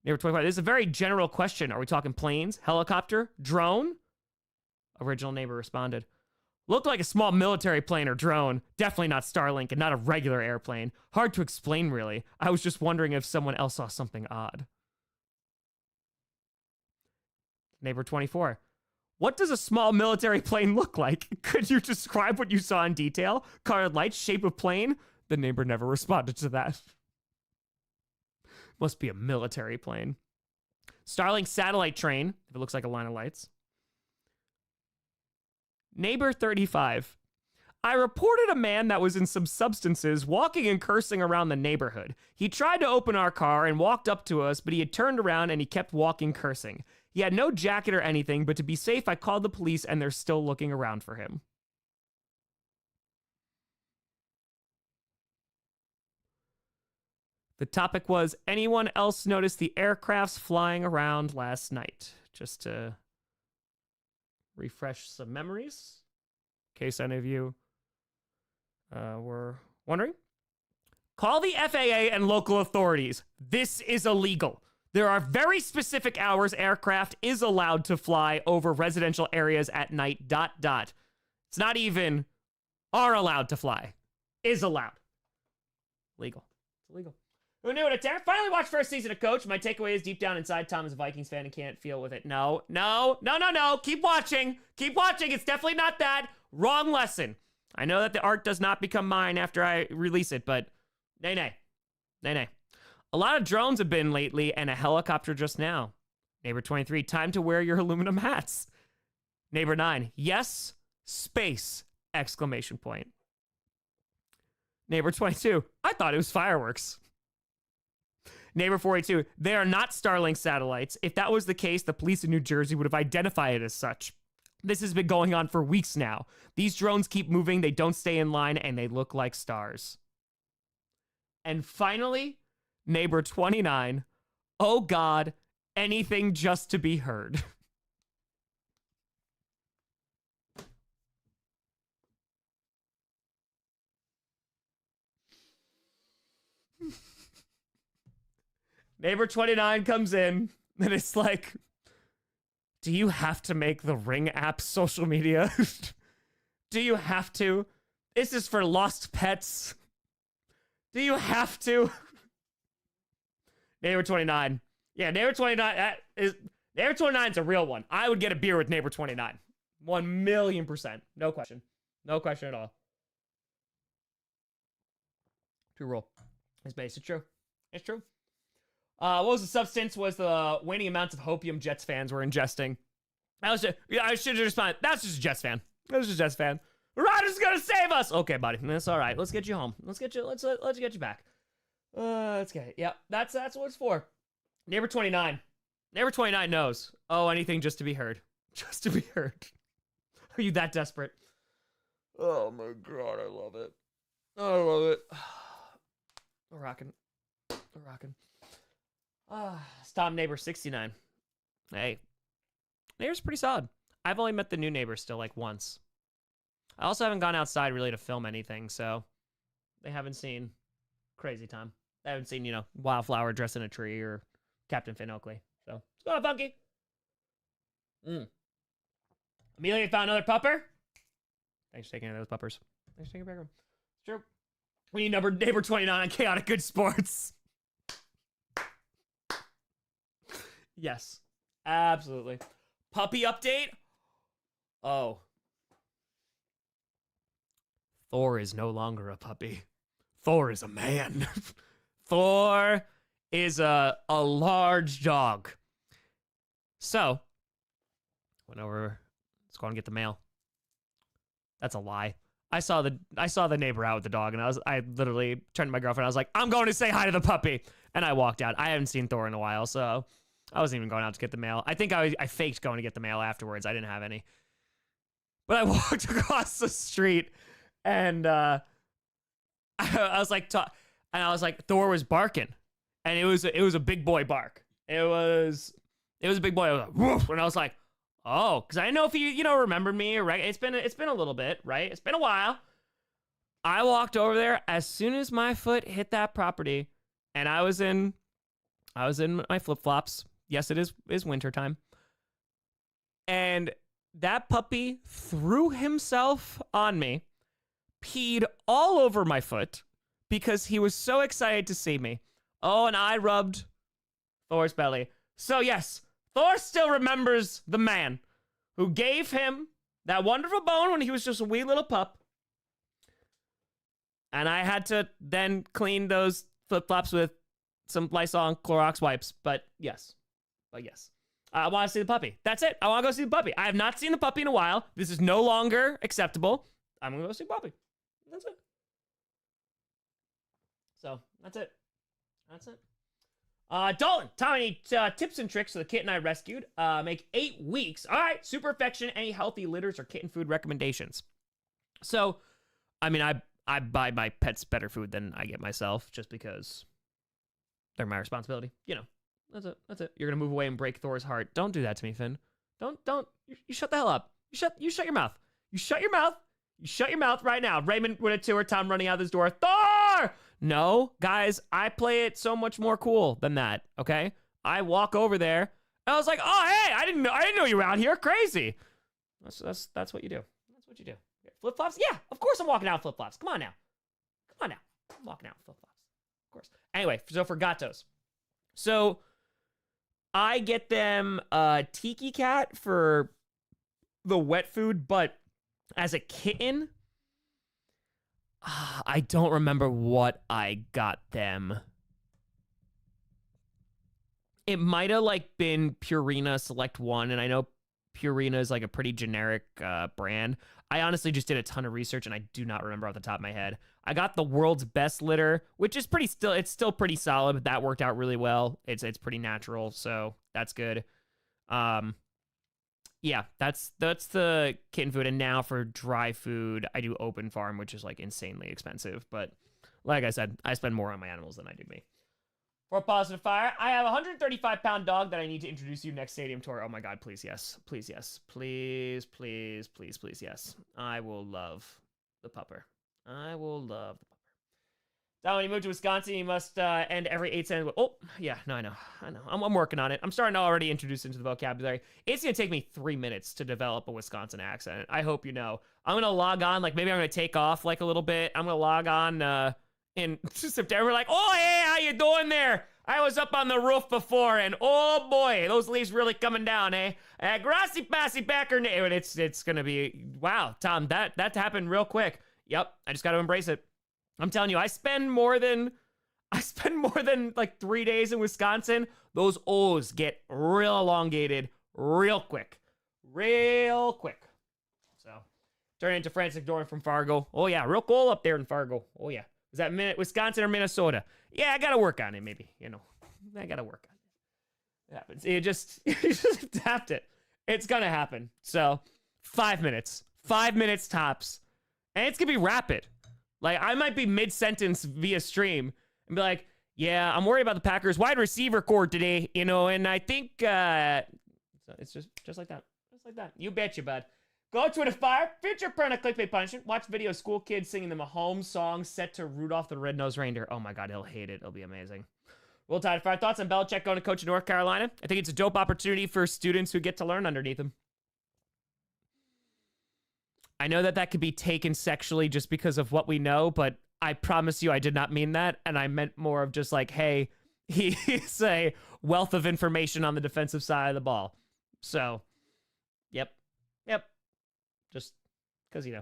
Neighbor 25, this is a very general question. Are we talking planes, helicopter, drone? Original neighbor responded. Looked like a small military plane or drone. Definitely not Starlink and not a regular airplane. Hard to explain, really. I was just wondering if someone else saw something odd. Neighbor 24. What does a small military plane look like? Could you describe what you saw in detail? Colored lights, shape of plane? The neighbor never responded to that. Must be a military plane. Starlink satellite train, if it looks like a line of lights. Neighbor 35. I reported a man that was in some substances walking and cursing around the neighborhood. He tried to open our car and walked up to us, but he had turned around and he kept walking cursing. He had no jacket or anything, but to be safe, I called the police and they're still looking around for him. The topic was, anyone else notice the aircrafts flying around last night? Just to refresh some memories, in case any of you were wondering. Call the FAA and local authorities. This is illegal. There are very specific hours aircraft is allowed to fly over residential areas at night, ... It's not even are allowed to fly. Is allowed. Legal. It's illegal. Who knew it? Finally watched first season of Coach. My takeaway is deep down inside, Tom is a Vikings fan and can't feel with it. No. Keep watching. It's definitely not that. Wrong lesson. I know that the art does not become mine after I release it, but nay. A lot of drones have been lately and a helicopter just now. Neighbor 23, time to wear your aluminum hats. Neighbor 9, yes, space, ! Neighbor 22, I thought it was fireworks. Neighbor 42, they are not Starlink satellites. If that was the case, the police in New Jersey would have identified it as such. This has been going on for weeks now. These drones keep moving, they don't stay in line, and they look like stars. And finally, neighbor 29. Oh God, anything just to be heard. Neighbor 29 comes in, and it's like, do you have to make the Ring app social media? Do you have to? This is for lost pets. Do you have to? Neighbor 29. Yeah, Neighbor 29. Neighbor 29 is a real one. I would get a beer with Neighbor 29. 1,000,000%. No question. No question at all. True rule. It's based. It's true. It's true. What was the substance? Was the waning amounts of hopium Jets fans were ingesting? I should have responded. That's just a Jets fan. That's just a Jets fan. Rodgers gonna save us. Okay, buddy. That's all right. Let's get you home. Let's get you back. Let's get it. Yep. That's what it's for. Neighbor 29. Neighbor 29 knows. Oh, anything just to be heard. Just to be heard. Are you that desperate? Oh my God, I love it. I love it. We're rocking. We're rocking. Stop neighbor 69. Hey. Neighbor's pretty solid. I've only met the new neighbor still like once. I also haven't gone outside really to film anything, so they haven't seen Crazy Time. They haven't seen, Wildflower dressed in a tree or Captain Finn Oakley. So, what's going on, Funky? Amelia found another pupper. Thanks for taking those puppers. Thanks for taking back. Sure. We need neighbor 29 on Chaotic Good Sports. Yes, absolutely. Puppy update? Oh. Thor is no longer a puppy. Thor is a man. Thor is a large dog. So, went over. Let's go and get the mail. That's a lie. I saw the neighbor out with the dog, and I literally turned to my girlfriend. I was like, I'm going to say hi to the puppy, and I walked out. I haven't seen Thor in a while, so I wasn't even going out to get the mail. I think I faked going to get the mail afterwards. I didn't have any, but I walked across the street, and I was like, Thor was barking, and it was a big boy bark. It was a big boy. I was like, woof, and I was like, oh, because I didn't know if you remembered me, right? It's been a little bit, right? It's been a while. I walked over there as soon as my foot hit that property, and I was in my flip-flops. Yes, it is wintertime. And that puppy threw himself on me, peed all over my foot because he was so excited to see me. Oh, and I rubbed Thor's belly. So yes, Thor still remembers the man who gave him that wonderful bone when he was just a wee little pup. And I had to then clean those flip-flops with some Lysol and Clorox wipes. But yes. I want to see the puppy. That's it. I want to go see the puppy. I have not seen the puppy in a while. This is no longer acceptable. I'm going to go see the puppy. That's it. So, that's it. Dalton, Tommy, tips and tricks for the kitten I rescued. Make 8 weeks. All right, super affection, any healthy litters or kitten food recommendations. So, I mean, I buy my pets better food than I get myself just because they're my responsibility. That's it. You're gonna move away and break Thor's heart. Don't do that to me, Finn. Don't. You shut the hell up. You shut your mouth. You shut your mouth. You shut your mouth right now. Raymond with a tour. Tom running out this door. Thor! No, guys, I play it so much more cool than that. Okay, I walk over there. And I was like, oh hey, I didn't know you were out here. Crazy. That's what you do. That's what you do. Flip flops? Yeah, of course I'm walking out flip flops. Come on now. I'm walking out flip flops. Of course. Anyway, so for gatos. So I get them Tiki Cat for the wet food, but as a kitten, I don't remember what I got them. It might have been Purina Select One, and I know Purina is a pretty generic brand. I honestly just did a ton of research, and I do not remember off the top of my head. I got the world's best litter, which is it's still pretty solid, but that worked out really well. It's pretty natural, so that's good. Yeah, that's the kitten food. And now for dry food, I do Open Farm, which is insanely expensive, but Like I said, I spend more on my animals than I do me. For positive fire, I have a 135-pound dog that I need to introduce you next stadium tour. Oh my God, please, yes. Please, yes. Please, please, please, please, yes. I will love the pupper. I will love the pupper. Now, when you move to Wisconsin, you must end every 8 sentences. Oh, yeah, no, I know. I'm working on it. I'm starting to already introduce into the vocabulary. It's going to take me 3 minutes to develop a Wisconsin accent. I hope you know. I'm going to log on, like, maybe I'm going to take off, like, a little bit. I'm going to log on in September, like, oh, hey, how you doing there? I was up on the roof before, and oh, boy, those leaves really coming down, eh? Grossi, passy, backer, and it's going to be, wow, Tom, that happened real quick. Yep, I just got to embrace it. I'm telling you, I spend more than like 3 days in Wisconsin. Those O's get real elongated real quick. So, turn into Francis Doran from Fargo. Oh yeah, real cool up there in Fargo. Oh yeah. Is that Wisconsin or Minnesota? Yeah, I gotta work on it maybe, you know. I gotta work on it. It happens. You just adapt it. It's gonna happen. So, 5 minutes. 5 minutes tops. And it's gonna be rapid. Like, I might be mid-sentence via stream and be like, yeah, I'm worried about the Packers wide receiver core today, you know, and I think it's just like that. Just like that. You betcha, bud. Go to Twitter Fire, future parental clickbait punishment, watch video of school kids singing them a home song set to Rudolph the Red-Nosed Reindeer. Oh my God, he'll hate it. It'll be amazing. Roll Tide Fire. Thoughts on Belichick going to coach in North Carolina? I think it's a dope opportunity for students who get to learn underneath him. I know that could be taken sexually just because of what we know, but I promise you I did not mean that. And I meant more of just like, hey, he's a wealth of information on the defensive side of the ball. So, yep. Just because, you know.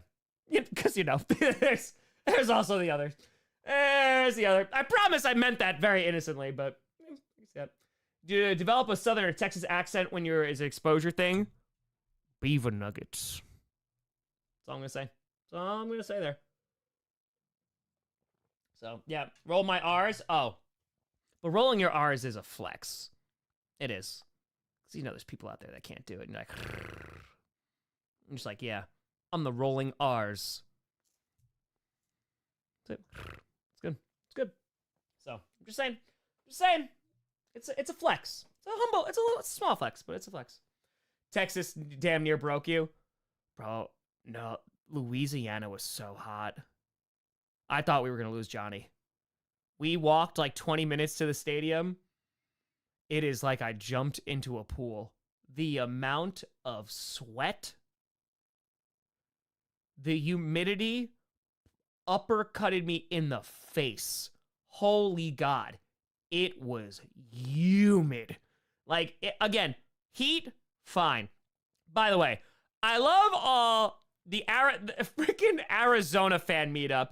Because, you know. There's also the other. There's the other. I promise I meant that very innocently, but, yep. Do you develop a Southern or Texas accent when you're is an exposure thing? Beaver nuggets. That's all I'm going to say. That's all I'm going to say there. So, yeah. Roll my R's. Oh. But rolling your R's is a flex. It is. Because, you know, there's people out there that can't do it. And you're like... I'm just like, yeah. I'm the rolling R's. That's it. It's good. It's good. So, I'm just saying. It's a flex. It's a humble... It's a small flex, but it's a flex. Texas damn near broke you. Bro... No, Louisiana was so hot. I thought we were going to lose Johnny. We walked like 20 minutes to the stadium. It is like I jumped into a pool. The amount of sweat, the humidity uppercutted me in the face. Holy God. It was humid. Like, again, heat, fine. By the way, I love all... the freaking Arizona fan meetup,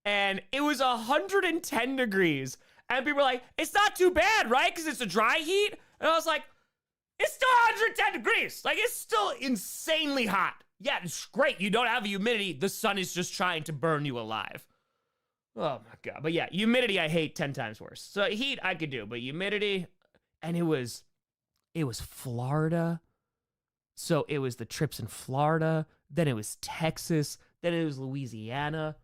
and it was 110 degrees, and people were like, it's not too bad, right? Because it's a dry heat. And I was like, it's still 110 degrees. Like, it's still insanely hot. Yeah, it's great. You don't have humidity. The sun is just trying to burn you alive. Oh, my God. But yeah, humidity I hate 10 times worse. So heat I could do, but humidity, and it was Florida. So it was the trips in Florida. Then it was Texas. Then it was Louisiana.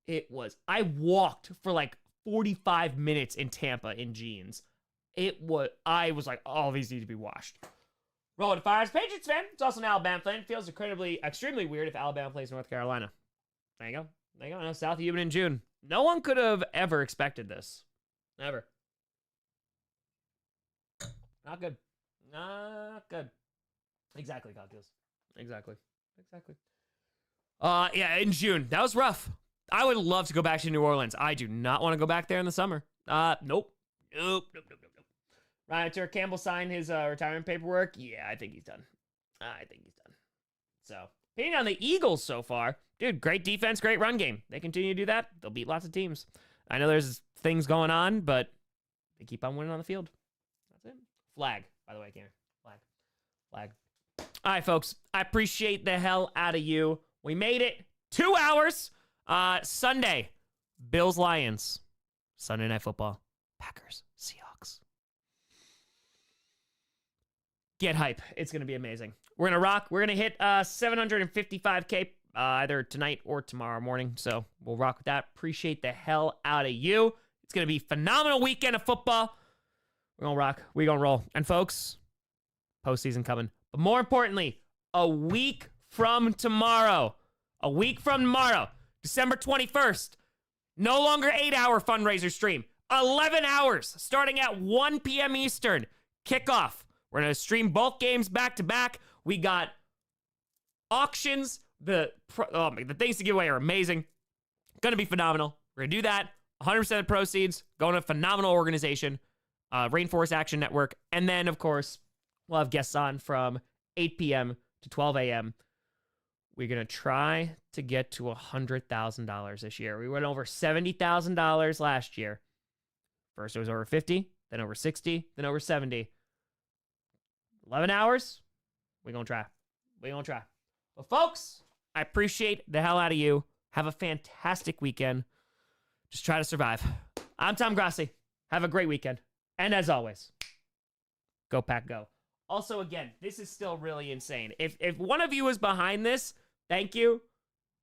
I walked for like 45 minutes in Tampa in jeans. I was like, oh, these need to be washed. Rolling Fires, Patriots fan. It's also an Alabama fan. It feels extremely weird if Alabama plays North Carolina. There you go. No, South Cuban in June. No one could have ever expected this. Never. Not good. Not good. Exactly, Calculus. Exactly. Yeah, in June. That was rough. I would love to go back to New Orleans. I do not want to go back there in the summer. Nope. Ryan Turk Campbell signed his retirement paperwork. Yeah, I think he's done. So, opinion on the Eagles so far. Dude, great defense, great run game. They continue to do that, they'll beat lots of teams. I know there's things going on, but they keep on winning on the field. That's it. Flag, by the way, Cameron. Flag. All right, folks. I appreciate the hell out of you. We made it 2 hours. Sunday, Bills-Lions. Sunday Night Football. Packers-Seahawks. Get hype. It's going to be amazing. We're going to rock. We're going to hit 755K either tonight or tomorrow morning. So we'll rock with that. Appreciate the hell out of you. It's going to be a phenomenal weekend of football. We're going to rock. We're going to roll. And folks, postseason coming. But more importantly, a week from tomorrow, December 21st, no longer 8-hour fundraiser stream, 11 hours starting at 1 p.m. Eastern. Kickoff. We're going to stream both games back to back. We got auctions. The things to give away are amazing. Going to be phenomenal. We're going to do that. 100% of the proceeds going to a phenomenal organization, Rainforest Action Network. And then, of course, we'll have guests on from 8 p.m. to 12 a.m. We're going to try to get to $100,000 this year. We went over $70,000 last year. First, it was over 50, then over 60, then over 70. 11 hours, we're going to try. Well, folks, I appreciate the hell out of you. Have a fantastic weekend. Just try to survive. I'm Tom Grossi. Have a great weekend. And as always, go Pack Go. Also, again, this is still really insane. If one of you is behind this, thank you.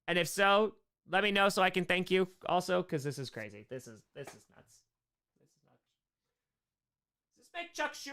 And if so, let me know so I can thank you also, because this is crazy. This is nuts. Does this make Chuck Schumer?